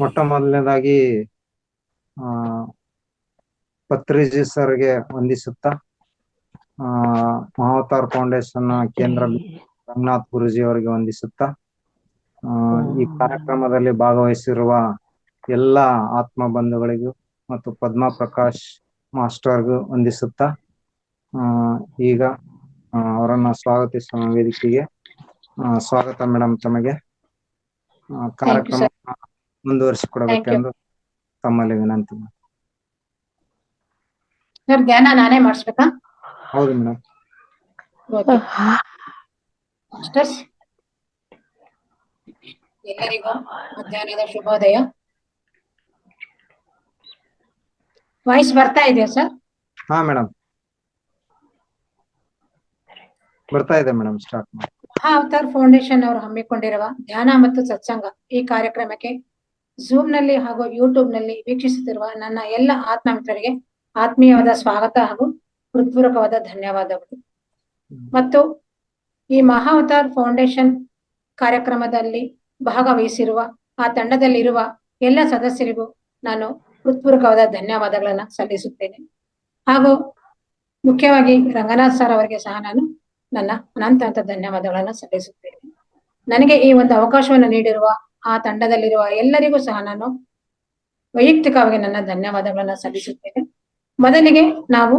ಮೊಟ್ಟ ಮೊದಲನೇದಾಗಿ ಆ ಪತ್ರಿಜಿ ಸರ್ಗೆ ವಂದಿಸುತ್ತಾ ಮಹಾವತಾರ್ ಫೌಂಡೇಶನ್ ಕೇಂದ್ರ ರಂಗನಾಥ್ ಗುರುಜಿ ಅವರಿಗೆ ವಂದಿಸುತ್ತಾ ಈ ಕಾರ್ಯಕ್ರಮದಲ್ಲಿ ಭಾಗವಹಿಸಿರುವ ಎಲ್ಲ ಆತ್ಮ ಬಂಧುಗಳಿಗೂ ಮತ್ತು ಪದ್ಮಾ ಪ್ರಕಾಶ್ ಮಾಸ್ಟರ್ಗೂ ವಂದಿಸುತ್ತಾ ಈಗ ಅವರನ್ನ ಸ್ವಾಗತಿಸುವ ವೇದಿಕೆಗೆ. ಸ್ವಾಗತ ಮೇಡಮ್, ತಮಗೆ ಕಾರ್ಯಕ್ರಮ ಮುಂದುವರಿಸಿಕೊಡಬೇಕೆಂದು ತಮ್ಮಲ್ಲಿ ವಿನಂತಿ. ಸರ್, ಧ್ಯಾನ ನಾನೇ ಮಾಡಿಸ್ಬೇಕಾ? ಹೌದು ಮೇಡಮ್. ಎಲ್ಲರಿಗೂ ಮಧ್ಯಾಹ್ನದ ಶುಭೋದಯ. ವಾಯ್ಸ್ ಬರ್ತಾ ಇದೆಯಾ ಸರ್? ಹಾ ಮೇಡಮ್, ಬರ್ತಾ ಇದೆ ಮೇಡಮ್. ಸ್ಟಾರ್ಟ್ ಮಾಡಿ. ಮಹಾವತಾರ್ ಫೌಂಡೇಶನ್ ಅವರು ಹಮ್ಮಿಕೊಂಡಿರುವ ಧ್ಯಾನ ಮತ್ತು ಸತ್ಸಂಗ ಈ ಕಾರ್ಯಕ್ರಮಕ್ಕೆ ಝೂಮ್ ನಲ್ಲಿ ಹಾಗೂ ಯೂಟ್ಯೂಬ್ ನಲ್ಲಿ ವೀಕ್ಷಿಸುತ್ತಿರುವ ನನ್ನ ಎಲ್ಲ ಆತ್ಮ ಮಿತ್ರರಿಗೆ ಆತ್ಮೀಯವಾದ ಸ್ವಾಗತ ಹಾಗೂ ಹೃತ್ಪೂರ್ವಕವಾದ ಧನ್ಯವಾದಗಳು. ಮತ್ತು ಈ ಮಹಾವತಾರ್ ಫೌಂಡೇಶನ್ ಕಾರ್ಯಕ್ರಮದಲ್ಲಿ ಭಾಗವಹಿಸಿರುವ ಆ ತಂಡದಲ್ಲಿರುವ ಎಲ್ಲ ಸದಸ್ಯರಿಗೂ ನಾನು ಹೃತ್ಪೂರ್ವಕವಾದ ಧನ್ಯವಾದಗಳನ್ನ ಸಲ್ಲಿಸುತ್ತೇನೆ. ಹಾಗೂ ಮುಖ್ಯವಾಗಿ ರಂಗನಾಥ್ ಸರ್ ಅವರಿಗೆ ಸಹ ನಾನು ನನ್ನ ಅನಂತ ಧನ್ಯವಾದಗಳನ್ನ ಸಲ್ಲಿಸುತ್ತೇನೆ. ನನಗೆ ಈ ಒಂದು ಅವಕಾಶವನ್ನು ನೀಡಿರುವ ಆ ತಂಡದಲ್ಲಿರುವ ಎಲ್ಲರಿಗೂ ಸಹ ನಾನು ವೈಯಕ್ತಿಕವಾಗಿ ನನ್ನ ಧನ್ಯವಾದಗಳನ್ನ ಸಲ್ಲಿಸುತ್ತೇನೆ. ಮೊದಲಿಗೆ ನಾವು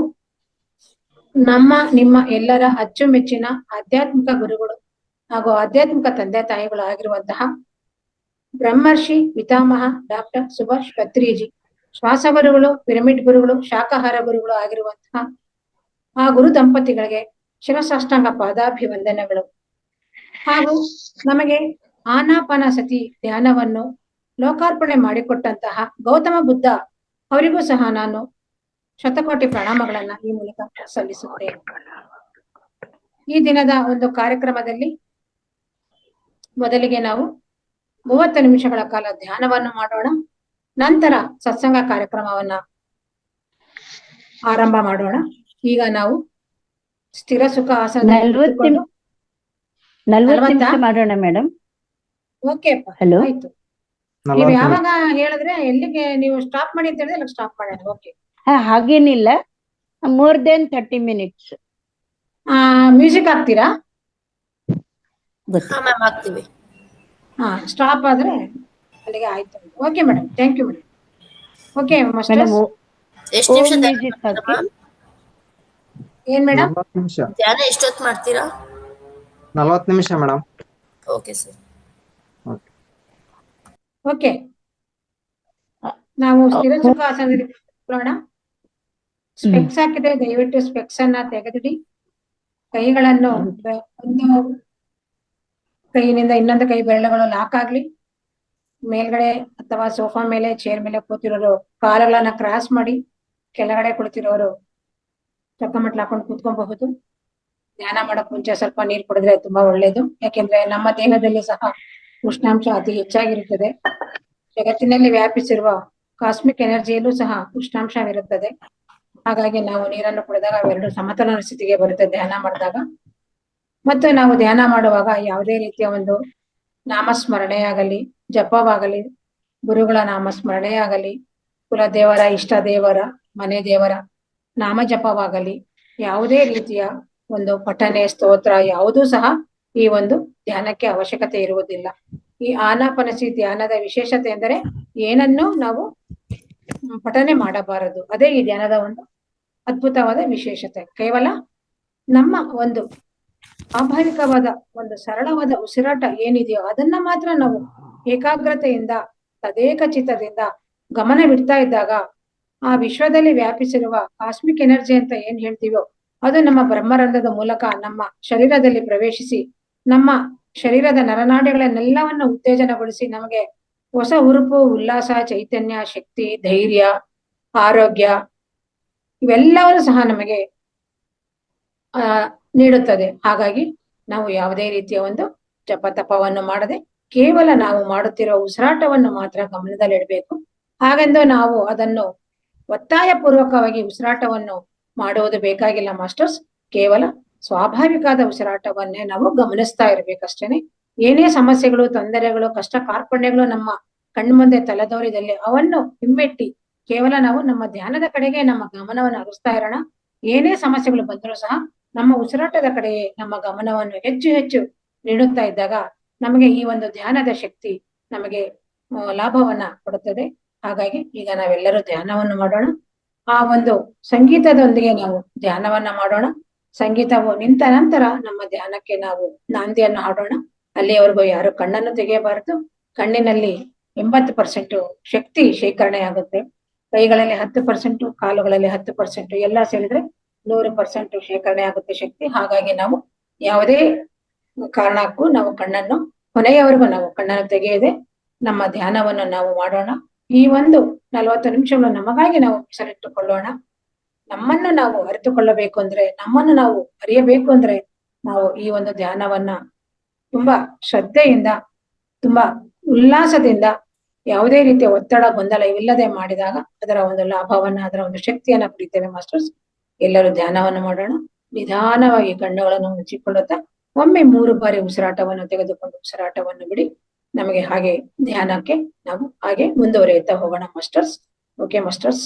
ನಿಮ್ಮ ಎಲ್ಲರ ಅಚ್ಚುಮೆಚ್ಚಿನ ಆಧ್ಯಾತ್ಮಿಕ ಗುರುಗಳು ಹಾಗೂ ಆಧ್ಯಾತ್ಮಿಕ ತಂದೆ ತಾಯಿಗಳು ಆಗಿರುವಂತಹ ಬ್ರಹ್ಮರ್ಷಿ ಪಿತಾಮಹ ಡಾಕ್ಟರ್ ಸುಭಾಷ್ ಪತ್ರಿಜಿ, ಶ್ವಾಸ ಗುರುಗಳು, ಪಿರಮಿಡ್ ಗುರುಗಳು, ಶಾಖಾಹಾರ ಗುರುಗಳು ಆಗಿರುವಂತಹ ಆ ಗುರು ದಂಪತಿಗಳಿಗೆ ಶಿರಸಾಷ್ಟಾಂಗ ಪಾದಾಭಿವಂದನೆಗಳು. ಹಾಗೂ ನಮಗೆ ಆನಾಪಾನಸತಿ ಧ್ಯಾನವನ್ನು ಲೋಕಾರ್ಪಣೆ ಮಾಡಿಕೊಟ್ಟಂತಹ ಗೌತಮ ಬುದ್ಧ ಅವರಿಗೂ ಸಹ ನಾನು ಶತಕೋಟಿ ಪ್ರಣಾಮಗಳನ್ನ ಈ ಮೂಲಕ ಸಲ್ಲಿಸುತ್ತೇನೆ. ಈ ದಿನದ ಒಂದು ಕಾರ್ಯಕ್ರಮದಲ್ಲಿ ಮೊದಲಿಗೆ ನಾವು 30 ನಿಮಿಷಗಳ ಕಾಲ ಧ್ಯಾನವನ್ನು ಮಾಡೋಣ. ನಂತರ ಸತ್ಸಂಗ ಕಾರ್ಯಕ್ರಮವನ್ನ ಆರಂಭ ಮಾಡೋಣ. ಈಗ ನಾವು ಸ್ಥಿರ ಸುಖ ಆಸನ ಮಾಡೋಣ ಮೇಡಮ್. ಓಕೆ, ಆಯ್ತು. ನೀವು ಯಾವಾಗ ಹೇಳಿದ್ರೆ ಎಲ್ಲಿಗೆ ನೀವು ಸ್ಟಾಪ್ ಮಾಡಿ ಅಂತ ಹೇಳಿದ್ರೆ ಸ್ಟಾಪ್ ಮಾಡೋಣ. ಓಕೆ, ಹಾಗೇನಿಲ್ಲ, ಮೋರ್ ದೆನ್ 30 ಮಿನಿಟ್ಸ್. ಮ್ಯೂಸಿಕ್ ಹಾಕ್ತೀರಾ? ಹಾಕ್ತೀವಿ. ಸ್ಟಾಪ್ ಆದ್ರೆ ಅಲ್ಲಿಗೆ ಆಯ್ತು. Okay madam, thank you madam. Okay masters, ಎಷ್ಟು ನಿಮಿಷ ಏನ್ ಮೇಡಮ್? ಧ್ಯಾನ ಎಷ್ಟೊತ್ತು ಮಾಡ್ತೀರಾ? 40 ನಿಮಿಷ ಮೇಡಮ್. Okay sir. ಓಕೆ, ನಾವು ಸ್ಥಿರ ಸುಖ ಆಸನದಲ್ಲಿ ಕೂತ್ಕೊಳ್ಳೋಣ. ಸ್ಪೆಕ್ಸ್ ಹಾಕಿದ್ರೆ ದಯವಿಟ್ಟು ಸ್ಪೆಕ್ಸ್ ಅನ್ನ ತೆಗೆದಿಡಿ. ಕೈಗಳನ್ನು ಒಂದು ಕೈಯಿಂದ ಇನ್ನೊಂದು ಕೈ ಬೆರಳುಗಳು ಲಾಕ್ ಆಗ್ಲಿ. ಮೇಲ್ಗಡೆ ಅಥವಾ ಸೋಫಾ ಮೇಲೆ, ಚೇರ್ ಮೇಲೆ ಕೂತಿರೋರು ಕಾಲುಗಳನ್ನ ಕ್ರಾಸ್ ಮಾಡಿ, ಕೆಳಗಡೆ ಕುಳಿತಿರೋರು ಚಕ್ಕಮಟ್ಲು ಹಾಕೊಂಡು ಕೂತ್ಕೊಬಹುದು. ಧ್ಯಾನ ಮಾಡಕ್ ಮುಂಚೆ ಸ್ವಲ್ಪ ನೀರು ಕುಡಿದ್ರೆ ತುಂಬಾ ಒಳ್ಳೇದು. ಯಾಕೆಂದ್ರೆ ನಮ್ಮ ದೇಹದಲ್ಲಿ ಸಹ ಉಷ್ಣಾಂಶ ಅತಿ ಹೆಚ್ಚಾಗಿರುತ್ತದೆ. ಜಗತ್ತಿನಲ್ಲಿ ವ್ಯಾಪಿಸಿರುವ ಕಾಸ್ಮಿಕ್ ಎನರ್ಜಿಯಲ್ಲೂ ಸಹ ಉಷ್ಣಾಂಶವಿರುತ್ತದೆ. ಹಾಗಾಗಿ ನಾವು ನೀರನ್ನು ಕುಡಿದಾಗ ಅವೆರಡು ಸಮತೋಲನ ಸ್ಥಿತಿಗೆ ಬರುತ್ತೆ ಧ್ಯಾನ ಮಾಡಿದಾಗ. ಮತ್ತು ನಾವು ಧ್ಯಾನ ಮಾಡುವಾಗ ಯಾವುದೇ ರೀತಿಯ ಒಂದು ನಾಮಸ್ಮರಣೆಯಾಗಲಿ, ಜಪವಾಗಲಿ, ಗುರುಗಳ ನಾಮಸ್ಮರಣೆಯಾಗಲಿ, ಕುಲದೇವರ, ಇಷ್ಟ ದೇವರ, ಮನೆ ದೇವರ ನಾಮ ಜಪವಾಗಲಿ, ಯಾವುದೇ ರೀತಿಯ ಒಂದು ಪಠನೆ, ಸ್ತೋತ್ರ ಯಾವುದೂ ಸಹ ಈ ಒಂದು ಧ್ಯಾನಕ್ಕೆ ಅವಶ್ಯಕತೆ ಇರುವುದಿಲ್ಲ. ಈ ಆನಾಪಾನಸತಿ ಧ್ಯಾನದ ವಿಶೇಷತೆ ಎಂದರೆ ಏನನ್ನೂ ನಾವು ಪಠನೆ ಮಾಡಬಾರದು. ಅದೇ ಈ ಧ್ಯಾನದ ಒಂದು ಅದ್ಭುತವಾದ ವಿಶೇಷತೆ. ಕೇವಲ ನಮ್ಮ ಒಂದು ಸ್ವಾಭಾವಿಕವಾದ ಒಂದು ಸರಳವಾದ ಉಸಿರಾಟ ಏನಿದೆಯೋ ಅದನ್ನ ಮಾತ್ರ ನಾವು ಏಕಾಗ್ರತೆಯಿಂದ, ತದೇಕ ಚಿತ್ತದಿಂದ ಗಮನವಿಡ್ತಾ ಇದ್ದಾಗ ಆ ವಿಶ್ವದಲ್ಲಿ ವ್ಯಾಪಿಸಿರುವ ಕಾಸ್ಮಿಕ್ ಎನರ್ಜಿ ಅಂತ ಏನ್ ಹೇಳ್ತೀವೋ ಅದು ನಮ್ಮ ಬ್ರಹ್ಮರಂಧ್ರದ ಮೂಲಕ ನಮ್ಮ ಶರೀರದಲ್ಲಿ ಪ್ರವೇಶಿಸಿ ನಮ್ಮ ಶರೀರದ ನರನಾಡಿಗಳನ್ನೆಲ್ಲವನ್ನು ಉತ್ತೇಜನಗೊಳಿಸಿ ನಮಗೆ ಹೊಸ ಹುರುಪು, ಉಲ್ಲಾಸ, ಚೈತನ್ಯ, ಶಕ್ತಿ, ಧೈರ್ಯ, ಆರೋಗ್ಯ ಇವೆಲ್ಲವೂ ಸಹ ನಮಗೆ ನೀಡುತ್ತದೆ. ಹಾಗಾಗಿ ನಾವು ಯಾವುದೇ ರೀತಿಯ ಒಂದು ಜಪ ತಪವನ್ನು ಮಾಡದೆ ಕೇವಲ ನಾವು ಮಾಡುತ್ತಿರುವ ಉಸಿರಾಟವನ್ನು ಮಾತ್ರ ಗಮನದಲ್ಲಿಡಬೇಕು. ಹಾಗೆಂದು ನಾವು ಅದನ್ನು ಒತ್ತಾಯ ಪೂರ್ವಕವಾಗಿ ಉಸಿರಾಟವನ್ನು ಮಾಡುವುದು ಬೇಕಾಗಿಲ್ಲ ಮಾಸ್ಟರ್ಸ್. ಕೇವಲ ಸ್ವಾಭಾವಿಕವಾದ ಉಸಿರಾಟವನ್ನೇ ನಾವು ಗಮನಿಸ್ತಾ ಇರ್ಬೇಕಷ್ಟೇನೆ. ಏನೇ ಸಮಸ್ಯೆಗಳು, ತೊಂದರೆಗಳು, ಕಷ್ಟ ಕಾರ್ಪಣ್ಯಗಳು ನಮ್ಮ ಕಣ್ಮುಂದೆ ತಲೆದೋರಿದಲ್ಲಿ ಅವನ್ನು ಹಿಮ್ಮೆಟ್ಟಿ ಕೇವಲ ನಾವು ನಮ್ಮ ಧ್ಯಾನದ ಕಡೆಗೆ ನಮ್ಮ ಗಮನವನ್ನು ಹರಿಸ್ತಾ ಇರೋಣ. ಏನೇ ಸಮಸ್ಯೆಗಳು ಬಂದರೂ ಸಹ ನಮ್ಮ ಉಸಿರಾಟದ ಕಡೆಗೆ ನಮ್ಮ ಗಮನವನ್ನು ಹೆಚ್ಚು ಹೆಚ್ಚು ನೀಡುತ್ತಾ ಇದ್ದಾಗ ನಮಗೆ ಈ ಒಂದು ಧ್ಯಾನದ ಶಕ್ತಿ ನಮಗೆ ಲಾಭವನ್ನ ಕೊಡುತ್ತದೆ. ಹಾಗಾಗಿ ಈಗ ನಾವೆಲ್ಲರೂ ಧ್ಯಾನವನ್ನು ಮಾಡೋಣ. ಆ ಒಂದು ಸಂಗೀತದೊಂದಿಗೆ ನಾವು ಧ್ಯಾನವನ್ನ ಮಾಡೋಣ. ಸಂಗೀತವು ನಿಂತ ನಂತರ ನಮ್ಮ ಧ್ಯಾನಕ್ಕೆ ನಾವು ನಾಂದಿಯನ್ನು ಹಾಡೋಣ. ಅಲ್ಲಿಯವರೆಗೂ ಯಾರು ಕಣ್ಣನ್ನು ತೆಗೆಯಬಾರದು. ಕಣ್ಣಿನಲ್ಲಿ 80% ಶಕ್ತಿ ಶೇಖರಣೆ ಆಗುತ್ತೆ. ಕೈಗಳಲ್ಲಿ 10%, ಕಾಲುಗಳಲ್ಲಿ 10%, ಎಲ್ಲ ಸೇರಿದ್ರೆ 100% ಶೇಖರಣೆ ಆಗುತ್ತೆ ಶಕ್ತಿ. ಹಾಗಾಗಿ ನಾವು ಯಾವುದೇ ಕಾರಣಕ್ಕೂ ನಾವು ಕಣ್ಣನ್ನು ಕೊನೆಯವರೆಗೂ ನಾವು ಕಣ್ಣನ್ನು ತೆಗೆಯದೆ ನಮ್ಮ ಧ್ಯಾನವನ್ನು ನಾವು ಮಾಡೋಣ. ಈ ಒಂದು 40 ನಿಮಿಷಗಳು ನಮಗಾಗಿ ನಾವು ಮೀಸಲಿಟ್ಟುಕೊಳ್ಳೋಣ. ನಮ್ಮನ್ನು ನಾವು ಅರಿತುಕೊಳ್ಳಬೇಕು ಅಂದ್ರೆ, ನಮ್ಮನ್ನು ನಾವು ಅರಿಯಬೇಕು ಅಂದ್ರೆ ನಾವು ಈ ಒಂದು ಧ್ಯಾನವನ್ನ ತುಂಬಾ ಶ್ರದ್ಧೆಯಿಂದ, ತುಂಬಾ ಉಲ್ಲಾಸದಿಂದ, ಯಾವುದೇ ರೀತಿಯ ಒತ್ತಡ ಗೊಂದಲ ಇಲ್ಲದೆ ಮಾಡಿದಾಗ ಅದರ ಒಂದು ಲಾಭವನ್ನ, ಅದರ ಒಂದು ಶಕ್ತಿಯನ್ನ ಪಡಿತೇವೆ ಮಾಸ್ಟರ್ಸ್. ಎಲ್ಲರೂ ಧ್ಯಾನವನ್ನು ಮಾಡೋಣ. ನಿಧಾನವಾಗಿ ಕಣ್ಣುಗಳನ್ನು ಮುಚ್ಚಿಕೊಳ್ಳುತ್ತಾ ಒಮ್ಮೆ 3 ಬಾರಿ ಉಸಿರಾಟವನ್ನು ತೆಗೆದುಕೊಂಡು ಉಸಿರಾಟವನ್ನು ಬಿಡಿ. ನಮಗೆ ಹಾಗೆ ಧ್ಯಾನಕ್ಕೆ ನಾವು ಹಾಗೆ ಮುಂದುವರಿಯುತ್ತಾ ಹೋಗೋಣ masters. Okay masters.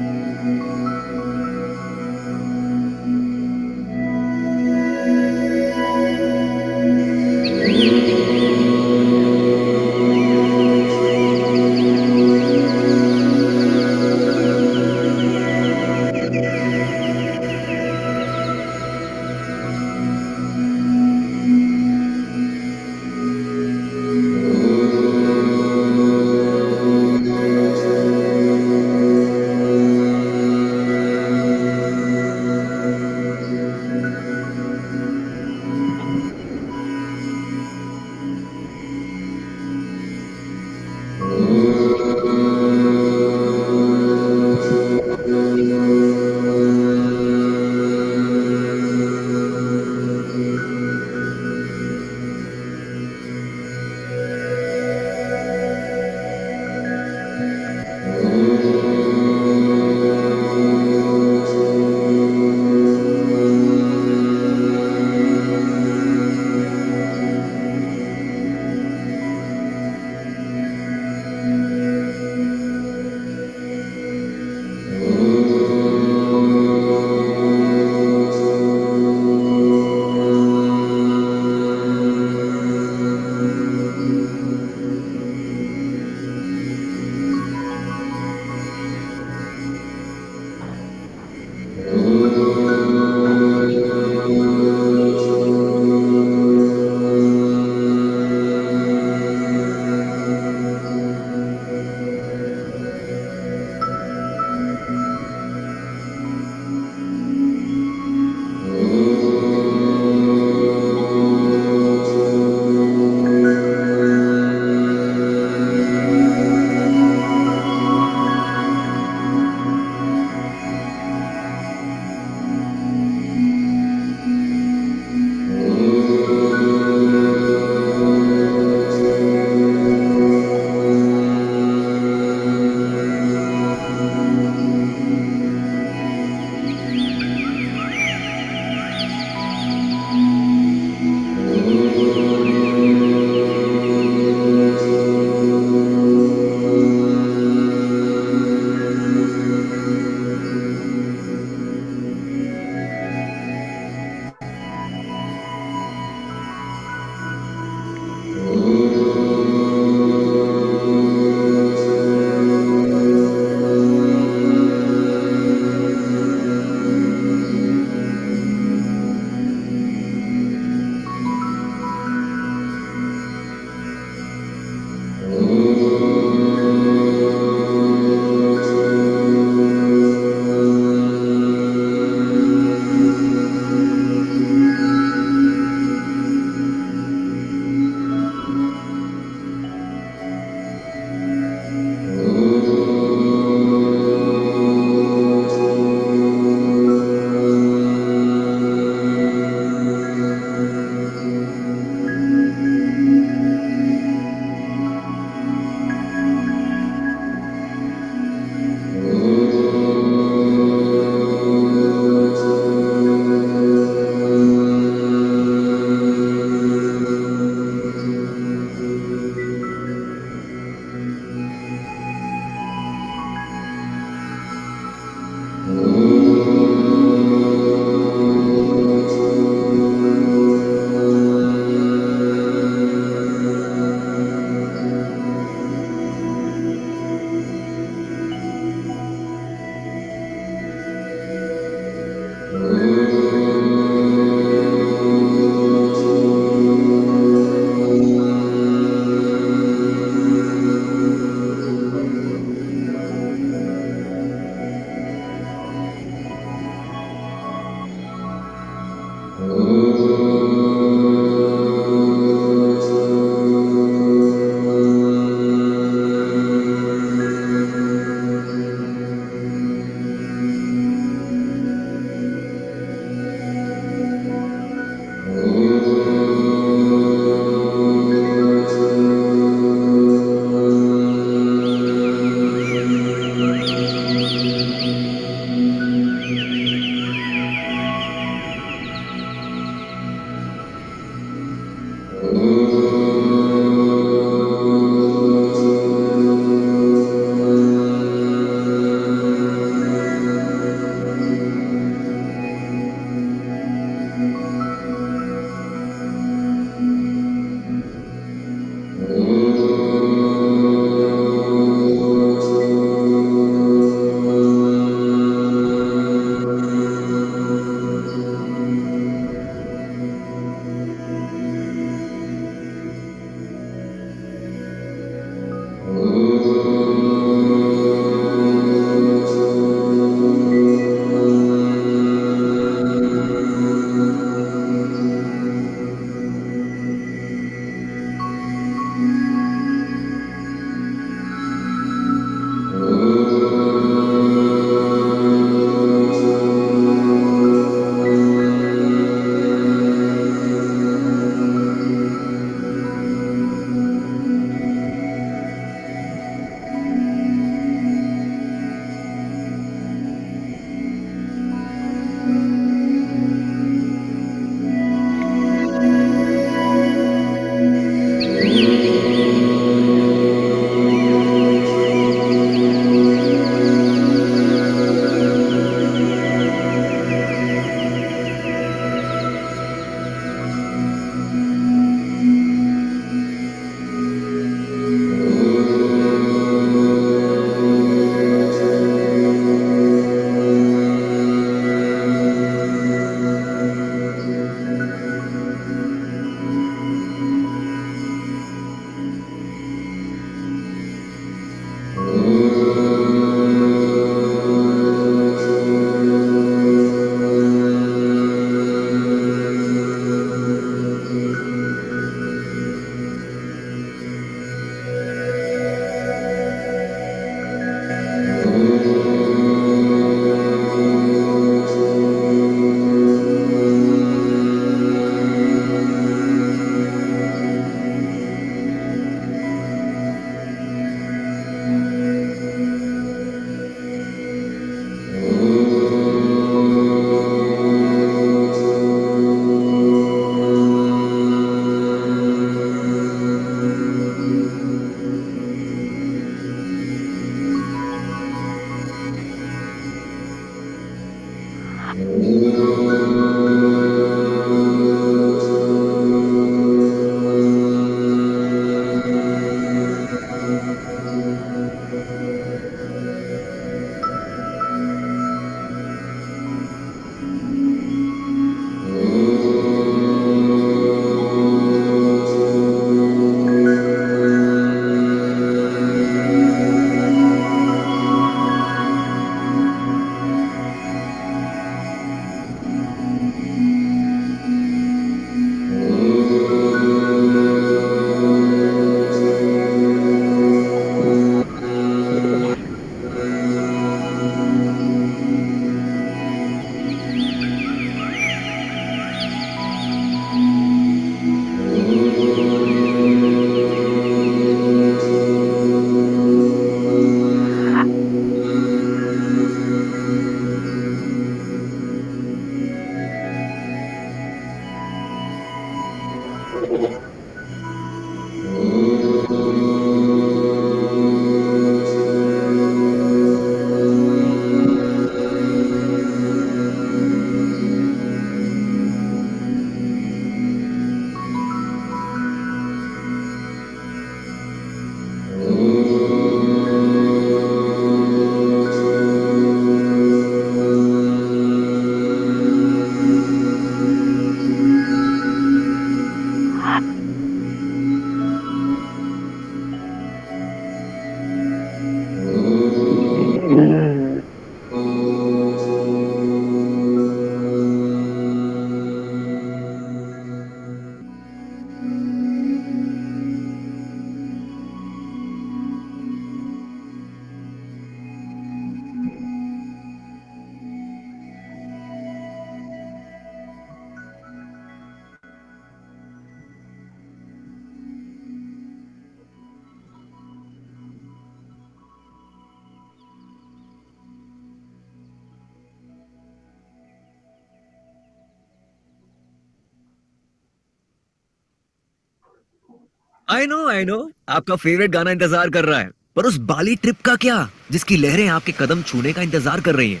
I know आपका फेवरेट गाना इंतजार कर रहा है, पर उस बाली ट्रिप का क्या, जिसकी लहरें आपके कदम छूने का इंतजार कर रही हैं,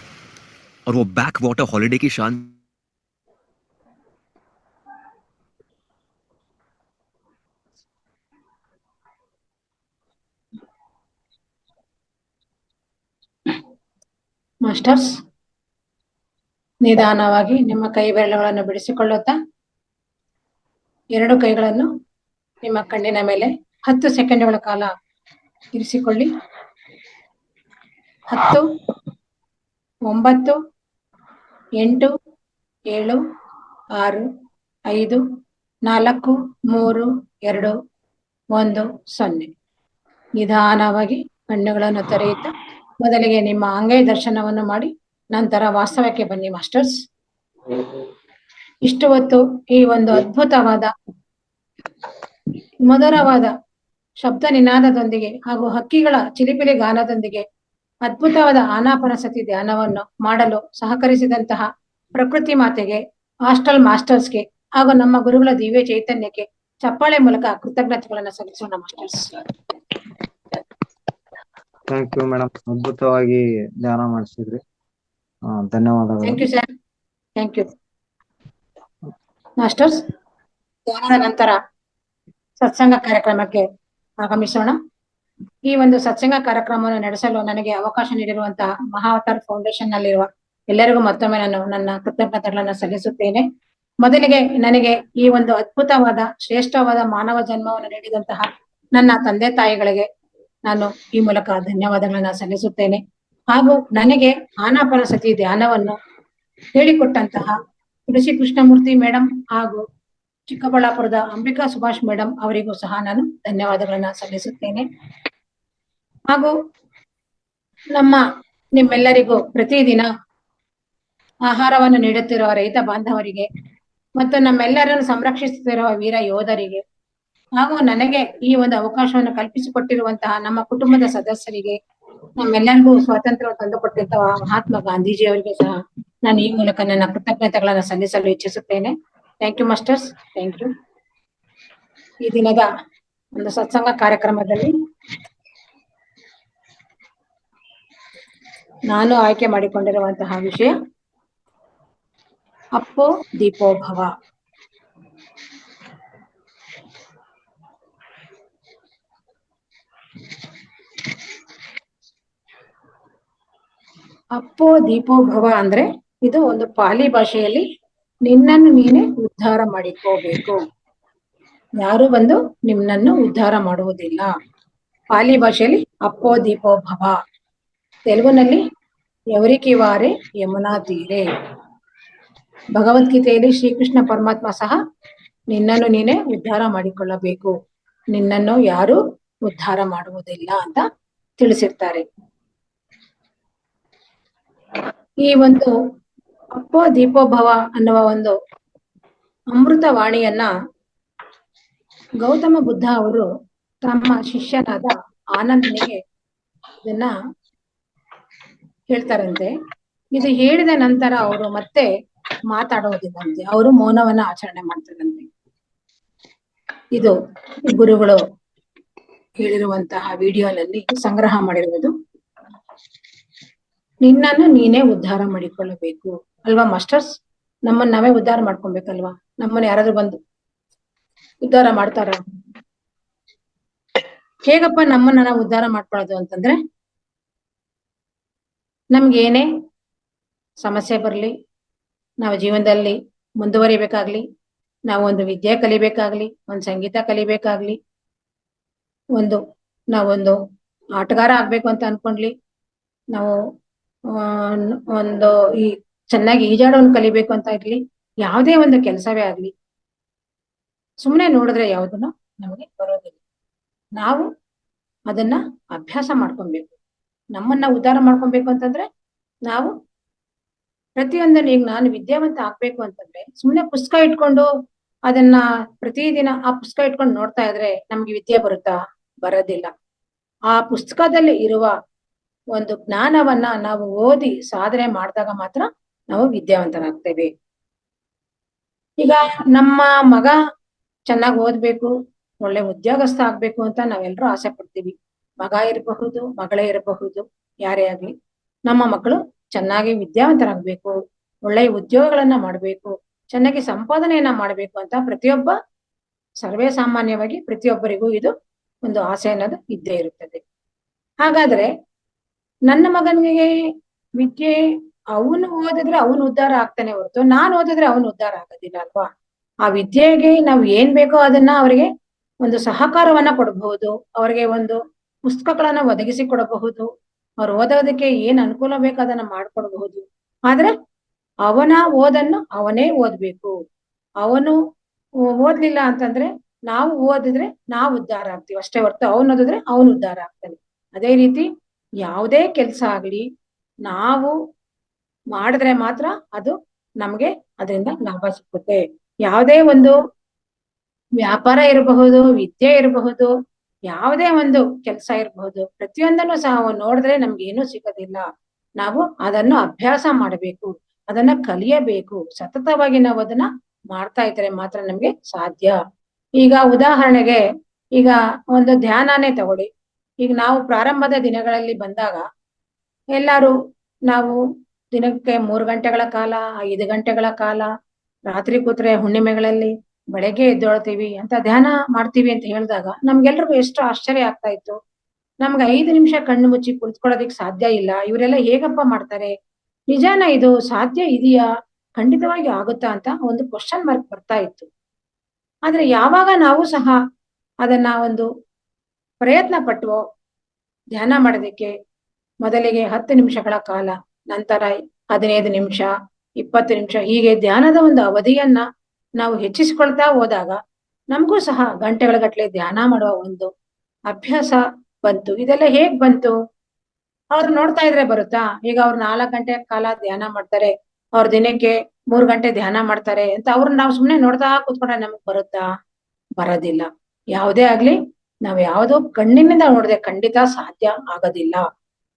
और वो बैक वाटर हॉलिडे की शान। ಮಾಸ್ಟರ್ಸ್, ನಿಧಾನವಾಗಿ ನಿಮ್ಮ ಕೈ ಬೆರಳುಗಳನ್ನು ಬಿಡಿಸಿಕೊಳ್ಳುತ್ತಾ ಎರಡು ಕೈಗಳನ್ನು ನಿಮ್ಮ ಕಣ್ಣಿನ ಮೇಲೆ 10 ಸೆಕೆಂಡ್ಗಳ ಕಾಲ ಇರಿಸಿಕೊಳ್ಳಿ. 10, 9, 8, 7, 6, 5, 4, 3, 2, 1, 0. ನಿಧಾನವಾಗಿ ಕಣ್ಣುಗಳನ್ನು ತೆರೆಯುತ್ತಾ ಮೊದಲಿಗೆ ನಿಮ್ಮ ಅಂಗೈ ದರ್ಶನವನ್ನು ಮಾಡಿ ನಂತರ ವಾಸ್ತವಕ್ಕೆ ಬನ್ನಿ ಮಾಸ್ಟರ್ಸ್. ಇಷ್ಟು ಹೊತ್ತು ಈ ಒಂದು ಅದ್ಭುತವಾದ ಮಧುರವಾದ ಶಬ್ದ ನಿನಾದದೊಂದಿಗೆ ಹಾಗೂ ಹಕ್ಕಿಗಳ ಚಿಲಿಪಿಲಿ ಗಾನದೊಂದಿಗೆ ಅದ್ಭುತವಾದ ಆನಾಪಾನಸತಿ ಧ್ಯಾನವನ್ನು ಮಾಡಲು ಸಹಕರಿಸಿದಂತಹ ಪ್ರಕೃತಿ ಮಾತೆಗೆ, ಹಾಸ್ಟೆಲ್ ಮಾಸ್ಟರ್ಸ್ಗೆ ಹಾಗೂ ನಮ್ಮ ಗುರುಗಳ ದಿವ್ಯ ಚೈತನ್ಯಕ್ಕೆ ಚಪ್ಪಾಳೆ ಮೂಲಕ ಕೃತಜ್ಞತೆಗಳನ್ನು ಸಲ್ಲಿಸೋಣ ಮಾಸ್ಟರ್ಸ್. ಥ್ಯಾಂಕ್ ಯು ಮೇಡಮ್, ಅದ್ಭುತವಾಗಿ ಧ್ಯಾನ ಮಾಡಿಸಿದ್ರಿ. ಧನ್ಯವಾದಗಳು. Thank you sir, thank you masters. ಧ್ಯಾನದ ನಂತರ ಸತ್ಸಂಗ ಕಾರ್ಯಕ್ರಮಕ್ಕೆ ಆಗಮಿಸೋಣ. ಈ ಒಂದು ಸತ್ಸಂಗ ಕಾರ್ಯಕ್ರಮವನ್ನು ನಡೆಸಲು ನನಗೆ ಅವಕಾಶ ನೀಡಿರುವಂತಹ ಮಹಾವತಾರ್ ಫೌಂಡೇಶನ್ ನಲ್ಲಿರುವ ಎಲ್ಲರಿಗೂ ಮತ್ತೊಮ್ಮೆ ನಾನು ನನ್ನ ಕೃತಜ್ಞತೆಗಳನ್ನು ಸಲ್ಲಿಸುತ್ತೇನೆ. ಮೊದಲಿಗೆ ನನಗೆ ಈ ಒಂದು ಅದ್ಭುತವಾದ ಶ್ರೇಷ್ಠವಾದ ಮಾನವ ಜನ್ಮವನ್ನು ನೀಡಿದಂತಹ ನನ್ನ ತಂದೆ ತಾಯಿಗಳಿಗೆ ನಾನು ಈ ಮೂಲಕ ಧನ್ಯವಾದಗಳನ್ನ ಸಲ್ಲಿಸುತ್ತೇನೆ. ಹಾಗೂ ನನಗೆ ಆನಾಪಾನಸತಿ ಧ್ಯಾನವನ್ನು ಹೇಳಿಕೊಟ್ಟಂತಹ ತುಳಸಿ ಕೃಷ್ಣಮೂರ್ತಿ ಮೇಡಮ್ ಹಾಗೂ ಚಿಕ್ಕಬಳ್ಳಾಪುರದ ಅಂಬಿಕಾ ಸುಭಾಷ್ ಮೇಡಮ್ ಅವರಿಗೂ ಸಹ ನಾನು ಧನ್ಯವಾದಗಳನ್ನ ಸಲ್ಲಿಸುತ್ತೇನೆ. ಹಾಗೂ ನಿಮ್ಮೆಲ್ಲರಿಗೂ ಪ್ರತಿದಿನ ಆಹಾರವನ್ನು ನೀಡುತ್ತಿರುವ ರೈತ ಬಾಂಧವರಿಗೆ ಮತ್ತು ನಮ್ಮೆಲ್ಲರನ್ನು ಸಂರಕ್ಷಿಸುತ್ತಿರುವ ವೀರ ಯೋಧರಿಗೆ ಹಾಗೂ ನನಗೆ ಈ ಒಂದು ಅವಕಾಶವನ್ನು ಕಲ್ಪಿಸಿಕೊಟ್ಟಿರುವಂತಹ ನಮ್ಮ ಕುಟುಂಬದ ಸದಸ್ಯರಿಗೆ, ನಮ್ಮೆಲ್ಲರಿಗೂ ಸ್ವಾತಂತ್ರ್ಯ ತಂದುಕೊಟ್ಟಿರುವ ಮಹಾತ್ಮ ಗಾಂಧೀಜಿ ಅವರಿಗೆ ಸಹ ನಾನು ಈ ಮೂಲಕ ನನ್ನ ಕೃತಜ್ಞತೆಗಳನ್ನು ಸಲ್ಲಿಸಲು ಇಚ್ಛಿಸುತ್ತೇನೆ. Thank you masters, thank you. ಈ ದಿನದ ಒಂದು ಸತ್ಸಂಗ ಕಾರ್ಯಕ್ರಮದಲ್ಲಿ ನಾನು ಆಯ್ಕೆ ಮಾಡಿಕೊಂಡಿರುವಂತಹ ವಿಷಯ ಅಪ್ಪೋ ದೀಪೋ ಭವ. ಅಪ್ಪೋ ದೀಪೋ ಭವ ಅಂದ್ರೆ ಇದು ಒಂದು ಪಾಲಿ ಭಾಷೆಯಲ್ಲಿ ನಿನ್ನನ್ನು ನೀನೇ ಉದ್ಧಾರ ಮಾಡಿಕೋಬೇಕು, ಯಾರು ಬಂದು ನಿನ್ನನ್ನು ಉದ್ಧಾರ ಮಾಡುವುದಿಲ್ಲ. ಪಾಲಿ ಭಾಷೆಯಲ್ಲಿ ಅಪ್ಪೋ ದೀಪೋ ಭವ, ತೆಲುಗುನಲ್ಲಿ ಎವರಿಗೆ ವಾರೆ ಯಮುನಾ ತೀರೆ. ಭಗವದ್ಗೀತೆಯಲ್ಲಿ ಶ್ರೀಕೃಷ್ಣ ಪರಮಾತ್ಮ ಸಹ ನಿನ್ನನ್ನು ನೀನೇ ಉದ್ಧಾರ ಮಾಡಿಕೊಳ್ಳಬೇಕು, ನಿನ್ನನ್ನು ಯಾರು ಉದ್ಧಾರ ಮಾಡುವುದಿಲ್ಲ ಅಂತ ತಿಳಿಸಿರ್ತಾರೆ. ಈ ಒಂದು ಅಪ್ಪೋ ದೀಪೋ ಭವ ಅನ್ನುವ ಒಂದು ಅಮೃತ ವಾಣಿಯನ್ನ ಗೌತಮ ಬುದ್ಧ ಅವರು ತಮ್ಮ ಶಿಷ್ಯನಾದ ಆನಂದನಿಗೆ ಇದನ್ನ ಹೇಳ್ತಾರಂತೆ. ಇದು ಹೇಳಿದ ನಂತರ ಅವರು ಮತ್ತೆ ಮಾತಾಡುವುದಿಲ್ಲಂತೆ, ಅವರು ಮೌನವನ್ನ ಆಚರಣೆ ಮಾಡ್ತಾರಂತೆ. ಇದು ಗುರುಗಳು ಹೇಳಿರುವಂತಹ ವಿಡಿಯೋನಲ್ಲಿ ಸಂಗ್ರಹ ಮಾಡಿರುವುದು. ನಿನ್ನನ್ನು ನೀನೇ ಉದ್ಧಾರ ಮಾಡಿಕೊಳ್ಳಬೇಕು ಅಲ್ವಾ ಮಾಸ್ಟರ್ಸ್? ನಮ್ಮನ್ನ ನಾವೇ ಉದ್ಧಾರ ಮಾಡ್ಕೊಬೇಕಲ್ವಾ? ನಮ್ಮನ್ನ ಯಾರಾದ್ರೂ ಬಂದು ಉದ್ಧಾರ ಮಾಡ್ತಾರ? ಹೇಗಪ್ಪ ನಮ್ಮನ್ನ ನಾವು ಉದ್ಧಾರ ಮಾಡ್ಕೊಳ್ಳೋದು ಅಂತಂದ್ರೆ, ನಮ್ಗೆ ಏನೇ ಸಮಸ್ಯೆ ಬರ್ಲಿ, ನಾವು ಜೀವನದಲ್ಲಿ ಮುಂದುವರಿಬೇಕಾಗ್ಲಿ, ನಾವು ಒಂದು ವಿದ್ಯೆ ಕಲಿಬೇಕಾಗ್ಲಿ, ಒಂದು ಸಂಗೀತ ಕಲಿಬೇಕಾಗ್ಲಿ, ನಾವೊಂದು ಆಟಗಾರ ಆಗ್ಬೇಕು ಅಂತ ಅನ್ಕೊಂಡ್ಲಿ, ನಾವು ಈ ಚೆನ್ನಾಗಿ ಈಜಾಡೋನ್ ಕಲಿಬೇಕು ಅಂತ ಇರ್ಲಿ, ಯಾವುದೇ ಒಂದು ಕೆಲಸವೇ ಆಗ್ಲಿ, ಸುಮ್ಮನೆ ನೋಡಿದ್ರೆ ಯಾವುದನ್ನು ನಮಗೆ ಬರೋದಿಲ್ಲ. ನಾವು ಅದನ್ನ ಅಭ್ಯಾಸ ಮಾಡ್ಕೊಬೇಕು. ನಮ್ಮನ್ನ ಉದ್ಧಾರ ಮಾಡ್ಕೊಬೇಕು ಅಂತಂದ್ರೆ ನಾವು ಪ್ರತಿಯೊಂದನ್ನು, ಈಗ ನಾನು ವಿದ್ಯಾವಂತ ಆಗ್ಬೇಕು ಅಂತಂದ್ರೆ ಸುಮ್ಮನೆ ಪುಸ್ತಕ ಇಟ್ಕೊಂಡು ಅದನ್ನ ಪ್ರತಿದಿನ ಆ ಪುಸ್ತಕ ಇಟ್ಕೊಂಡು ನೋಡ್ತಾ ಇದ್ರೆ ನಮ್ಗೆ ವಿದ್ಯೆ ಬರುತ್ತಾ? ಬರೋದಿಲ್ಲ. ಆ ಪುಸ್ತಕದಲ್ಲಿ ಇರುವ ಒಂದು ಜ್ಞಾನವನ್ನ ನಾವು ಓದಿ ಸಾಧನೆ ಮಾಡಿದಾಗ ಮಾತ್ರ ನಾವು ವಿದ್ಯಾವಂತರಾಗ್ತೇವೆ. ಈಗ ನಮ್ಮ ಮಗ ಚೆನ್ನಾಗಿ ಓದ್ಬೇಕು, ಒಳ್ಳೆ ಉದ್ಯೋಗಸ್ಥ ಆಗ್ಬೇಕು ಅಂತ ನಾವೆಲ್ಲರೂ ಆಸೆ ಪಡ್ತೀವಿ. ಮಗ ಇರಬಹುದು, ಮಗಳೇ ಇರಬಹುದು, ಯಾರೇ ಆಗ್ಲಿ ನಮ್ಮ ಮಕ್ಕಳು ಚೆನ್ನಾಗಿ ವಿದ್ಯಾವಂತರಾಗ್ಬೇಕು, ಒಳ್ಳೆ ಉದ್ಯೋಗಗಳನ್ನ ಮಾಡ್ಬೇಕು, ಚೆನ್ನಾಗಿ ಸಂಪಾದನೆಯನ್ನ ಮಾಡ್ಬೇಕು ಅಂತ ಪ್ರತಿಯೊಬ್ಬ ಸರ್ವೇ ಸಾಮಾನ್ಯವಾಗಿ ಪ್ರತಿಯೊಬ್ಬರಿಗೂ ಇದು ಒಂದು ಆಸೆ ಅನ್ನೋದು ಇದ್ದೇ ಇರುತ್ತದೆ. ಹಾಗಾದ್ರೆ ನನ್ನ ಮಗನಿಗೆ ವಿದ್ಯೆ ಅವನು ಓದಿದ್ರೆ ಅವನು ಉದ್ಧಾರ ಆಗ್ತಾನೆ ಹೊರತು ನಾನು ಓದಿದ್ರೆ ಅವನು ಉದ್ಧಾರ ಆಗೋದಿಲ್ಲ ಅಲ್ವಾ? ಆ ವಿದ್ಯೆಗೆ ನಾವು ಏನ್ ಬೇಕೋ ಅದನ್ನ ಅವರಿಗೆ ಒಂದು ಸಹಕಾರವನ್ನ ಕೊಡಬಹುದು, ಅವರಿಗೆ ಒಂದು ಪುಸ್ತಕಗಳನ್ನ ಒದಗಿಸಿ ಕೊಡಬಹುದು, ಅವ್ರು ಓದೋದಕ್ಕೆ ಏನ್ ಅನುಕೂಲ ಬೇಕೋ ಅದನ್ನ ಮಾಡ್ಕೊಡ್ಬಹುದು. ಆದ್ರೆ ಅವನ ಓದನ್ನು ಅವನೇ ಓದ್ಬೇಕು. ಅವನು ಓದ್ಲಿಲ್ಲ ಅಂತಂದ್ರೆ ನಾವು ಓದಿದ್ರೆ ನಾವು ಉದ್ಧಾರ ಆಗ್ತೀವಿ ಅಷ್ಟೇ ಹೊರತು ಅವನು ಓದಿದ್ರೆ ಅವನು ಉದ್ಧಾರ ಆಗ್ತಾನೆ. ಅದೇ ರೀತಿ ಯಾವುದೇ ಕೆಲಸ ಆಗ್ಲಿ ನಾವು ಮಾಡಿದ್ರೆ ಮಾತ್ರ ಅದು ನಮ್ಗೆ ಅದರಿಂದ ಲಾಭ ಸಿಕ್ಕುತ್ತೆ. ಯಾವುದೇ ಒಂದು ವ್ಯಾಪಾರ ಇರಬಹುದು, ವಿದ್ಯೆ ಇರಬಹುದು, ಯಾವುದೇ ಒಂದು ಕೆಲಸ ಇರಬಹುದು, ಪ್ರತಿಯೊಂದನ್ನು ಸಹ ನೋಡಿದ್ರೆ ನಮ್ಗೆ ಏನೂ ಸಿಗೋದಿಲ್ಲ. ನಾವು ಅದನ್ನು ಅಭ್ಯಾಸ ಮಾಡಬೇಕು, ಅದನ್ನ ಕಲಿಯಬೇಕು, ಸತತವಾಗಿ ನಾವು ಅದನ್ನ ಮಾಡ್ತಾ ಇದ್ರೆ ಮಾತ್ರ ನಮ್ಗೆ ಸಾಧ್ಯ. ಈಗ ಉದಾಹರಣೆಗೆ ಈಗ ಒಂದು ಧ್ಯಾನನೇ ತಗೊಳ್ಳಿ. ಈಗ ನಾವು ಪ್ರಾರಂಭದ ದಿನಗಳಲ್ಲಿ ಬಂದಾಗ ಎಲ್ಲಾರು ನಾವು ದಿನಕ್ಕೆ 3 ಗಂಟೆಗಳ ಕಾಲ, 5 ಗಂಟೆಗಳ ಕಾಲ ರಾತ್ರಿ ಕೂತ್ರೆ ಹುಣ್ಣಿಮೆಗಳಲ್ಲಿ ಬೆಳಗ್ಗೆ ಎದ್ದೇಳ್ತೀವಿ ಅಂತ ಧ್ಯಾನ ಮಾಡ್ತೀವಿ ಅಂತ ಹೇಳಿದಾಗ ನಮ್ಗೆಲ್ರಿಗೂ ಎಷ್ಟು ಆಶ್ಚರ್ಯ ಆಗ್ತಾ ಇತ್ತು. ನಮ್ಗೆ 5 ನಿಮಿಷ ಕಣ್ಣು ಮುಚ್ಚಿ ಕುಳಿತುಕೊಳ್ಳೋದಿಕ್ ಸಾಧ್ಯ ಇಲ್ಲ, ಇವರೆಲ್ಲ ಹೇಗಪ್ಪ ಮಾಡ್ತಾರೆ, ನಿಜಾನ ಇದು ಸಾಧ್ಯ ಇದೆಯಾ, ಖಂಡಿತವಾಗಿ ಆಗುತ್ತಾ ಅಂತ ಒಂದು ಕ್ವಶನ್ ಮಾರ್ಕ್ ಬರ್ತಾ ಇತ್ತು. ಆದ್ರೆ ಯಾವಾಗ ನಾವು ಸಹ ಅದನ್ನ ಒಂದು ಪ್ರಯತ್ನ ಪಟ್ವೋ ಧ್ಯಾನ ಮಾಡೋದಕ್ಕೆ, ಮೊದಲಿಗೆ 10 ನಿಮಿಷಗಳ ಕಾಲ, ನಂತರ 15 ನಿಮಿಷ, 20 ನಿಮಿಷ, ಹೀಗೆ ಧ್ಯಾನದ ಒಂದು ಅವಧಿಯನ್ನ ನಾವು ಹೆಚ್ಚಿಸಿಕೊಳ್ತಾ ಹೋದಾಗ ನಮಗೂ ಸಹ ಗಂಟೆಗಳ ಗಟ್ಟಲೆ ಧ್ಯಾನ ಮಾಡುವ ಒಂದು ಅಭ್ಯಾಸ ಬಂತು. ಇದೆಲ್ಲ ಹೇಗ್ ಬಂತು? ಅವ್ರು ನೋಡ್ತಾ ಇದ್ರೆ ಬರುತ್ತಾ? ಈಗ ಅವ್ರು 4 ಗಂಟೆ ಕಾಲ ಧ್ಯಾನ ಮಾಡ್ತಾರೆ, ಅವ್ರ ದಿನಕ್ಕೆ 3 ಗಂಟೆ ಧ್ಯಾನ ಮಾಡ್ತಾರೆ ಅಂತ ಅವ್ರನ್ನ ನಾವು ಸುಮ್ನೆ ನೋಡ್ತಾ ಕೂತ್ಕೊಂಡ್ರೆ ನಮಗ್ ಬರುತ್ತಾ? ಬರೋದಿಲ್ಲ. ಯಾವುದೇ ಆಗ್ಲಿ ನಾವು ಯಾವುದೋ ಕಣ್ಣಿನಿಂದ ನೋಡಿದ್ರೆ ಖಂಡಿತ ಸಾಧ್ಯ ಆಗೋದಿಲ್ಲ.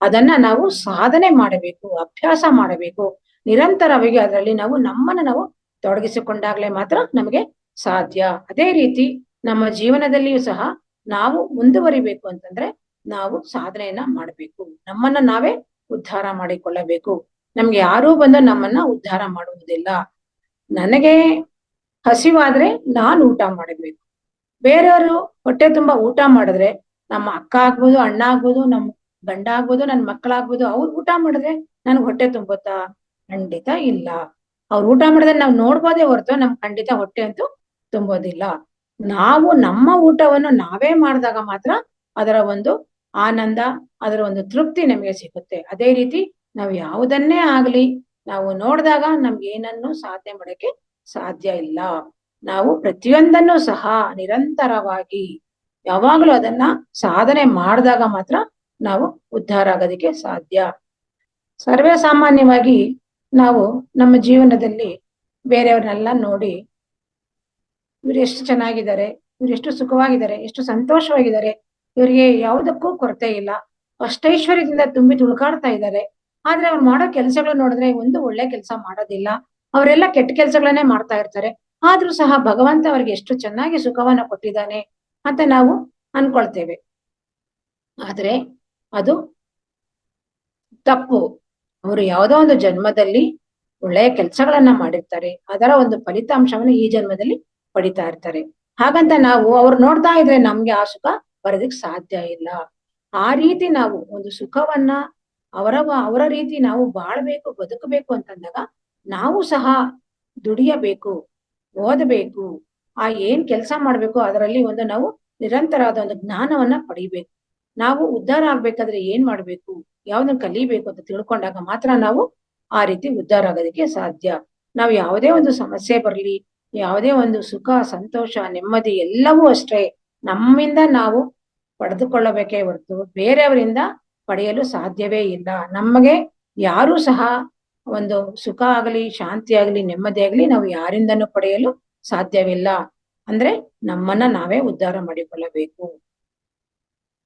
ಅದನ್ನ ನಾವು ಸಾಧನೆ ಮಾಡಬೇಕು, ಅಭ್ಯಾಸ ಮಾಡಬೇಕು, ನಿರಂತರವಾಗಿ ಅದರಲ್ಲಿ ನಾವು ನಮ್ಮನ್ನ ನಾವು ತೊಡಗಿಸಿಕೊಂಡಾಗ್ಲೇ ಮಾತ್ರ ನಮಗೆ ಸಾಧ್ಯ. ಅದೇ ರೀತಿ ನಮ್ಮ ಜೀವನದಲ್ಲಿಯೂ ಸಹ ನಾವು ಮುಂದುವರಿಬೇಕು ಅಂತಂದ್ರೆ ನಾವು ಸಾಧನೆಯನ್ನ ಮಾಡಬೇಕು, ನಮ್ಮನ್ನ ನಾವೇ ಉದ್ಧಾರ ಮಾಡಿಕೊಳ್ಳಬೇಕು. ನಮ್ಗೆ ಯಾರೂ ಬಂದು ನಮ್ಮನ್ನ ಉದ್ಧಾರ ಮಾಡುವುದಿಲ್ಲ. ನನಗೆ ಹಸಿವಾದ್ರೆ ನಾನು ಊಟ ಮಾಡಬೇಕು, ಬೇರೆಯವರು ಹೊಟ್ಟೆ ತುಂಬಾ ಊಟ ಮಾಡಿದ್ರೆ, ನಮ್ಮ ಅಕ್ಕ ಆಗ್ಬೋದು, ಅಣ್ಣ ಆಗ್ಬೋದು, ನಮ್ ಗಂಡ ಆಗ್ಬೋದು, ನನ್ ಮಕ್ಕಳಾಗ್ಬೋದು, ಅವ್ರು ಊಟ ಮಾಡಿದ್ರೆ ನನ್ಗೆ ಹೊಟ್ಟೆ ತುಂಬುತ್ತಾ? ಖಂಡಿತ ಇಲ್ಲ. ಅವ್ರು ಊಟ ಮಾಡಿದ್ರೆ ನಾವು ನೋಡ್ಬೋದೇ ಹೊರತು ನಮ್ ಖಂಡಿತ ಹೊಟ್ಟೆ ಅಂತೂ ತುಂಬೋದಿಲ್ಲ. ನಾವು ನಮ್ಮ ಊಟವನ್ನು ನಾವೇ ಮಾಡಿದಾಗ ಮಾತ್ರ ಅದರ ಒಂದು ಆನಂದ, ಅದರ ಒಂದು ತೃಪ್ತಿ ನಮಗೆ ಸಿಗುತ್ತೆ. ಅದೇ ರೀತಿ ನಾವು ಯಾವುದನ್ನೇ ಆಗ್ಲಿ ನಾವು ನೋಡಿದಾಗ ನಮ್ಗೆ ಏನನ್ನು ಸಾಧನೆ ಮಾಡಕ್ಕೆ ಸಾಧ್ಯ ಇಲ್ಲ. ನಾವು ಪ್ರತಿಯೊಂದನ್ನು ಸಹ ನಿರಂತರವಾಗಿ ಯಾವಾಗ್ಲೂ ಅದನ್ನ ಸಾಧನೆ ಮಾಡಿದಾಗ ಮಾತ್ರ ನಾವು ಉದ್ಧಾರ ಆಗೋದಕ್ಕೆ ಸಾಧ್ಯ. ಸರ್ವೇ ಸಾಮಾನ್ಯವಾಗಿ ನಾವು ನಮ್ಮ ಜೀವನದಲ್ಲಿ ಬೇರೆಯವ್ರನ್ನೆಲ್ಲ ನೋಡಿ ಇವ್ರು ಎಷ್ಟು ಚೆನ್ನಾಗಿದ್ದಾರೆ, ಇವ್ರು ಎಷ್ಟು ಸುಖವಾಗಿದ್ದಾರೆ, ಎಷ್ಟು ಸಂತೋಷವಾಗಿದ್ದಾರೆ, ಇವರಿಗೆ ಯಾವುದಕ್ಕೂ ಕೊರತೆ ಇಲ್ಲ, ಅಷ್ಟೈಶ್ವರ್ಯದಿಂದ ತುಂಬಿ ತುಳ್ಕಾಡ್ತಾ ಇದ್ದಾರೆ. ಆದ್ರೆ ಅವ್ರು ಮಾಡೋ ಕೆಲಸಗಳು ನೋಡಿದ್ರೆ ಒಂದು ಒಳ್ಳೆ ಕೆಲಸ ಮಾಡೋದಿಲ್ಲ, ಅವರೆಲ್ಲ ಕೆಟ್ಟ ಕೆಲಸಗಳನ್ನೇ ಮಾಡ್ತಾ ಇರ್ತಾರೆ. ಆದ್ರೂ ಸಹ ಭಗವಂತ ಅವ್ರಿಗೆ ಎಷ್ಟು ಚೆನ್ನಾಗಿ ಸುಖವನ್ನ ಕೊಟ್ಟಿದ್ದಾನೆ ಅಂತ ನಾವು ಅನ್ಕೊಳ್ತೇವೆ. ಆದ್ರೆ ಅದು ತಪ್ಪು. ಅವರು ಯಾವುದೋ ಒಂದು ಜನ್ಮದಲ್ಲಿ ಒಳ್ಳೆಯ ಕೆಲಸಗಳನ್ನ ಮಾಡಿರ್ತಾರೆ, ಅದರ ಒಂದು ಫಲಿತಾಂಶವನ್ನ ಈ ಜನ್ಮದಲ್ಲಿ ಪಡಿತಾ ಇರ್ತಾರೆ. ಹಾಗಂತ ನಾವು ಅವ್ರು ನೋಡ್ತಾ ಇದ್ರೆ ನಮ್ಗೆ ಆ ಸುಖ ಬರೋದಕ್ ಸಾಧ್ಯ ಇಲ್ಲ. ಆ ರೀತಿ ನಾವು ಒಂದು ಸುಖವನ್ನ ಅವರ ರೀತಿ ನಾವು ಬಾಳ್ಬೇಕು, ಬದುಕಬೇಕು ಅಂತಂದಾಗ ನಾವು ಸಹ ದುಡಿಯಬೇಕು, ಓದಬೇಕು, ಆ ಏನ್ ಕೆಲಸ ಮಾಡ್ಬೇಕು ಅದರಲ್ಲಿ ಒಂದು ನಾವು ನಿರಂತರವಾದ ಒಂದು ಜ್ಞಾನವನ್ನ ಪಡಿಬೇಕು. ನಾವು ಉದ್ಧಾರ ಆಗ್ಬೇಕಾದ್ರೆ ಏನ್ ಮಾಡ್ಬೇಕು, ಯಾವ್ದನ್ನ ಕಲಿಬೇಕು ಅಂತ ತಿಳ್ಕೊಂಡಾಗ ಮಾತ್ರ ನಾವು ಆ ರೀತಿ ಉದ್ಧಾರ ಆಗೋದಕ್ಕೆ ಸಾಧ್ಯ. ನಾವು ಯಾವುದೇ ಒಂದು ಸಮಸ್ಯೆ ಬರ್ಲಿ, ಯಾವುದೇ ಒಂದು ಸುಖ, ಸಂತೋಷ, ನೆಮ್ಮದಿ ಎಲ್ಲವೂ ಅಷ್ಟೇ ನಮ್ಮಿಂದ ನಾವು ಪಡೆದುಕೊಳ್ಳಬೇಕೇ ಹೊರತು ಬೇರೆಯವರಿಂದ ಪಡೆಯಲು ಸಾಧ್ಯವೇ ಇಲ್ಲ. ನಮಗೆ ಯಾರೂ ಸಹ ಒಂದು ಸುಖ ಆಗಲಿ, ಶಾಂತಿ ಆಗಲಿ, ನೆಮ್ಮದಿ ಆಗಲಿ ನಾವು ಯಾರಿಂದನೂ ಪಡೆಯಲು ಸಾಧ್ಯವಿಲ್ಲ. ಅಂದ್ರೆ ನಮ್ಮನ್ನ ನಾವೇ ಉದ್ಧಾರ ಮಾಡಿಕೊಳ್ಳಬೇಕು.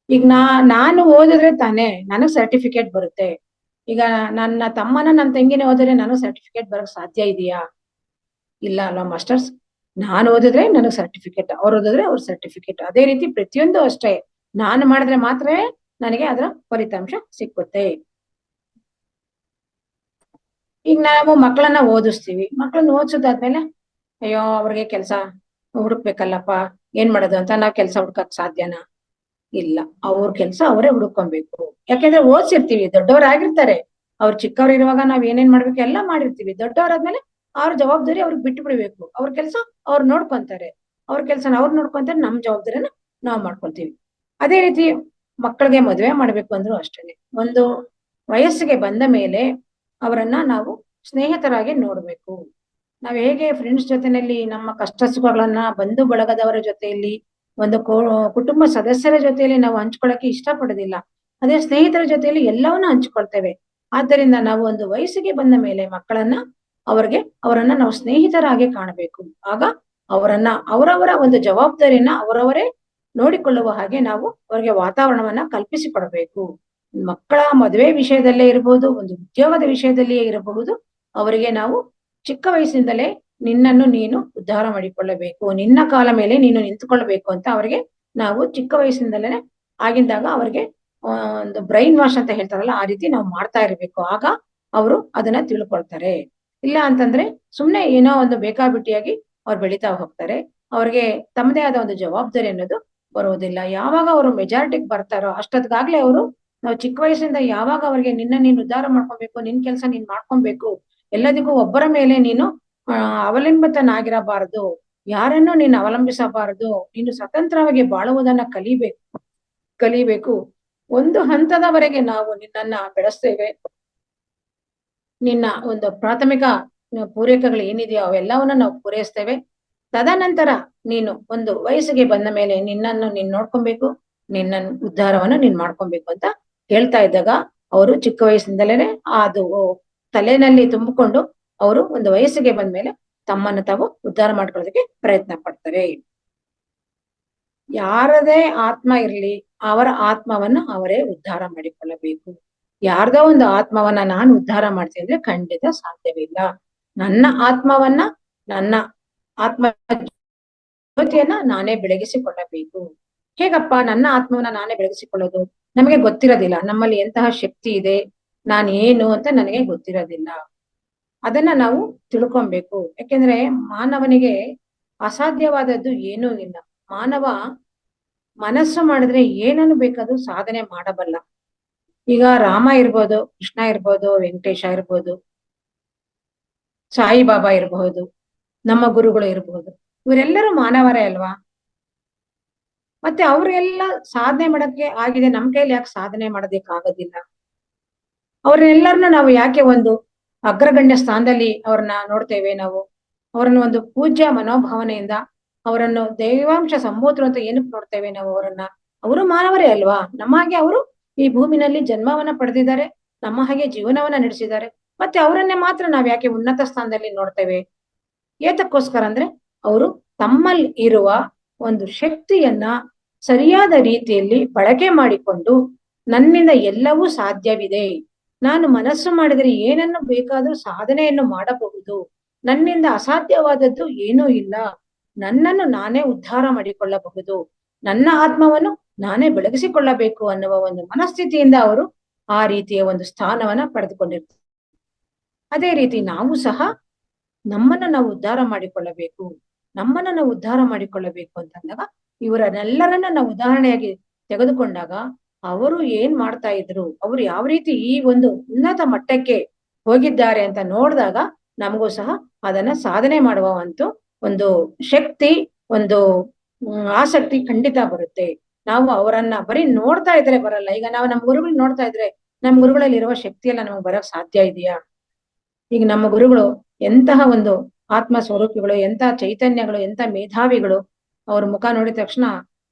ಈಗ ನಾನು ಓದಿದ್ರೆ ತಾನೇ ನನಗ್ ಸರ್ಟಿಫಿಕೇಟ್ ಬರುತ್ತೆ. ಈಗ ನನ್ನ ತಮ್ಮನ ನನ್ನ ತಂಗಿನೇ ಓದಿದ್ರೆ ನನಗ್ ಸರ್ಟಿಫಿಕೇಟ್ ಬರಕ್ ಸಾಧ್ಯ ಇದೆಯಾ? ಇಲ್ಲ ಅಲ್ವಾ ಮಾಸ್ಟರ್ಸ್? ನಾನು ಓದಿದ್ರೆ ನನಗೆ ಸರ್ಟಿಫಿಕೇಟ್, ಅವ್ರು ಓದಿದ್ರೆ ಅವ್ರ ಸರ್ಟಿಫಿಕೇಟ್. ಅದೇ ರೀತಿ ಪ್ರತಿಯೊಂದು ಅಷ್ಟೇ, ನಾನು ಮಾಡಿದ್ರೆ ಮಾತ್ರವೇ ನನಗೆ ಅದರ ಫಲಿತಾಂಶ ಸಿಕ್ಕುತ್ತೆ. ಈಗ ನಾವು ಮಕ್ಕಳನ್ನ ಓದಿಸ್ತೀವಿ, ಮಕ್ಕಳನ್ನ ಓದಿಸೋದಾದ್ಮೇಲೆ ಅಯ್ಯೋ ಅವ್ರಿಗೆ ಕೆಲಸ ಹುಡುಕ್ಬೇಕಲ್ಲಪ್ಪ, ಏನ್ ಮಾಡೋದು ಅಂತ ನಾವ್ ಕೆಲಸ ಹುಡ್ಕಕ್ ಸಾಧ್ಯನಾ? ಇಲ್ಲ, ಅವ್ರ ಕೆಲಸ ಅವರೇ ಹುಡುಕೊಬೇಕು. ಯಾಕೆಂದ್ರೆ ಓದಿಸಿರ್ತೀವಿ, ದೊಡ್ಡವರಾಗಿರ್ತಾರೆ. ಅವ್ರು ಚಿಕ್ಕವ್ರು ಇರುವಾಗ ನಾವ್ ಏನೇನ್ ಮಾಡ್ಬೇಕು ಎಲ್ಲ ಮಾಡಿರ್ತೀವಿ. ದೊಡ್ಡವರಾದ್ಮೇಲೆ ಅವ್ರ ಜವಾಬ್ದಾರಿ ಅವ್ರಿಗೆ ಬಿಟ್ಟು ಬಿಡ್ಬೇಕು. ಅವ್ರ ಕೆಲಸ ಅವ್ರು ನೋಡ್ಕೊಂತಾರೆ, ಅವ್ರ ಕೆಲ್ಸನ ಅವ್ರು ನೋಡ್ಕೊಂತಾರೆ, ನಮ್ ಜವಾಬ್ದಾರಿನ ನಾವ್ ಮಾಡ್ಕೊಂತೀವಿ. ಅದೇ ರೀತಿ ಮಕ್ಕಳಿಗೆ ಮದುವೆ ಮಾಡ್ಬೇಕು ಅಂದ್ರು ಅಷ್ಟೇನೆ. ಒಂದು ವಯಸ್ಸಿಗೆ ಬಂದ ಮೇಲೆ ಅವರನ್ನ ನಾವು ಸ್ನೇಹಿತರಾಗಿ ನೋಡ್ಬೇಕು. ನಾವ್ ಹೇಗೆ ಫ್ರೆಂಡ್ಸ್ ಜೊತೆನಲ್ಲಿ ನಮ್ಮ ಕಷ್ಟ ಸುಖಗಳನ್ನ ಬಂಧು ಬಳಗದವರ ಜೊತೆಯಲ್ಲಿ, ಒಂದು ಕುಟುಂಬ ಸದಸ್ಯರ ಜೊತೆಯಲ್ಲಿ ನಾವು ಹಂಚ್ಕೊಳಕ್ಕೆ ಇಷ್ಟಪಡೋದಿಲ್ಲ, ಅದೇ ಸ್ನೇಹಿತರ ಜೊತೆಯಲ್ಲಿ ಎಲ್ಲವನ್ನ ಹಂಚ್ಕೊಳ್ತೇವೆ. ಆದ್ದರಿಂದ ನಾವು ಒಂದು ವಯಸ್ಸಿಗೆ ಬಂದ ಮೇಲೆ ಮಕ್ಕಳನ್ನ ಅವರನ್ನ ನಾವು ಸ್ನೇಹಿತರಾಗಿ ಕಾಣಬೇಕು. ಆಗ ಅವರನ್ನ ಅವರವರ ಒಂದು ಜವಾಬ್ದಾರಿಯನ್ನ ಅವರವರೇ ನೋಡಿಕೊಳ್ಳುವ ಹಾಗೆ ನಾವು ಅವರಿಗೆ ವಾತಾವರಣವನ್ನ ಕಲ್ಪಿಸಿಕೊಡಬೇಕು. ಮಕ್ಕಳ ಮದುವೆ ವಿಷಯದಲ್ಲೇ ಇರಬಹುದು, ಒಂದು ಉದ್ಯೋಗದ ವಿಷಯದಲ್ಲಿಯೇ ಇರಬಹುದು, ಅವರಿಗೆ ನಾವು ಚಿಕ್ಕ ವಯಸ್ಸಿನಿಂದಲೇ ನಿನ್ನನ್ನು ನೀನು ಉದ್ಧಾರ ಮಾಡಿಕೊಳ್ಳಬೇಕು, ನಿನ್ನ ಕಾಲ ಮೇಲೆ ನೀನು ನಿಂತುಕೊಳ್ಬೇಕು ಅಂತ ಅವರಿಗೆ ನಾವು ಚಿಕ್ಕ ವಯಸ್ಸಿನಿಂದಲೇ ಆಗಿಂದಾಗ ಅವರಿಗೆ ಒಂದು ಬ್ರೈನ್ ವಾಶ್ ಅಂತ ಹೇಳ್ತಾರಲ್ಲ, ಆ ರೀತಿ ನಾವು ಮಾಡ್ತಾ ಇರ್ಬೇಕು. ಆಗ ಅವರು ಅದನ್ನ ತಿಳ್ಕೊಳ್ತಾರೆ. ಇಲ್ಲ ಅಂತಂದ್ರೆ ಸುಮ್ನೆ ಏನೋ ಒಂದು ಬೇಕಾಬಿಟ್ಟಿಯಾಗಿ ಅವ್ರು ಬೆಳೀತಾ ಹೋಗ್ತಾರೆ. ಅವ್ರಿಗೆ ತಮ್ಮದೇ ಆದ ಒಂದು ಜವಾಬ್ದಾರಿ ಅನ್ನೋದು ಬರೋದಿಲ್ಲ. ಯಾವಾಗ ಅವರು ಮೆಜಾರಿಟಿಗೆ ಬರ್ತಾರೋ ಅಷ್ಟೊತ್ತಿಗಾಗ್ಲೇ ಅವರು, ನಾವು ಚಿಕ್ಕ ವಯಸ್ಸಿಂದ ಯಾವಾಗ ಅವ್ರಿಗೆ ನಿನ್ನ ನೀನು ಉದ್ಧಾರ ಮಾಡ್ಕೊಬೇಕು, ನಿನ್ ಕೆಲಸ ನೀನ್ ಮಾಡ್ಕೊಬೇಕು, ಎಲ್ಲದಕ್ಕೂ ಒಬ್ಬರ ಮೇಲೆ ನೀನು ಅವಲಂಬಿತನಾಗಿರಬಾರದು, ಯಾರನ್ನು ನೀನು ಅವಲಂಬಿಸಬಾರದು, ನೀನು ಸ್ವತಂತ್ರವಾಗಿ ಬಾಳುವುದನ್ನ ಕಲಿಬೇಕು. ಒಂದು ಹಂತದವರೆಗೆ ನಾವು ನಿನ್ನನ್ನ ಬೆಳೆಸ್ತೇವೆ, ನಿನ್ನ ಒಂದು ಪ್ರಾಥಮಿಕ ಪೂರೈಕೆಗಳು ಏನಿದೆಯೋ ಅವೆಲ್ಲವನ್ನ ನಾವು ಪೂರೈಸ್ತೇವೆ. ತದನಂತರ ನೀನು ಒಂದು ವಯಸ್ಸಿಗೆ ಬಂದ ಮೇಲೆ ನಿನ್ನನ್ನು ನೀನ್ ನೋಡ್ಕೊಬೇಕು, ನಿನ್ನ ಉದ್ಧಾರವನ್ನು ನೀನ್ ಮಾಡ್ಕೊಬೇಕು ಅಂತ ಹೇಳ್ತಾ ಇದ್ದಾಗ ಅವರು ಚಿಕ್ಕ ವಯಸ್ಸಿನಿಂದಲೇ ಅದು ತಲೆನಲ್ಲಿ ತುಂಬಿಕೊಂಡು ಅವರು ಒಂದು ವಯಸ್ಸಿಗೆ ಬಂದ್ಮೇಲೆ ತಮ್ಮನ್ನು ತಾವು ಉದ್ಧಾರ ಮಾಡ್ಕೊಳ್ಳೋದಕ್ಕೆ ಪ್ರಯತ್ನ ಪಡ್ತಾರೆ. ಯಾರದೇ ಆತ್ಮ ಇರ್ಲಿ, ಅವರ ಆತ್ಮವನ್ನ ಅವರೇ ಉದ್ಧಾರ ಮಾಡಿಕೊಳ್ಳಬೇಕು. ಯಾರ್ದೋ ಒಂದು ಆತ್ಮವನ್ನ ನಾನು ಉದ್ಧಾರ ಮಾಡ್ತೀನಿ ಅಂದ್ರೆ ಖಂಡಿತ ಸಾಧ್ಯವಿಲ್ಲ. ನನ್ನ ಆತ್ಮವನ್ನ, ನನ್ನ ಆತ್ಮ ಜ್ಯೋತಿಯನ್ನ ನಾನೇ ಬೆಳಗಿಸಿಕೊಳ್ಳಬೇಕು. ಹೇಗಪ್ಪ ನನ್ನ ಆತ್ಮವನ್ನ ನಾನೇ ಬೆಳಗಿಸಿಕೊಳ್ಳೋದು? ನಮಗೆ ಗೊತ್ತಿರೋದಿಲ್ಲ ನಮ್ಮಲ್ಲಿ ಎಂತಹ ಶಕ್ತಿ ಇದೆ, ನಾನು ಏನು ಅಂತ ನನಗೆ ಗೊತ್ತಿರೋದಿಲ್ಲ. ಅದನ್ನ ನಾವು ತಿಳ್ಕೊಬೇಕು. ಯಾಕೆಂದ್ರೆ ಮಾನವನಿಗೆ ಅಸಾಧ್ಯವಾದದ್ದು ಏನೂ ಇಲ್ಲ. ಮಾನವ ಮನಸ್ಸು ಮಾಡಿದ್ರೆ ಏನನ್ನು ಬೇಕಾದ್ರೂ ಸಾಧನೆ ಮಾಡಬಲ್ಲ. ಈಗ ರಾಮ ಇರ್ಬೋದು, ಕೃಷ್ಣ ಇರ್ಬೋದು, ವೆಂಕಟೇಶ ಇರ್ಬೋದು, ಸಾಯಿಬಾಬಾ ಇರಬಹುದು, ನಮ್ಮ ಗುರುಗಳು ಇರಬಹುದು, ಇವರೆಲ್ಲರೂ ಮಾನವರೇ ಅಲ್ವಾ? ಮತ್ತೆ ಅವ್ರೆಲ್ಲ ಸಾಧನೆ ಮಾಡಕ್ಕೆ ಆಗಿದೆ, ನಮ್ ಕೈಲಿ ಯಾಕೆ ಸಾಧನೆ ಮಾಡೋದಕ್ಕೆ ಆಗೋದಿಲ್ಲ? ಅವ್ರನ್ನೆಲ್ಲರನ್ನ ನಾವು ಯಾಕೆ ಒಂದು ಅಗ್ರಗಣ್ಯ ಸ್ಥಾನದಲ್ಲಿ ಅವ್ರನ್ನ ನೋಡ್ತೇವೆ? ನಾವು ಅವರನ್ನು ಒಂದು ಪೂಜ್ಯ ಮನೋಭಾವನೆಯಿಂದ, ಅವರನ್ನು ದೈವಾಂಶ ಸಂಭೂತರು ಅಂತ ಏನಕ್ಕೆ ನೋಡ್ತೇವೆ ನಾವು ಅವರನ್ನ? ಅವರು ಮಾನವರೇ ಅಲ್ವಾ? ನಮ್ಮ ಹಾಗೆ ಅವರು ಈ ಭೂಮಿನಲ್ಲಿ ಜನ್ಮವನ್ನ ಪಡೆದಿದ್ದಾರೆ, ನಮ್ಮ ಹಾಗೆ ಜೀವನವನ್ನ ನಡೆಸಿದ್ದಾರೆ. ಮತ್ತೆ ಅವರನ್ನೇ ಮಾತ್ರ ನಾವ್ ಯಾಕೆ ಉನ್ನತ ಸ್ಥಾನದಲ್ಲಿ ನೋಡ್ತೇವೆ? ಏತಕ್ಕೋಸ್ಕರ ಅಂದ್ರೆ ಅವರು ತಮ್ಮಲ್ಲಿ ಇರುವ ಒಂದು ಶಕ್ತಿಯನ್ನ ಸರಿಯಾದ ರೀತಿಯಲ್ಲಿ ಬಳಕೆ ಮಾಡಿಕೊಂಡು, ನನ್ನಿಂದ ಎಲ್ಲವೂ ಸಾಧ್ಯವಿದೆ, ನಾನು ಮನಸ್ಸು ಮಾಡಿದರೆ ಏನನ್ನು ಬೇಕಾದ್ರೂ ಸಾಧನೆಯನ್ನು ಮಾಡಬಹುದು, ನನ್ನಿಂದ ಅಸಾಧ್ಯವಾದದ್ದು ಏನೂ ಇಲ್ಲ, ನನ್ನನ್ನು ನಾನೇ ಉದ್ಧಾರ ಮಾಡಿಕೊಳ್ಳಬಹುದು, ನನ್ನ ಆತ್ಮವನ್ನು ನಾನೇ ಬೆಳಗಿಸಿಕೊಳ್ಳಬೇಕು ಅನ್ನುವ ಒಂದು ಮನಸ್ಥಿತಿಯಿಂದ ಅವರು ಆ ರೀತಿಯ ಒಂದು ಸ್ಥಾನವನ್ನ ಪಡೆದುಕೊಂಡಿರ್ತಾರೆ. ಅದೇ ರೀತಿ ನಾವು ಸಹ ನಮ್ಮನ್ನ ನಾವು ಉದ್ಧಾರ ಮಾಡಿಕೊಳ್ಳಬೇಕು. ನಮ್ಮನ್ನ ನಾವು ಉದ್ಧಾರ ಮಾಡಿಕೊಳ್ಳಬೇಕು ಅಂತಂದಾಗ ಇವರನ್ನೆಲ್ಲರನ್ನ ನಾವು ಉದಾಹರಣೆಯಾಗಿ ತೆಗೆದುಕೊಂಡಾಗ ಅವರು ಏನ್ ಮಾಡ್ತಾ ಇದ್ರು, ಅವರು ಯಾವ ರೀತಿ ಈ ಒಂದು ಉನ್ನತ ಮಟ್ಟಕ್ಕೆ ಹೋಗಿದ್ದಾರೆ ಅಂತ ನೋಡಿದಾಗ ನಮಗೂ ಸಹ ಅದನ್ನ ಸಾಧನೆ ಮಾಡುವ ಒಂದು ಶಕ್ತಿ, ಒಂದು ಆಸಕ್ತಿ ಖಂಡಿತ ಬರುತ್ತೆ. ನಾವು ಅವರನ್ನ ಬರೀ ನೋಡ್ತಾ ಇದ್ರೆ ಬರಲ್ಲ. ಈಗ ನಾವು ನಮ್ಮ ಗುರುಗಳು ನೋಡ್ತಾ ಇದ್ರೆ ನಮ್ಮ ಗುರುಗಳಲ್ಲಿ ಇರುವ ಶಕ್ತಿ ಎಲ್ಲ ನಮಗೆ ಬರಕ್ ಸಾಧ್ಯ ಇದೆಯಾ? ಈಗ ನಮ್ಮ ಗುರುಗಳು ಎಂತಹ ಒಂದು ಆತ್ಮ ಸ್ವರೂಪಿಗಳು, ಎಂತ ಚೈತನ್ಯಗಳು, ಎಂತ ಮೇಧಾವಿಗಳು. ಅವ್ರ ಮುಖ ನೋಡಿದ ತಕ್ಷಣ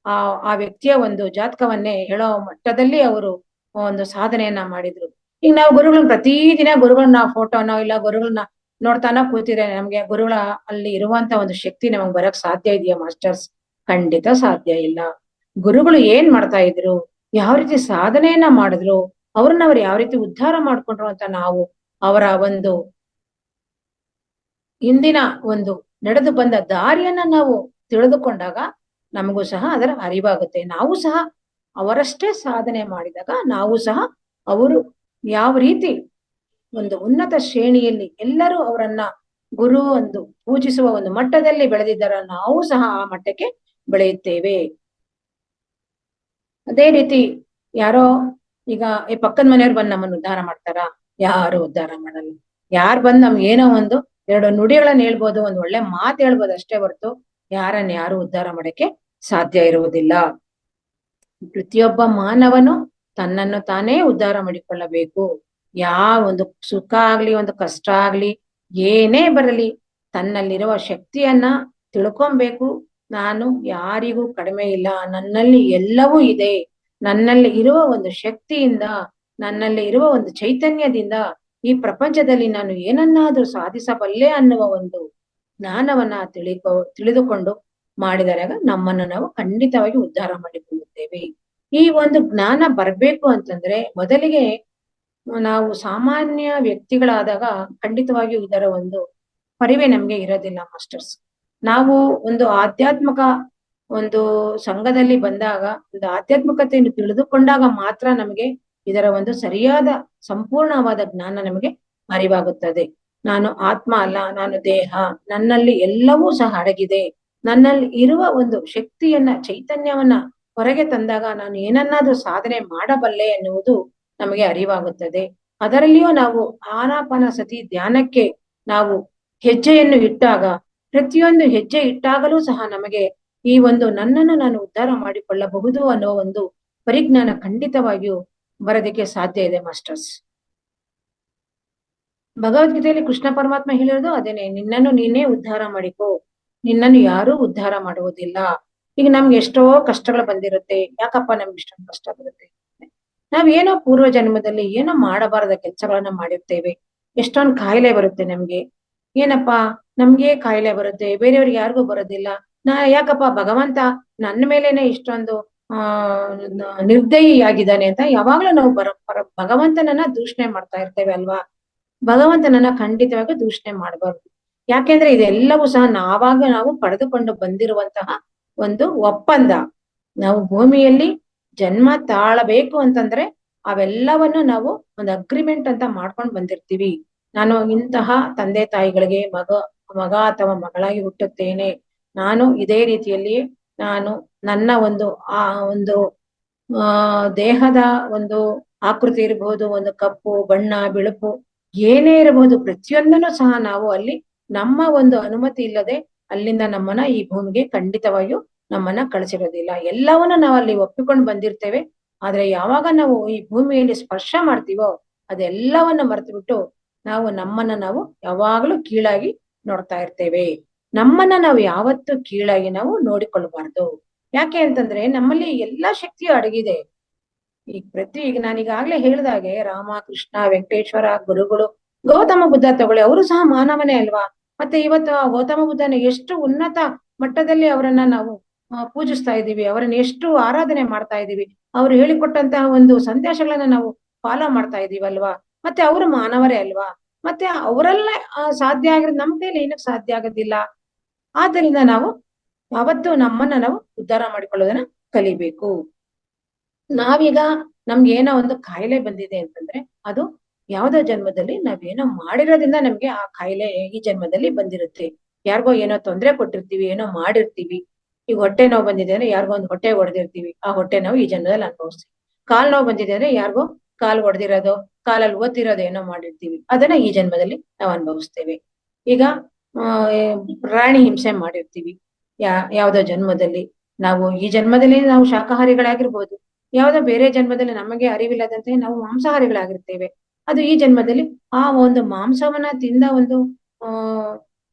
ಆ ವ್ಯಕ್ತಿಯ ಒಂದು ಜಾತಕವನ್ನೇ ಹೇಳೋ ಮಟ್ಟದಲ್ಲಿ ಅವರು ಒಂದು ಸಾಧನೆಯನ್ನ ಮಾಡಿದ್ರು. ಈಗ ನಾವು ಗುರುಗಳನ್ನ ಪ್ರತಿದಿನ ಗುರುಗಳನ್ನ ಫೋಟೋನೋ ಇಲ್ಲ ಗುರುಗಳನ್ನ ನೋಡ್ತಾನೋ ಕೂತಿದ್ರೆ ನಮ್ಗೆ ಗುರುಗಳ ಅಲ್ಲಿ ಇರುವಂತ ಒಂದು ಶಕ್ತಿ ನಮಗ್ ಬರಕ್ ಸಾಧ್ಯ ಇದೆಯಾ ಮಾಸ್ಟರ್ಸ್? ಖಂಡಿತ ಸಾಧ್ಯ ಇಲ್ಲ. ಗುರುಗಳು ಏನ್ ಮಾಡ್ತಾ ಇದ್ರು, ಯಾವ ರೀತಿ ಸಾಧನೆಯನ್ನ ಮಾಡಿದ್ರು, ಅವ್ರನ್ನ ಅವ್ರು ಯಾವ ರೀತಿ ಉದ್ಧಾರ ಮಾಡ್ಕೊಂಡ್ರು ಅಂತ ನಾವು ಅವರ ಒಂದು ಹಿಂದಿನ ಒಂದು ನಡೆದು ಬಂದ ದಾರಿಯನ್ನ ನಾವು ತಿಳಿದುಕೊಂಡಾಗ ನಮಗೂ ಸಹ ಅದರ ಅರಿವಾಗುತ್ತೆ. ನಾವು ಸಹ ಅವರಷ್ಟೇ ಸಾಧನೆ ಮಾಡಿದಾಗ ನಾವು ಸಹ ಅವರು ಯಾವ ರೀತಿ ಒಂದು ಉನ್ನತ ಶ್ರೇಣಿಯಲ್ಲಿ ಎಲ್ಲರೂ ಅವರನ್ನ ಗುರು ಒಂದು ಪೂಜಿಸುವ ಒಂದು ಮಟ್ಟದಲ್ಲಿ ಬೆಳೆದಿದ್ದಾರ, ನಾವು ಸಹ ಆ ಮಟ್ಟಕ್ಕೆ ಬೆಳೆಯುತ್ತೇವೆ. ಅದೇ ರೀತಿ ಯಾರೋ ಈಗ ಈ ಪಕ್ಕದ ಮನೆಯವ್ರು ಬಂದು ನಮ್ಮನ್ನು ಉದ್ಧಾರ ಮಾಡ್ತಾರ? ಯಾರು ಉದ್ಧಾರ ಮಾಡಲ್ಲ. ಯಾರು ಬಂದ್ ನಮ್ಗೆ ಏನೋ ಒಂದು ಎರಡು ನುಡಿಗಳನ್ನ ಹೇಳ್ಬೋದು, ಒಂದ್ ಒಳ್ಳೆ ಮಾತು ಹೇಳ್ಬೋದು ಅಷ್ಟೇ ಹೊರತು ಯಾರನ್ನ ಯಾರು ಉದ್ಧಾರ ಮಾಡಕ್ಕೆ ಸಾಧ್ಯ ಇರುವುದಿಲ್ಲ. ಪ್ರತಿಯೊಬ್ಬ ಮಾನವನು ತನ್ನನ್ನು ತಾನೇ ಉದ್ಧಾರ ಮಾಡಿಕೊಳ್ಳಬೇಕು. ಯಾವ ಒಂದು ಸುಖ ಆಗ್ಲಿ ಒಂದು ಕಷ್ಟ ಆಗ್ಲಿ ಏನೇ ಬರಲಿ ತನ್ನಲ್ಲಿರುವ ಶಕ್ತಿಯನ್ನ ತಿಳ್ಕೊಬೇಕು. ನಾನು ಯಾರಿಗೂ ಕಡಿಮೆ ಇಲ್ಲ, ನನ್ನಲ್ಲಿ ಎಲ್ಲವೂ ಇದೆ. ನನ್ನಲ್ಲಿ ಇರುವ ಒಂದು ಶಕ್ತಿಯಿಂದ, ನನ್ನಲ್ಲಿ ಇರುವ ಒಂದು ಚೈತನ್ಯದಿಂದ ಈ ಪ್ರಪಂಚದಲ್ಲಿ ನಾನು ಏನನ್ನಾದ್ರೂ ಸಾಧಿಸಬಲ್ಲೆ ಅನ್ನುವ ಒಂದು ಜ್ಞಾನವನ್ನ ತಿಳಿದುಕೊಂಡು ಮಾಡಿದಾಗ ನಮ್ಮನ್ನು ನಾವು ಖಂಡಿತವಾಗಿ ಉದ್ಧಾರ ಮಾಡಿಕೊಳ್ಳುತ್ತೇವೆ. ಈ ಒಂದು ಜ್ಞಾನ ಬರ್ಬೇಕು ಅಂತಂದ್ರೆ ಮೊದಲಿಗೆ ನಾವು ಸಾಮಾನ್ಯ ವ್ಯಕ್ತಿಗಳಾದಾಗ ಖಂಡಿತವಾಗಿಯೂ ಇದರ ಒಂದು ಪರಿವೆ ನಮ್ಗೆ ಇರೋದಿಲ್ಲ ಮಾಸ್ಟರ್ಸ್. ನಾವು ಒಂದು ಆಧ್ಯಾತ್ಮಿಕ ಒಂದು ಸಂಘದಲ್ಲಿ ಬಂದಾಗ, ಒಂದು ಆಧ್ಯಾತ್ಮಿಕತೆಯನ್ನು ತಿಳಿದುಕೊಂಡಾಗ ಮಾತ್ರ ನಮಗೆ ಇದರ ಒಂದು ಸರಿಯಾದ ಸಂಪೂರ್ಣವಾದ ಜ್ಞಾನ ನಮಗೆ ಅರಿವಾಗುತ್ತದೆ. ನಾನು ಆತ್ಮ ಅಲ್ಲ, ನಾನು ದೇಹ, ನನ್ನಲ್ಲಿ ಎಲ್ಲವೂ ಸಹ ಅಡಗಿದೆ. ನನ್ನಲ್ಲಿ ಇರುವ ಒಂದು ಶಕ್ತಿಯನ್ನ ಚೈತನ್ಯವನ್ನ ಹೊರಗೆ ತಂದಾಗ ನಾನು ಏನನ್ನಾದ್ರೂ ಸಾಧನೆ ಮಾಡಬಲ್ಲೆ ಎನ್ನುವುದು ನಮಗೆ ಅರಿವಾಗುತ್ತದೆ. ಅದರಲ್ಲಿಯೂ ನಾವು ಆನಾಪಾನಸತಿ ಧ್ಯಾನಕ್ಕೆ ನಾವು ಹೆಜ್ಜೆಯನ್ನು ಇಟ್ಟಾಗ, ಪ್ರತಿಯೊಂದು ಹೆಜ್ಜೆ ಇಟ್ಟಾಗಲೂ ಸಹ ನಮಗೆ ಈ ಒಂದು ನನ್ನನ್ನು ನಾನು ಉದ್ಧಾರ ಮಾಡಿಕೊಳ್ಳಬಹುದು ಅನ್ನೋ ಒಂದು ಪರಿಜ್ಞಾನ ಖಂಡಿತವಾಗಿಯೂ ಬರೋದಕ್ಕೆ ಸಾಧ್ಯ ಇದೆ ಮಾಸ್ಟರ್ಸ್. ಭಗವದ್ಗೀತೆಯಲ್ಲಿ ಕೃಷ್ಣ ಪರಮಾತ್ಮ ಹೇಳಿರೋದು ಅದೇನೆ, ನಿನ್ನನ್ನು ನೀನೇ ಉದ್ಧಾರ ಮಾಡಿಕೋ, ನಿನ್ನನ್ನು ಯಾರೂ ಉದ್ಧಾರ ಮಾಡುವುದಿಲ್ಲ. ಈಗ ನಮ್ಗೆ ಎಷ್ಟೋ ಕಷ್ಟಗಳು ಬಂದಿರುತ್ತೆ. ಯಾಕಪ್ಪ ನಮ್ಗೆ ಇಷ್ಟೊಂದು ಕಷ್ಟ ಬರುತ್ತೆ? ನಾವೇನೋ ಪೂರ್ವ ಜನ್ಮದಲ್ಲಿ ಏನೋ ಮಾಡಬಾರದ ಕೆಲಸಗಳನ್ನ ಮಾಡಿರ್ತೇವೆ. ಎಷ್ಟೊಂದು ಕಾಯಿಲೆ ಬರುತ್ತೆ ನಮ್ಗೆ. ಏನಪ್ಪಾ ನಮ್ಗೆ ಕಾಯಿಲೆ ಬರುತ್ತೆ, ಬೇರೆಯವ್ರಿಗೆ ಯಾರಿಗೂ ಬರೋದಿಲ್ಲ. ಯಾಕಪ್ಪ ಭಗವಂತ ನನ್ನ ಮೇಲೇನೆ ಇಷ್ಟೊಂದು ನಿರ್ದಯಿಯಾಗಿದ್ದಾನೆ ಅಂತ ಯಾವಾಗ್ಲೂ ನಾವು ಭಗವಂತನನ್ನ ದೂಷಣೆ ಮಾಡ್ತಾ ಇರ್ತೇವೆ ಅಲ್ವಾ? ಭಗವಂತನನ್ನ ಖಂಡಿತವಾಗಿ ದೂಷಣೆ ಮಾಡಬಾರ್ದು. ಯಾಕೆಂದ್ರೆ ಇದೆಲ್ಲವೂ ಸಹ ನಾವು ಪಡೆದುಕೊಂಡು ಬಂದಿರುವಂತಹ ಒಂದು ಒಪ್ಪಂದ. ನಾವು ಭೂಮಿಯಲ್ಲಿ ಜನ್ಮ ತಾಳಬೇಕು ಅಂತಂದ್ರೆ ಅವೆಲ್ಲವನ್ನು ನಾವು ಒಂದು ಅಗ್ರಿಮೆಂಟ್ ಅಂತ ಮಾಡ್ಕೊಂಡು ಬಂದಿರ್ತೀವಿ. ನಾನು ಇಂತಹ ತಂದೆ ತಾಯಿಗಳಿಗೆ ಮಗ ಅಥವಾ ಮಗಳಾಗಿ ಹುಟ್ಟುತ್ತೇನೆ, ನಾನು ಇದೇ ರೀತಿಯಲ್ಲಿ ನಾನು ನನ್ನ ಒಂದು ದೇಹದ ಒಂದು ಆಕೃತಿ ಇರಬಹುದು, ಒಂದು ಕಪ್ಪು ಬಣ್ಣ ಬಿಳುಪು ಏನೇ ಇರಬಹುದು, ಪ್ರತಿಯೊಂದನ್ನು ಸಹ ನಾವು ಅಲ್ಲಿ ನಮ್ಮ ಒಂದು ಅನುಮತಿ ಇಲ್ಲದೆ ಅಲ್ಲಿಂದ ನಮ್ಮನ್ನ ಈ ಭೂಮಿಗೆ ಖಂಡಿತವಾಗಿಯೂ ನಮ್ಮನ್ನ ಕಳಿಸಿರೋದಿಲ್ಲ. ಎಲ್ಲವನ್ನ ನಾವು ಅಲ್ಲಿ ಒಪ್ಪಿಕೊಂಡು ಬಂದಿರ್ತೇವೆ. ಆದ್ರೆ ಯಾವಾಗ ನಾವು ಈ ಭೂಮಿಯಲ್ಲಿ ಸ್ಪರ್ಶ ಮಾಡ್ತೀವೋ ಅದೆಲ್ಲವನ್ನ ಮರೆತು ಬಿಟ್ಟು ನಮ್ಮನ್ನ ನಾವು ಯಾವಾಗ್ಲೂ ಕೀಳಾಗಿ ನೋಡ್ತಾ ಇರ್ತೇವೆ. ನಮ್ಮನ್ನ ನಾವು ಯಾವತ್ತೂ ಕೀಳಾಗಿ ನಾವು ನೋಡಿಕೊಳ್ಬಾರ್ದು. ಯಾಕೆ ಅಂತಂದ್ರೆ ನಮ್ಮಲ್ಲಿ ಎಲ್ಲಾ ಶಕ್ತಿಯು ಅಡಗಿದೆ. ಈಗ ನಾನೀಗಾಗ್ಲೇ ಹೇಳಿದಾಗೆ ರಾಮ ಕೃಷ್ಣ ವೆಂಕಟೇಶ್ವರ ಗುರುಗಳು ಗೌತಮ ಬುದ್ಧ ತಗೊಳ್ಳಿ, ಅವರು ಸಹ ಮಾನವನೇ ಅಲ್ವಾ? ಮತ್ತೆ ಇವತ್ತು ಗೌತಮ ಬುದ್ಧನ ಎಷ್ಟು ಉನ್ನತ ಮಟ್ಟದಲ್ಲಿ ಅವರನ್ನ ನಾವು ಪೂಜಿಸ್ತಾ ಇದ್ದೀವಿ, ಅವರನ್ನ ಎಷ್ಟು ಆರಾಧನೆ ಮಾಡ್ತಾ ಇದ್ದೀವಿ, ಅವ್ರು ಹೇಳಿಕೊಟ್ಟಂತಹ ಒಂದು ಸಂದೇಶಗಳನ್ನ ನಾವು ಫಾಲೋ ಮಾಡ್ತಾ ಇದೀವಲ್ವಾ? ಮತ್ತೆ ಅವರು ಮಾನವರೇ ಅಲ್ವಾ? ಮತ್ತೆ ಅವರಲ್ಲೇ ಸಾಧ್ಯ ಆಗಿರೋದು ನಮ್ಮ ಕೈಲಿ ಏನಕ್ಕೆ ಸಾಧ್ಯ ಆಗೋದಿಲ್ಲ? ಆದ್ದರಿಂದ ನಾವು ಯಾವತ್ತು ನಮ್ಮನ್ನ ನಾವು ಉದ್ಧಾರ ಮಾಡಿಕೊಳ್ಳೋದನ್ನ ಕಲಿಬೇಕು. ನಾವೀಗ ನಮ್ಗೆ ಏನೋ ಒಂದು ಕಾಯಿಲೆ ಬಂದಿದೆ ಅಂತಂದ್ರೆ ಅದು ಯಾವ್ದೋ ಜನ್ಮದಲ್ಲಿ ನಾವೇನೋ ಮಾಡಿರೋದ್ರಿಂದ ನಮ್ಗೆ ಆ ಕಾಯಿಲೆ ಈ ಜನ್ಮದಲ್ಲಿ ಬಂದಿರುತ್ತೆ. ಯಾರಿಗೋ ಏನೋ ತೊಂದರೆ ಕೊಟ್ಟಿರ್ತೀವಿ, ಏನೋ ಮಾಡಿರ್ತೀವಿ. ಈಗ ಹೊಟ್ಟೆ ನೋವು ಬಂದಿದೆ ಅಂದ್ರೆ ಯಾರಿಗೋ ಒಂದು ಹೊಟ್ಟೆ ಹೊಡೆದಿರ್ತೀವಿ, ಆ ಹೊಟ್ಟೆ ನೋವು ಈ ಜನ್ಮದಲ್ಲಿ ಅನುಭವಿಸ್ತೀವಿ. ಕಾಲ್ ನೋವು ಬಂದಿದೆ ಅಂದ್ರೆ ಯಾರಿಗೋ ಕಾಲ್ ಹೊಡೆದಿರೋದು, ಕಾಲಲ್ಲಿ ಓದ್ತಿರೋದು ಏನೋ ಮಾಡಿರ್ತೀವಿ, ಅದನ್ನ ಈ ಜನ್ಮದಲ್ಲಿ ನಾವು ಅನುಭವಿಸ್ತೇವೆ. ಈಗ ಪ್ರಾಣಿ ಹಿಂಸೆ ಮಾಡಿರ್ತೀವಿ ಯಾವ್ದೋ ಜನ್ಮದಲ್ಲಿ. ನಾವು ಈ ಜನ್ಮದಲ್ಲಿ ನಾವು ಶಾಕಾಹಾರಿಗಳಾಗಿರ್ಬೋದು, ಯಾವ್ದೋ ಬೇರೆ ಜನ್ಮದಲ್ಲಿ ನಮಗೆ ಅರಿವಿಲ್ಲದಂತೆ ನಾವು ಮಾಂಸಾಹಾರಿಗಳಾಗಿರ್ತೇವೆ. ಅದು ಈ ಜನ್ಮದಲ್ಲಿ ಆ ಒಂದು ಮಾಂಸವನ್ನ ತಿಂದ ಒಂದು